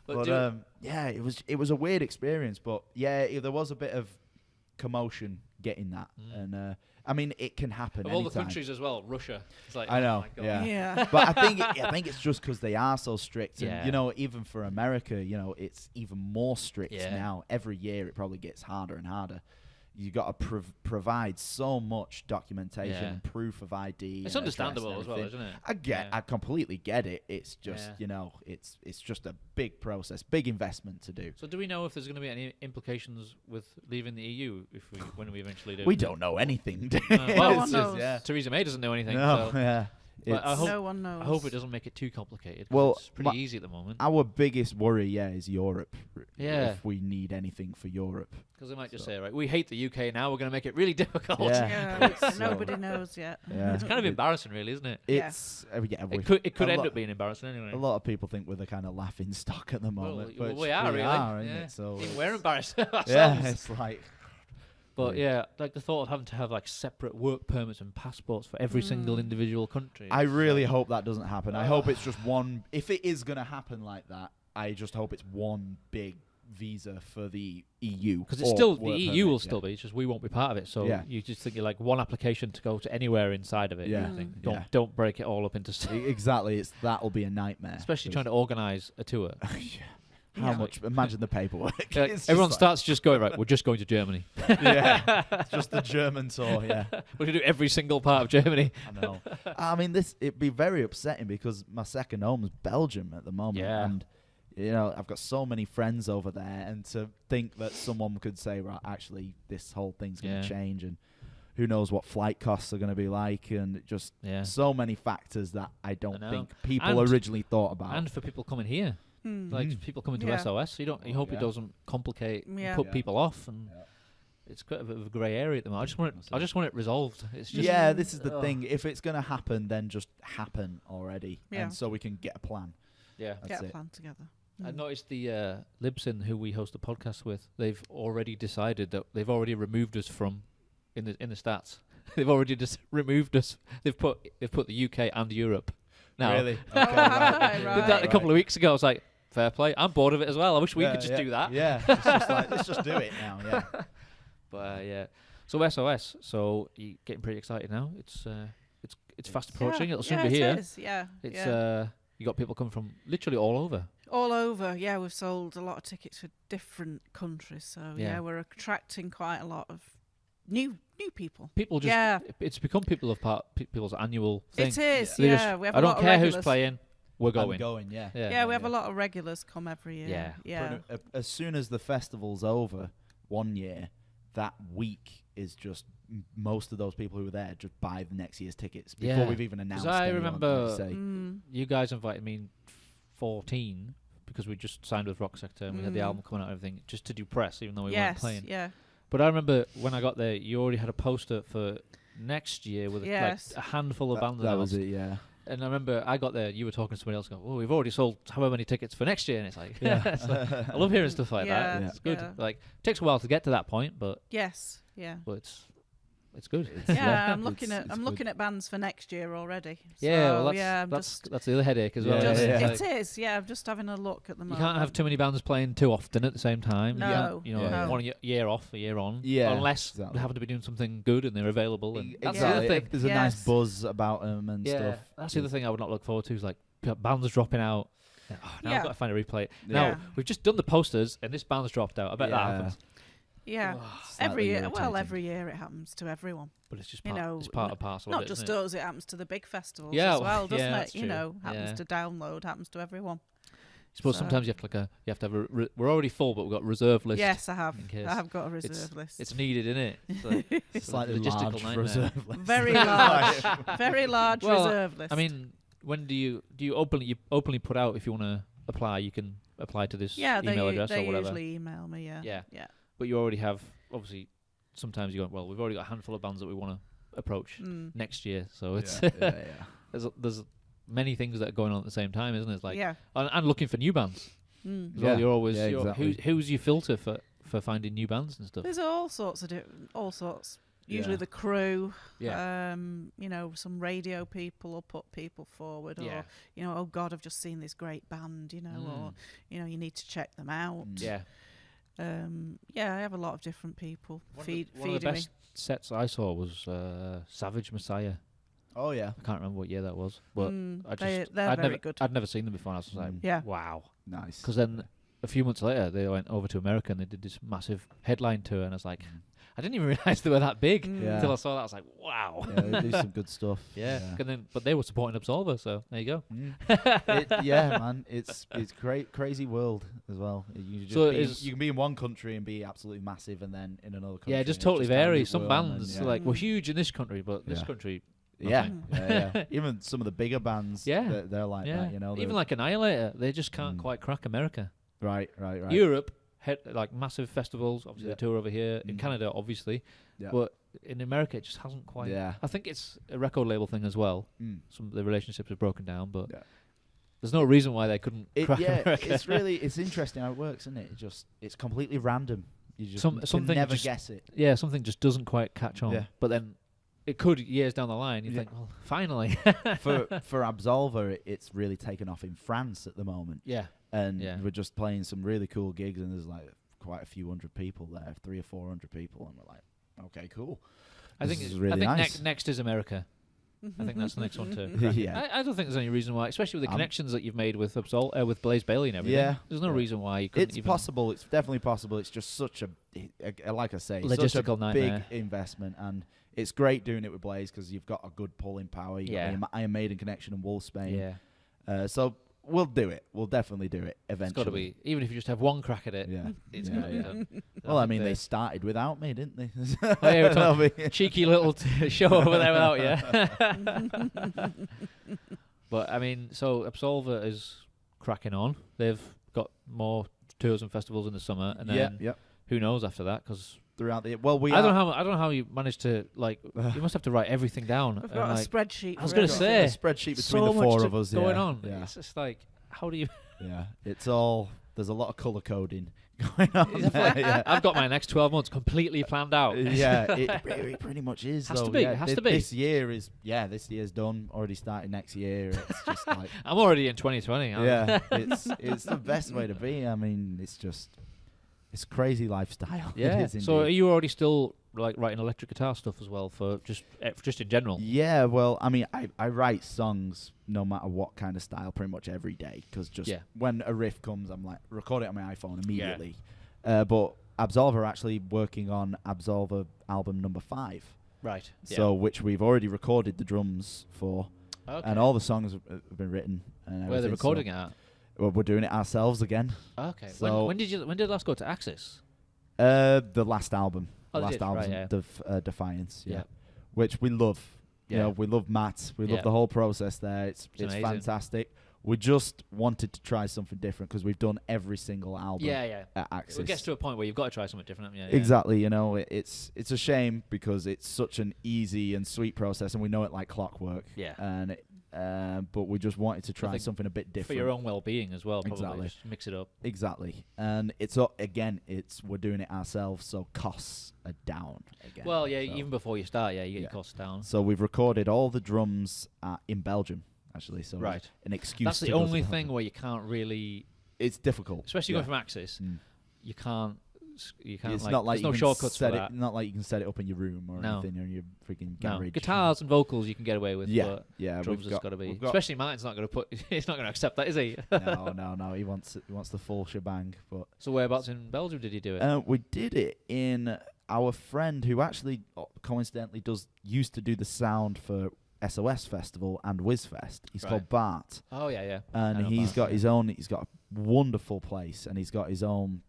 S3: But yeah, it was a weird experience, but yeah, there was a bit of commotion getting that, and I mean, it can happen.
S1: Of all the countries as well, Russia. It's like,
S3: I know,
S1: oh my God.
S5: Yeah.
S3: But I think it's just because they are so strict. And,
S1: Yeah.
S3: you know, even for America, you know, it's even more strict now. Every year, it probably gets harder and harder. You got to provide so much documentation and proof of ID.
S1: It's understandable as well, isn't it?
S3: I completely get it. It's just you know, it's just a big process, big investment to do.
S1: So do we know if there's going to be any implications with leaving the EU when we eventually do?
S3: We don't know anything.
S1: Well,
S5: no one knows.
S1: Theresa May doesn't know anything.
S3: No,
S1: so.
S3: yeah.
S5: No one knows.
S1: I hope it doesn't make it too complicated.
S3: Well,
S1: it's pretty easy at the moment.
S3: Our biggest worry, is Europe.
S1: Yeah.
S3: If we need anything for Europe.
S1: Because they might just say, right, we hate the UK now, we're going to make it really difficult.
S5: Yeah, nobody knows yet.
S3: Yeah.
S1: It's kind of embarrassing, really, isn't it?
S3: It's
S1: it could end up being embarrassing anyway.
S3: A lot of people think we're the kind of laughing stock at the moment.
S1: Well, we are, really.
S3: Isn't it? So
S1: we're embarrassed ourselves.
S3: Yeah, it's like...
S1: But yeah, like the thought of having to have like separate work permits and passports for every single individual country.
S3: I really hope that doesn't happen. I hope it's just one. If it is going to happen like that, I just hope it's one big visa for the EU.
S1: Because it's still the EU will still be. It's just we won't be part of it. So you just think you're like one application to go to anywhere inside of it.
S3: Yeah.
S1: Don't break it all up into.
S3: Exactly. That'll be a nightmare.
S1: Especially trying to organise a tour.
S3: How much? Imagine the paperwork.
S1: Everyone starts just going, right, we're just going to Germany.
S3: Yeah, just the German tour, yeah.
S1: We're going to do every single part of Germany.
S3: I know. I mean, it'd be very upsetting because my second home's Belgium at the moment.
S1: Yeah.
S3: And I've got so many friends over there, and to think that someone could say, right, actually, this whole thing's going to change, and who knows what flight costs are going to be like, and just so many factors that I don't think people originally thought about.
S1: And for people coming here, like people coming to SOS, you hope it doesn't complicate, and put people off, and it's quite a bit of a grey area at the moment. I just want it resolved. It's just
S3: this is the thing. If it's going to happen, then just happen already, and so we can get a plan.
S5: Yeah, get a plan together.
S1: I noticed the Libsyn, who we host a podcast with, they've already decided that they've already removed us from in the stats. They've already just removed us. They've put the UK and Europe. Now,
S3: really?
S1: Okay, right. Did that a couple of weeks ago. I was like, fair play. I'm bored of it as well. I wish we could just do that.
S3: Yeah, it's just like, let's just do it now. Yeah.
S1: But so SOS. So you're getting pretty excited now. It's fast approaching. It'll soon be here.
S5: It is. Yeah.
S1: It's you got people coming from literally all over.
S5: All over. Yeah, we've sold a lot of tickets for different countries. So we're attracting quite a lot of new people.
S1: People just it's become people's annual thing.
S5: It is. We have
S1: I don't care who's playing. We're going.
S3: I'm going. Yeah.
S5: We have a lot of regulars come every year. Yeah.
S3: As soon as the festival's over, one year, that week is just most of those people who were there just buy the next year's tickets before we've even announced.
S1: I remember you guys invited me in 2014 because we just signed with Rocksector and we had the album coming out and everything just to do press, even though we weren't playing.
S5: Yeah.
S1: But I remember when I got there, you already had a poster for next year with like a handful of bands.
S3: That was it, yeah.
S1: And I remember I got there, you were talking to somebody else, well, we've already sold however many tickets for next year. And it's like, I love hearing stuff like that. It's good. Like, it takes a while to get to that point, but but it's good.
S5: I'm looking at bands for next year already.
S1: So that's the other headache as well.
S5: It is. Yeah, I'm just having a look at the moment.
S1: You can't have too many bands playing too often at the same time.
S5: No,
S1: one year off, a year on.
S3: Yeah,
S1: unless they happen to be doing something good and they're available. And
S3: that's the other thing. There's a nice buzz about them and stuff.
S1: That's the other thing I would not look forward to is like bands dropping out. Now I've got to find a replay. Now we've just done the posters and this band's dropped out. I bet that happens.
S5: Yeah, every year. Well, every year it happens to everyone.
S1: But it's just it's part of parcel.
S5: Not just us; it happens to the big festivals
S1: as
S5: well, doesn't it? Happens to Download, happens to everyone.
S1: I suppose sometimes you have to have we're already full, but we've got a reserve list.
S5: Yes, I have. I have got a reserve list.
S1: It's needed, isn't it?
S3: It's like a logistical large reserve list.
S5: Very large, very large reserve list.
S1: I mean, when do you openly put out if you want to apply? You can apply to this email address or whatever.
S5: They usually email me. Yeah.
S1: But you already have, obviously, sometimes you go, well, we've already got a handful of bands that we want to approach next year. So it's there's many things that are going on at the same time, isn't it? It's like and looking for new bands. Well, you're always exactly. Who's your filter for finding new bands and stuff?
S5: There's all sorts. Usually the crew, some radio people will put people forward, or oh God, I've just seen this great band, or you need to check them out. I have a lot of different people feeding me.
S1: One of the best sets I saw was Savage Messiah.
S3: Oh yeah,
S1: I can't remember what year that was, but
S5: they're very good.
S1: I'd never seen them before. I was like, wow,
S3: nice.
S1: Because then a few months later, they went over to America and they did this massive headline tour, and I was like, I didn't even realize they were that big until I saw that. I was like, wow.
S3: Yeah, they do some good stuff.
S1: But they were supporting Absolva, so there you go.
S3: Man, it's crazy world as well. You can be in one country and be absolutely massive, and then in another country.
S1: Yeah, it just totally varies. Some bands were huge in this country, but this country.
S3: Even some of the bigger bands, they're like that.
S1: Even like Annihilator, they just can't quite crack America.
S3: Right.
S1: Europe. Like massive festivals, obviously the tour over here in Canada, obviously, but in America it just hasn't quite. I think it's a record label thing as well. Some of the relationships have broken down, but there's no reason why they couldn't crack America.
S3: It's interesting how it works, isn't it? It's completely random. You just can never guess it.
S1: Yeah, something just doesn't quite catch on. But then it could years down the line. You think, well, finally.
S3: For Absolva, it's really taken off in France at the moment. And we're just playing some really cool gigs, and there's like quite a few hundred people there, 300 or 400 people, and we're like, okay, cool.
S1: I think nice. Next is America. I think that's the next one too. I don't think there's any reason why, especially with the connections that you've made with with Blaze Bayley and everything. There's no reason why you couldn't.
S3: It's possible. It's definitely possible. It's just such a like I say,
S1: logistical
S3: such a
S1: nightmare.
S3: Big investment, and it's great doing it with Blaze because you've got a good pulling power. You got the Iron Maiden connection and Wolfsbane. So we'll do it. We'll definitely do it eventually.
S1: It's got to be. Even if you just have one crack at it,
S3: Yeah.
S1: it's got to be done.
S3: Well, I mean, they started without me, didn't they?
S1: Oh, yeah, we're cheeky little show over there without you. But, I mean, so Absolva is cracking on. They've got more tours and festivals in the summer, and then who knows after that, because...
S3: Throughout the well,
S1: I don't know how you managed to you must have to write everything down.
S5: We've got a spreadsheet.
S1: I was going to say
S3: a spreadsheet between the four of us
S1: going on.
S3: Yeah.
S1: It's just like, how do you?
S3: Yeah, it's all. There's a lot of color coding going on. There,
S1: I've got my next 12 months completely planned out.
S3: Yeah, it pretty much is.
S1: Has to be. It has to be.
S3: This year's done. Already started next year. It's just like
S1: I'm already in 2020.
S3: Yeah, it's the best way to be. I mean, it's a crazy lifestyle.
S1: Yeah. So are you already still like writing electric guitar stuff as well for just in general?
S3: Yeah. Well, I mean, I write songs no matter what kind of style pretty much every day, because when a riff comes, I'm like record it on my iPhone immediately. Yeah. But Absolva are actually working on Absolva album number 5.
S1: Right.
S3: So which we've already recorded the drums for, and all the songs have been written. And
S1: where are they recording it at?
S3: Well, we're doing it ourselves again.
S1: Okay.
S3: So
S1: when did it last go to Axis?
S3: The last album.
S1: Right,
S3: Defiance.
S1: Yeah.
S3: Which we love.
S1: Yeah.
S3: You know, we love Matt. We love the whole process there. It's fantastic. We just wanted to try something different because we've done every single album at Axis.
S1: It gets to a point where you've got to try something different. Yeah.
S3: Exactly. You know, it's a shame because it's such an easy and sweet process, and we know it like clockwork.
S1: Yeah.
S3: And but we just wanted to try something a bit different
S1: for your own well-being as well. Probably.
S3: Exactly.
S1: Just mix it up.
S3: Exactly. And we're doing it ourselves, so costs are down again.
S1: Well, yeah. Even before you start, you get your costs down.
S3: So we've recorded all the drums in Belgium, actually. So an excuse.
S5: That's
S1: the only thing where you can't really.
S3: It's difficult,
S1: especially going from Axis. You can't.
S3: It's
S1: like,
S3: not like
S1: there's no shortcuts for that.
S3: Not like you can set it up in your room or anything, or in your freaking garage.
S1: Guitars and vocals you can get away with.
S3: Yeah,
S1: but drums has got to be. Especially Martin's not going to put. He's not going to accept that, is he?
S3: No. He wants the full shebang. But
S1: so whereabouts in Belgium did you do it?
S3: We did it in our friend who actually coincidentally used to do the sound for SOS Festival and Whizfest. He's called Bart.
S1: Oh yeah.
S3: And he's got his own. He's got a wonderful place, and he's got his own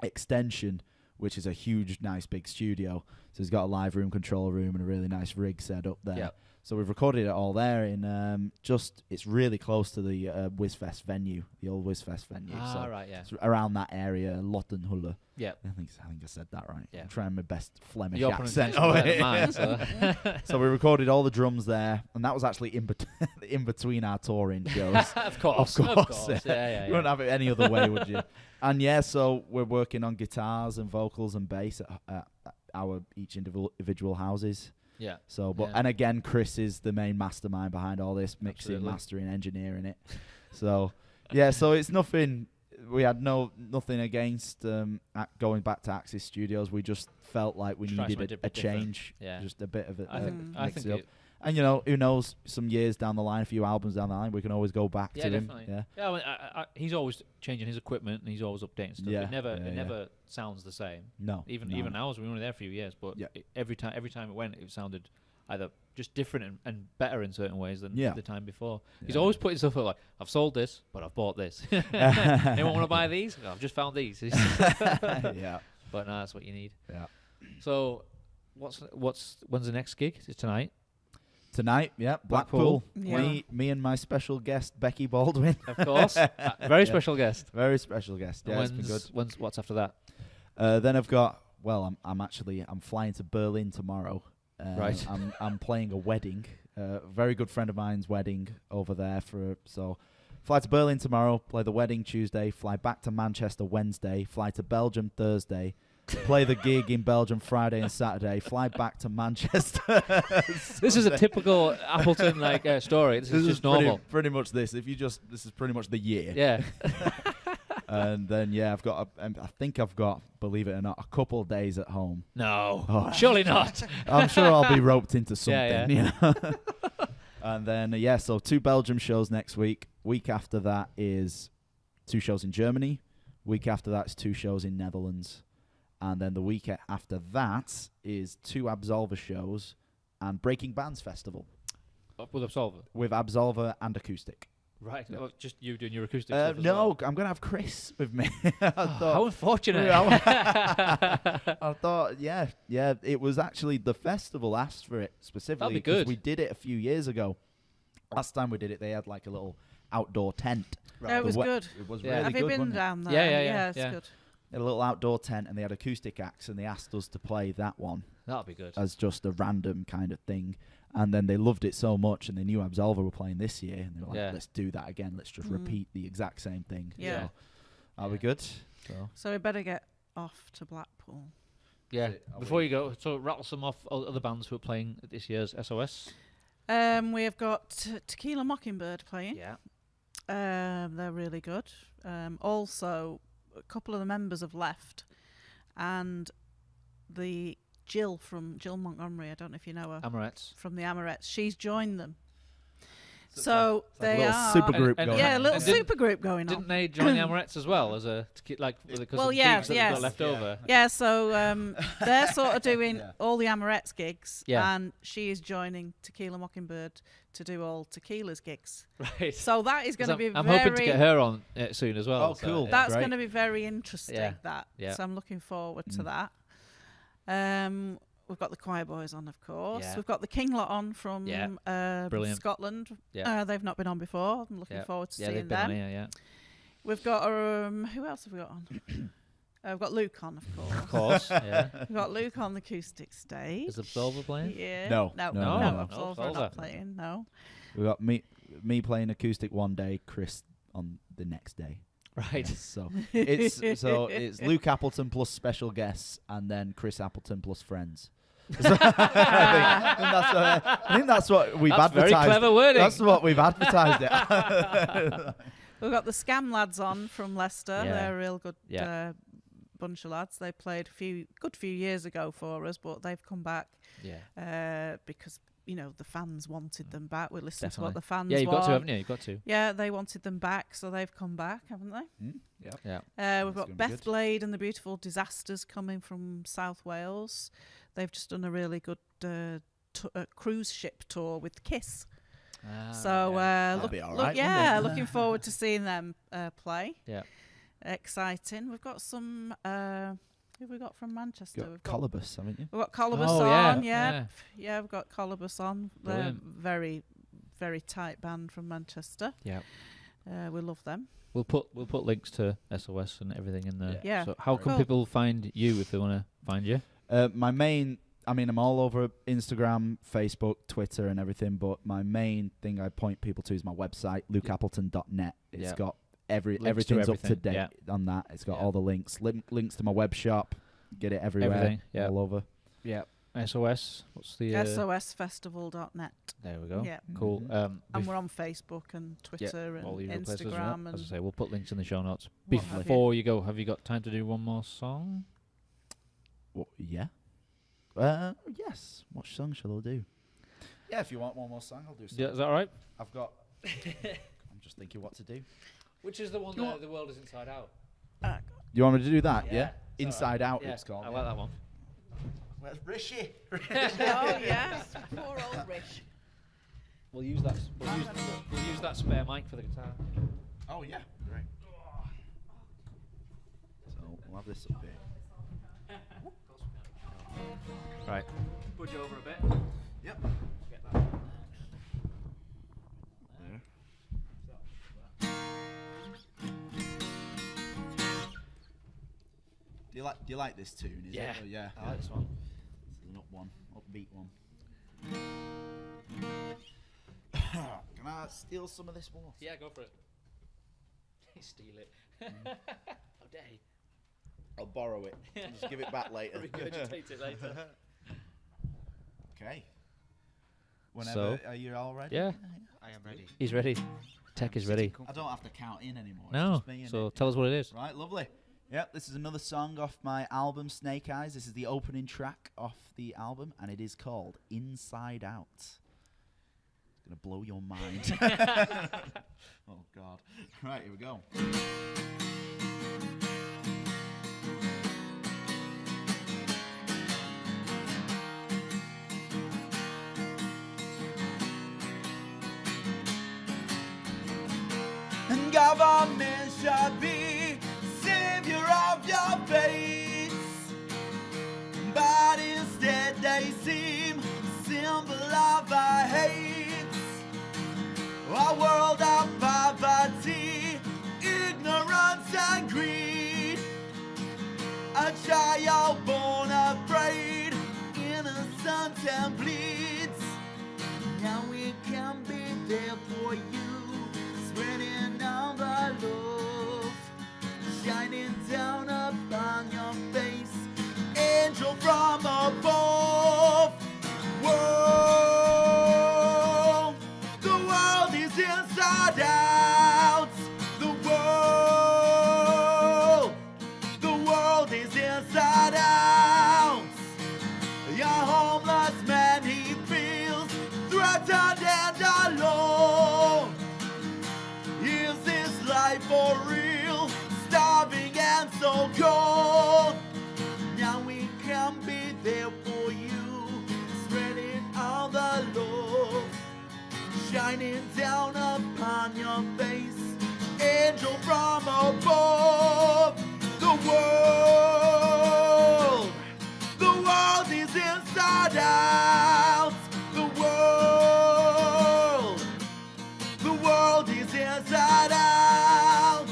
S3: extension, which is a huge, nice, big studio. So he's got a live room, control room, and a really nice rig set up there. Yep. So we've recorded it all there in it's really close to the Whizfest venue, the old Whizfest venue. It's around that area, Lottenhulle.
S1: Yeah,
S3: I think I said that right.
S1: Yeah.
S3: I'm trying my best Flemish
S1: Your
S3: accent.
S1: Mine,
S3: so we recorded all the drums there, and that was actually in between our touring shows.
S1: Of course. Yeah.
S3: You wouldn't have it any other way, would you? And so we're working on guitars and vocals and bass at our each individual houses.
S1: Yeah.
S3: So, and again, Chris is the main mastermind behind all this, mixing, mastering, engineering it. So, so it's nothing. We had nothing against going back to Axis Studios. We just felt like we needed a change, just a bit of it.
S1: I think it.
S3: And who knows? Some years down the line, a few albums down the line, we can always go back to
S1: definitely.
S3: him.
S1: Yeah. I he's always changing his equipment and he's always updating stuff.
S3: Yeah.
S1: It never sounds the same.
S3: No.
S1: Even ours, we were only there for a few years, but every time it went, it sounded either just different and better in certain ways than the time before. He's always putting stuff up like, I've sold this, but I've bought this. Anyone want to buy these? I've just found these.
S3: Yeah.
S1: But no, that's what you need.
S3: Yeah.
S1: So, when's the next gig? Is it tonight?
S3: Tonight, Blackpool.
S5: Yeah.
S3: Me and my special guest, Becky Baldwin.
S1: Of course. Very special guest.
S3: Very special guest. Yeah, it's been good.
S1: What's after that?
S3: Then I've got, I'm flying to Berlin tomorrow.
S1: Right.
S3: I'm playing a wedding, a very good friend of mine's wedding over there. Fly to Berlin tomorrow, play the wedding Tuesday, fly back to Manchester Wednesday, fly to Belgium Thursday, play the gig in Belgium Friday and Saturday, fly back to Manchester.
S1: This is a typical Appleton story. This is just normal.
S3: Pretty much this. This is pretty much the year.
S1: Yeah.
S3: And then I've got believe it or not, a couple of days at home.
S1: No, surely not.
S3: I'm sure I'll be roped into something.
S1: Yeah.
S3: And then so 2 Belgium shows next week. Week after that is 2 shows in Germany. Week after that is 2 shows in Netherlands. And then the week after that is 2 Absolva shows and Breaking Bands Festival.
S1: With Absolva?
S3: With Absolva and acoustic.
S1: Right. Yeah. Well, just you doing your acoustic stuff as
S3: no,
S1: well.
S3: I'm going to have Chris with me.
S1: How unfortunate.
S3: I thought, yeah. It was actually the festival asked for it specifically because we did it a few years ago. Last time we did it, they had like a little outdoor tent.
S5: Right. Yeah, it was good.
S3: It was really good.
S5: Have you been down there?
S1: Yeah,
S5: it's good.
S3: They had a little outdoor tent and they had acoustic acts and they asked us to play that one.
S1: That'll be good.
S3: As just a random kind of thing. And then they loved it so much and they knew Absolva were playing this year and they were like, let's do that again. Let's just repeat the exact same thing.
S5: Yeah.
S3: So, are we good?
S5: So we better get off to Blackpool.
S1: Yeah. Before you go, so rattle some off other bands who are playing at this year's SOS.
S5: We have got Tequila Mockingbird playing.
S1: Yeah.
S5: They're really good. Also, a couple of the members have left. And the Jill Montgomery, I don't know if you know her.
S1: Amorettes.
S5: From the Amorettes. She's joined them. So they
S3: are a little supergroup going on.
S5: Yeah, a little supergroup going on.
S1: Didn't they join the Amorettes as well as a because of gigs that got left over?
S5: Yeah, so they're sort of doing all the Amorettes gigs, and she is joining Tequila Mockingbird to do all Tequila's gigs.
S1: Right.
S5: So that is going to be.
S1: I'm hoping to get her on soon as well.
S3: Oh, cool!
S1: So,
S5: that's going to be very interesting.
S1: Yeah.
S5: So I'm looking forward to that. We've got the Choir Boys on, of course.
S1: Yeah.
S5: We've got the King Lot on from Scotland.
S1: Yeah.
S5: They've not been on before. I'm looking forward to seeing
S1: they've
S5: them.
S1: Been on here,
S5: We've got who else have we got on? We've got Luke on, of course.
S1: Of course, yeah.
S5: We've got Luke on the acoustic stage.
S1: Is Absolva playing?
S5: Yeah.
S3: No.
S5: Absolva not playing. No.
S3: We got me playing acoustic one day, Chris on the next day.
S1: Right.
S3: Yes, so it's Luke Appleton plus special guests, and then Chris Appleton plus friends. I think that's what we've advertised.
S1: Very clever wording.
S3: That's what we've advertised it.
S5: We've got the Scam lads on from Leicester.
S1: Yeah.
S5: They're a real good bunch of lads. They played a good few years ago for us, but they've come back because the fans wanted them back. We listened to what the fans want.
S1: Yeah, you've got to, haven't you? You've got to.
S5: Yeah, they wanted them back, so they've come back, haven't they?
S3: Yeah.
S5: We've got Beth Blade and the Beautiful Disasters coming from South Wales. They've just done a really good cruise ship tour with Kiss.
S3: That'll be all right,
S5: looking forward to seeing them play.
S1: Yeah.
S5: Exciting. We've got some... who have we got from Manchester?
S3: We've got Colobus, haven't you?
S5: We've got Colobus on, yeah, we've got Colobus on. They're very, very tight band from Manchester.
S1: Yeah.
S5: We love them.
S1: We'll put links to SOS and everything in there.
S5: Yeah.
S1: So how can people find you if they want to find you?
S3: My main... I'm all over Instagram, Facebook, Twitter and everything, but my main thing I point people to is my website, lukeappleton.net. It's got everything's up to date on that. It's got all the links. Links to my web shop. Get it everywhere. All over.
S1: Yeah. SOS. What's the
S5: SOSfestival.net.
S1: There we go.
S5: Yeah.
S1: Cool.
S5: And we're on Facebook and Twitter and Instagram.
S1: As I say, we'll put links in the show notes.
S5: Before
S1: you go, have you got time to do one more song?
S3: Yeah. Yes. What song shall I do? Yeah, if you want one more song, I'll do something.
S1: Yeah, is that all right?
S3: I've got... I'm just thinking what to do.
S1: Which is the one that The World Is Inside Out?
S3: You want me to do that?
S1: Yeah.
S3: Inside Out,
S1: it's called. I like that one.
S3: Where's Rishi?
S5: Oh, yes. Poor old Rish.
S1: We'll use that. We'll use that spare mic for the guitar.
S3: Oh, yeah. Great. So, we'll have this up here.
S1: Right. Put you over a bit.
S3: Yep.
S1: Get that.
S3: There. Do you like this tune? Is
S1: yeah.
S3: It? Yeah.
S1: I like this one.
S3: It's an upbeat one. Can I steal some of this one?
S1: Yeah, go for it. Steal it. How dare you?
S3: I'll borrow it. And just give it back later.
S1: Regurgitate it later.
S3: Okay. Whenever, are you all ready?
S1: Yeah.
S4: I am ready.
S1: He's ready. Tech is ready.
S3: I don't have to count in anymore.
S1: No.
S3: It's just me,
S1: So tell us what it is.
S3: Right, lovely. Yep, this is another song off my album Snake Eyes. This is the opening track off the album, and it is called Inside Out. It's going to blow your mind. Oh, God. Right, here we go. Whatever men shall be, savior of your fates, but instead they seem symbol of our hates. A world of poverty, ignorance and greed, a child born afraid, innocent and bleeds. Now we can be there for you, spreading all the love, shining down upon your face, angel from above. Whoa, the world is inside out. The world is inside out. Your homeless man, he feels threatened and alone. Is this life for real? Starving and so cold. Now we can be there for you, spreading all the love, shining down upon your face, angel from above. The world is inside out. The world is inside out.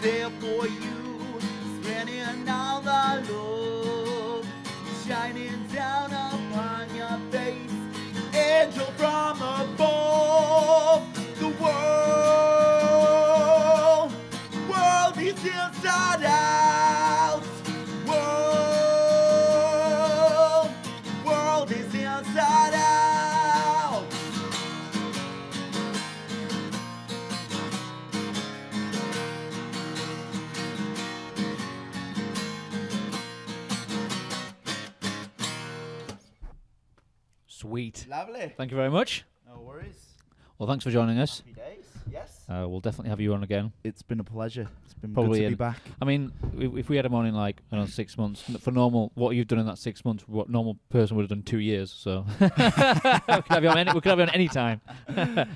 S3: There for you, spreading all the love, shining down upon your face, angel from above. The world is inside out. World is inside out.
S1: Sweet.
S3: Lovely.
S1: Thank you very much.
S3: No worries.
S1: Well, thanks for joining us.
S3: Happy days. Yes.
S1: We'll definitely have you on again.
S3: It's been a pleasure. It's been
S1: Probably
S3: good to be back.
S1: I mean, if we had him on in like, I don't know, 6 months, for normal, what you've done in that 6 months, what normal person would have done 2 years. So we could have you on any time.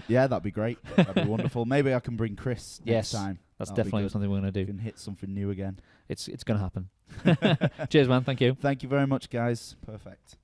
S3: Yeah, that'd be great. That'd be wonderful. Maybe I can bring Chris next time.
S1: That's definitely something we're going to
S3: We
S1: do.
S3: can hit something new again.
S1: It's going to happen. Cheers, man. Thank you.
S3: Thank you very much, guys. Perfect.